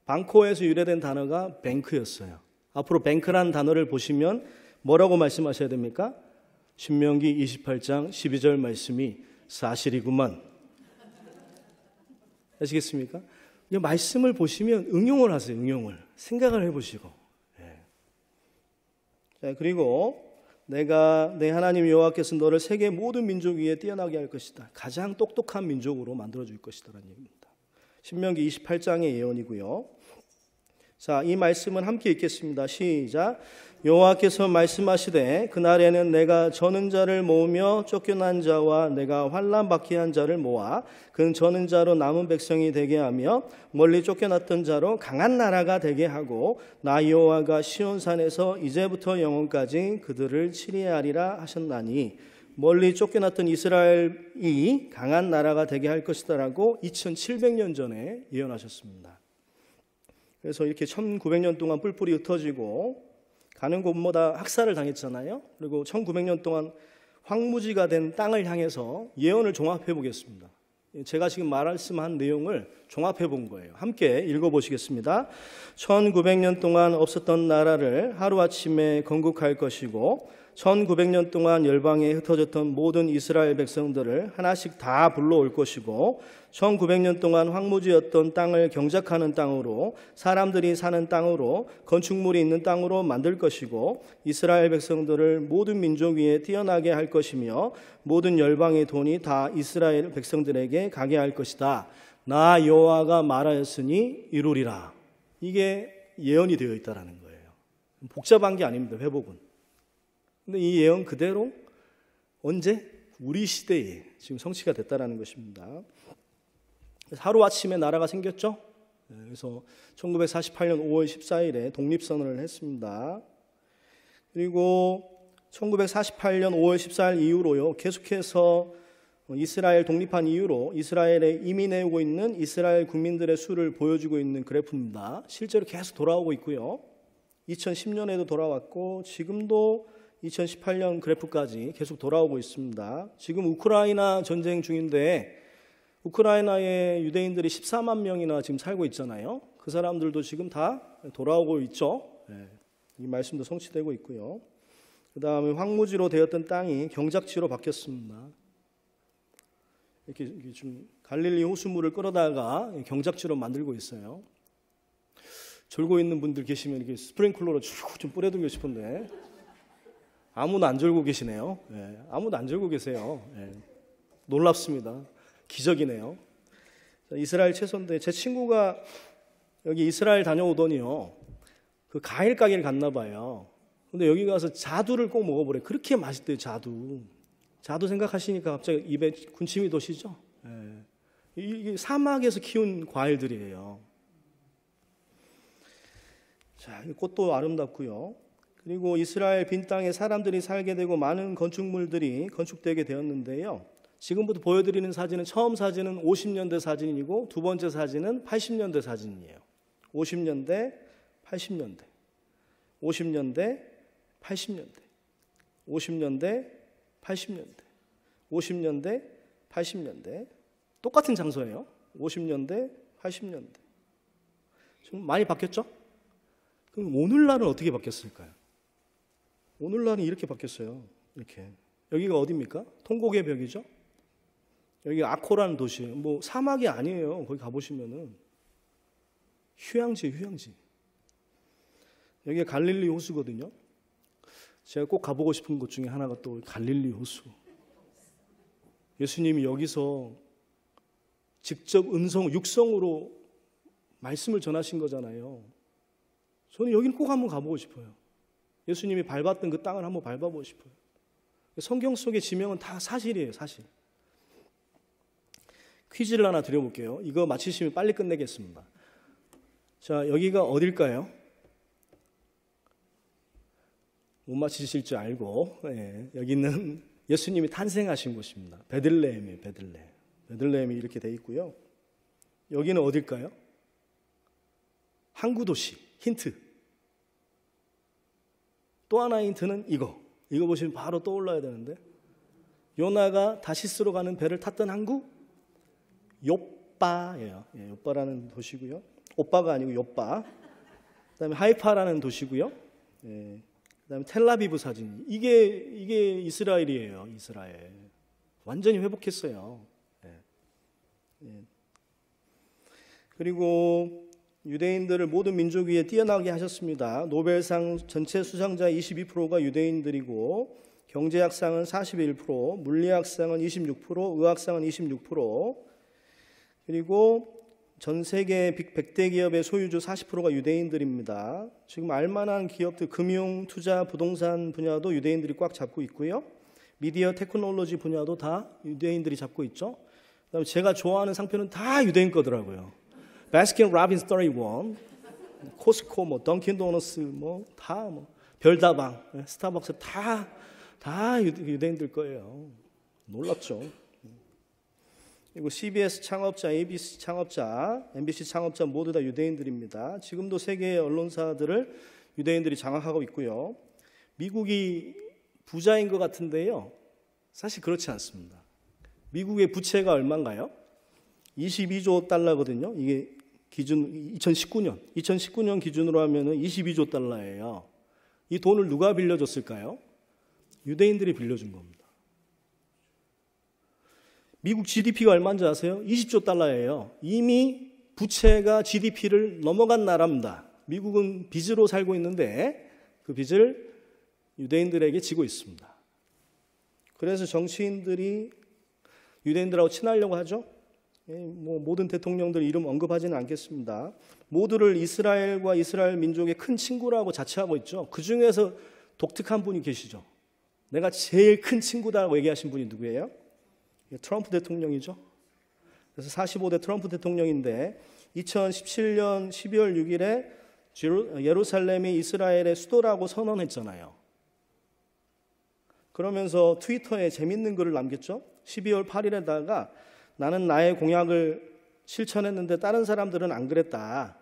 방코에서 유래된 단어가 뱅크였어요. 앞으로 뱅크라는 단어를 보시면 뭐라고 말씀하셔야 됩니까? 신명기 28장 12절 말씀이 사실이구만. 아시겠습니까? 이 말씀을 보시면 응용을 하세요. 응용을. 생각을 해보시고. 자, 그리고 내가 내 하나님 여호와께서 너를 세계 모든 민족 위에 뛰어나게 할 것이다. 가장 똑똑한 민족으로 만들어줄 것이다라는 얘기입니다. 신명기 28장의 예언이고요. 자, 이 말씀은 함께 읽겠습니다. 시작. 여호와께서 말씀하시되 그날에는 내가 저는 자를 모으며 쫓겨난 자와 내가 환난 받게 한 자를 모아 그 저는 자로 남은 백성이 되게 하며 멀리 쫓겨났던 자로 강한 나라가 되게 하고 나 여호와가 시온산에서 이제부터 영원까지 그들을 치리하리라 하셨나니 멀리 쫓겨났던 이스라엘이 강한 나라가 되게 할 것이다라고 2700년 전에 예언하셨습니다. 그래서 이렇게 1900년 동안 뿔뿔이 흩어지고 가는 곳마다 학살을 당했잖아요. 그리고 1900년 동안 황무지가 된 땅을 향해서 예언을 종합해 보겠습니다. 제가 지금 말씀한 내용을 종합해 본 거예요. 함께 읽어보시겠습니다. 1900년 동안 없었던 나라를 하루아침에 건국할 것이고 1900년 동안 열방에 흩어졌던 모든 이스라엘 백성들을 하나씩 다 불러올 것이고 1900년 동안 황무지였던 땅을 경작하는 땅으로 사람들이 사는 땅으로 건축물이 있는 땅으로 만들 것이고 이스라엘 백성들을 모든 민족 위에 뛰어나게 할 것이며 모든 열방의 돈이 다 이스라엘 백성들에게 가게 할 것이다. 나 여호와가 말하였으니 이루리라. 이게 예언이 되어 있다라는 거예요. 복잡한 게 아닙니다. 회복은. 근데 이 예언 그대로 언제? 우리 시대에 지금 성취가 됐다라는 것입니다. 하루아침에 나라가 생겼죠. 그래서 1948년 5월 14일에 독립선언을 했습니다. 그리고 1948년 5월 14일 이후로요, 계속해서 이스라엘 독립한 이후로 이스라엘에 이민해 오고 있는 이스라엘 국민들의 수를 보여주고 있는 그래프입니다. 실제로 계속 돌아오고 있고요. 2010년에도 돌아왔고 지금도 2018년 그래프까지 계속 돌아오고 있습니다. 지금 우크라이나 전쟁 중인데 우크라이나에 유대인들이 14만 명이나 지금 살고 있잖아요. 그 사람들도 지금 다 돌아오고 있죠. 이 말씀도 성취되고 있고요. 그 다음에 황무지로 되었던 땅이 경작지로 바뀌었습니다. 이렇게 좀 갈릴리 호수물을 끌어다가 경작지로 만들고 있어요. 졸고 있는 분들 계시면 이렇게 스프링클러로 쭉 좀 뿌려두고 싶은데 아무도 안 졸고 계시네요. 아무도 안 졸고 계세요. 놀랍습니다. 기적이네요. 이스라엘 채소인데 제 친구가 여기 이스라엘 다녀오더니요. 그 과일 가게를 갔나 봐요. 근데 여기 가서 자두를 꼭 먹어보래. 그렇게 맛있대요, 자두. 자두 생각하시니까 갑자기 입에 군침이 도시죠? 이게 사막에서 키운 과일들이에요. 자, 꽃도 아름답고요. 그리고 이스라엘 빈 땅에 사람들이 살게 되고 많은 건축물들이 건축되게 되었는데요. 지금부터 보여드리는 사진은 처음 사진은 50년대 사진이고 두 번째 사진은 80년대 사진이에요. 50년대, 80년대, 50년대, 80년대, 50년대, 80년대, 50년대, 80년대. 똑같은 장소예요. 50년대, 80년대. 좀 많이 바뀌었죠? 그럼 오늘날은 어떻게 바뀌었을까요? 오늘날은 이렇게 바뀌었어요. 이렇게. 여기가 어디입니까? 통곡의 벽이죠? 여기 아코라는 도시예요. 뭐 사막이 아니에요. 거기 가보시면은 휴양지. 여기가 갈릴리 호수거든요. 제가 꼭 가보고 싶은 곳 중에 하나가 또 갈릴리 호수. 예수님이 여기서 직접 육성으로 말씀을 전하신 거잖아요. 저는 여기는 꼭 한번 가보고 싶어요. 예수님이 밟았던 그 땅을 한번 밟아보고 싶어요. 성경 속의 지명은 다 사실이에요, 사실. 퀴즈를 하나 드려볼게요. 이거 맞히시면 빨리 끝내겠습니다. 자, 여기가 어딜까요? 못 맞히실 줄 알고, 여기는 예수님이 탄생하신 곳입니다. 베들레헴이에요, 베들레헴. 베들레헴이 이렇게 돼 있고요. 여기는 어딜까요? 항구 도시. 힌트. 또 하나의 힌트는 이거 보시면 바로 떠올라야 되는데, 요나가 다시스로 가는 배를 탔던 항구? 욥바예요. 욥바라는 도시고요. 오빠가 아니고 욥바. 그다음에 하이파라는 도시고요. 그다음에 텔라비브 사진. 이게 이스라엘이에요. 이스라엘. 완전히 회복했어요. 그리고 유대인들을 모든 민족 위에 뛰어나게 하셨습니다. 노벨상 전체 수상자 22%가 유대인들이고 경제학상은 41%, 물리학상은 26%, 의학상은 26%, 그리고 전 세계 빅 100대 기업의 소유주 40%가 유대인들입니다. 지금 알만한 기업들, 금융, 투자, 부동산 분야도 유대인들이 꽉 잡고 있고요. 미디어, 테크놀로지 분야도 다 유대인들이 잡고 있죠. 그다음에 제가 좋아하는 상표는 다 유대인 거더라고요. 바스킨 라빈스 31, 코스코, 뭐 던킨 도너스, 뭐 다 뭐 별다방, 스타벅스 다 유대인들 거예요. 놀랍죠. 그리고 CBS 창업자, ABC 창업자, MBC 창업자 모두 다 유대인들입니다. 지금도 세계의 언론사들을 유대인들이 장악하고 있고요. 미국이 부자인 것 같은데요. 사실 그렇지 않습니다. 미국의 부채가 얼마인가요? 22조 달러거든요. 이게 기준 2019년 기준으로 하면은 22조 달러예요. 이 돈을 누가 빌려줬을까요? 유대인들이 빌려준 겁니다. 미국 GDP가 얼마인지 아세요? 20조 달러예요. 이미 부채가 GDP를 넘어간 나라입니다. 미국은 빚으로 살고 있는데 그 빚을 유대인들에게 지고 있습니다. 그래서 정치인들이 유대인들하고 친하려고 하죠. 뭐 모든 대통령들 이름 언급하지는 않겠습니다. 모두를 이스라엘과 이스라엘 민족의 큰 친구라고 자처하고 있죠. 그 중에서 독특한 분이 계시죠. 내가 제일 큰 친구다라고 얘기하신 분이 누구예요? 트럼프 대통령이죠. 그래서 45대 트럼프 대통령인데 2017년 12월 6일에 예루살렘이 이스라엘의 수도라고 선언했잖아요. 그러면서 트위터에 재밌는 글을 남겼죠. 12월 8일에다가 나는 나의 공약을 실천했는데 다른 사람들은 안 그랬다.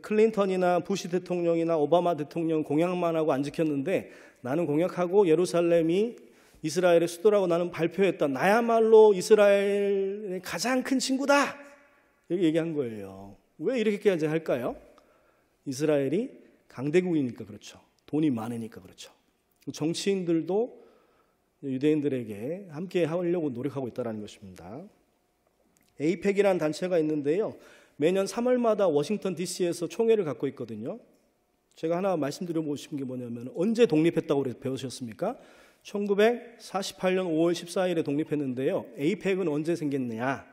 클린턴이나 부시 대통령이나 오바마 대통령 공약만 하고 안 지켰는데 나는 공약하고 예루살렘이 이스라엘의 수도라고 나는 발표했다. 나야말로 이스라엘의 가장 큰 친구다. 이렇게 얘기한 거예요. 왜 이렇게까지 할까요? 이스라엘이 강대국이니까 그렇죠. 돈이 많으니까 그렇죠. 정치인들도 유대인들에게 함께 하려고 노력하고 있다는 것입니다. 에이펙이라는 단체가 있는데요. 매년 3월마다 워싱턴 DC에서 총회를 갖고 있거든요. 제가 하나 말씀드리고 싶은 게 뭐냐면 언제 독립했다고 배우셨습니까? 1948년 5월 14일에 독립했는데요. 에이펙은 언제 생겼느냐?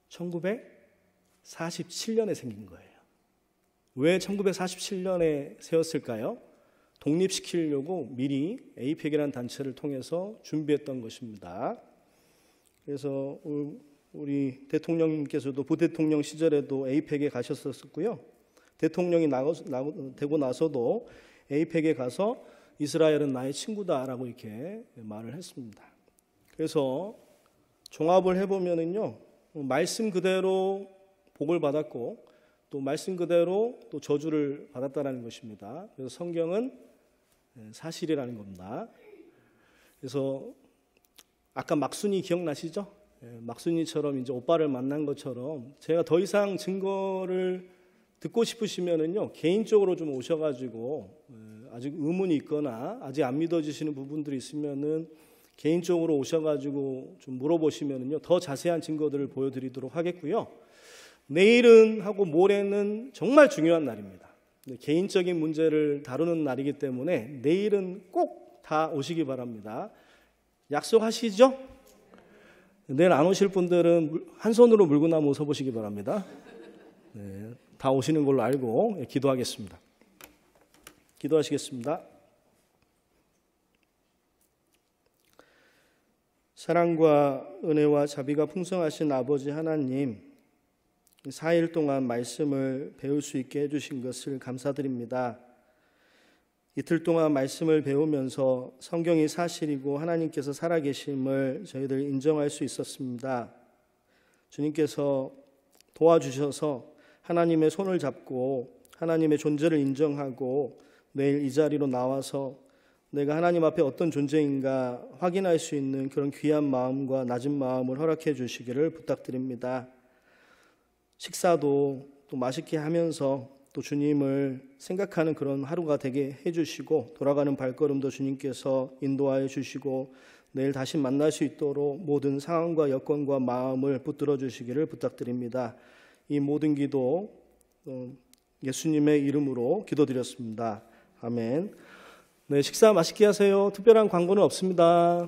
1947년에 생긴 거예요. 왜 1947년에 세웠을까요? 독립시키려고 미리 에이펙이라는 단체를 통해서 준비했던 것입니다. 그래서 우리 대통령님께서도 부대통령 시절에도 에이펙에 가셨었고요. 대통령이 되고 나서도 에이펙에 가서 이스라엘은 나의 친구다라고 이렇게 말을 했습니다. 그래서 종합을 해보면은요, 말씀 그대로 복을 받았고 또 말씀 그대로 또 저주를 받았다라는 것입니다. 그래서 성경은 사실이라는 겁니다. 그래서 아까 막순이 기억나시죠? 막순이처럼 이제 오빠를 만난 것처럼 제가 더 이상 증거를 듣고 싶으시면은요, 개인적으로 좀 오셔가지고 아직 의문이 있거나 아직 안 믿어지시는 부분들이 있으면은 개인적으로 오셔가지고 좀 물어보시면은요, 더 자세한 증거들을 보여드리도록 하겠고요. 내일은 하고 모레는 정말 중요한 날입니다. 개인적인 문제를 다루는 날이기 때문에 내일은 꼭 다 오시기 바랍니다. 약속하시죠? 내일 안 오실 분들은 한 손으로 물구나무 서보시기 바랍니다. 네, 다 오시는 걸로 알고 기도하겠습니다. 기도하시겠습니다. 사랑과 은혜와 자비가 풍성하신 아버지 하나님, 4일 동안 말씀을 배울 수 있게 해주신 것을 감사드립니다. 이틀 동안 말씀을 배우면서 성경이 사실이고 하나님께서 살아계심을 저희들 인정할 수 있었습니다. 주님께서 도와주셔서 하나님의 손을 잡고 하나님의 존재를 인정하고 내일 이 자리로 나와서 내가 하나님 앞에 어떤 존재인가 확인할 수 있는 그런 귀한 마음과 낮은 마음을 허락해 주시기를 부탁드립니다. 식사도 또 맛있게 하면서 또 주님을 생각하는 그런 하루가 되게 해주시고 돌아가는 발걸음도 주님께서 인도하여 주시고 내일 다시 만날 수 있도록 모든 상황과 여건과 마음을 붙들어 주시기를 부탁드립니다. 이 모든 기도 예수님의 이름으로 기도드렸습니다. 아멘. 네, 식사 맛있게 하세요. 특별한 광고는 없습니다.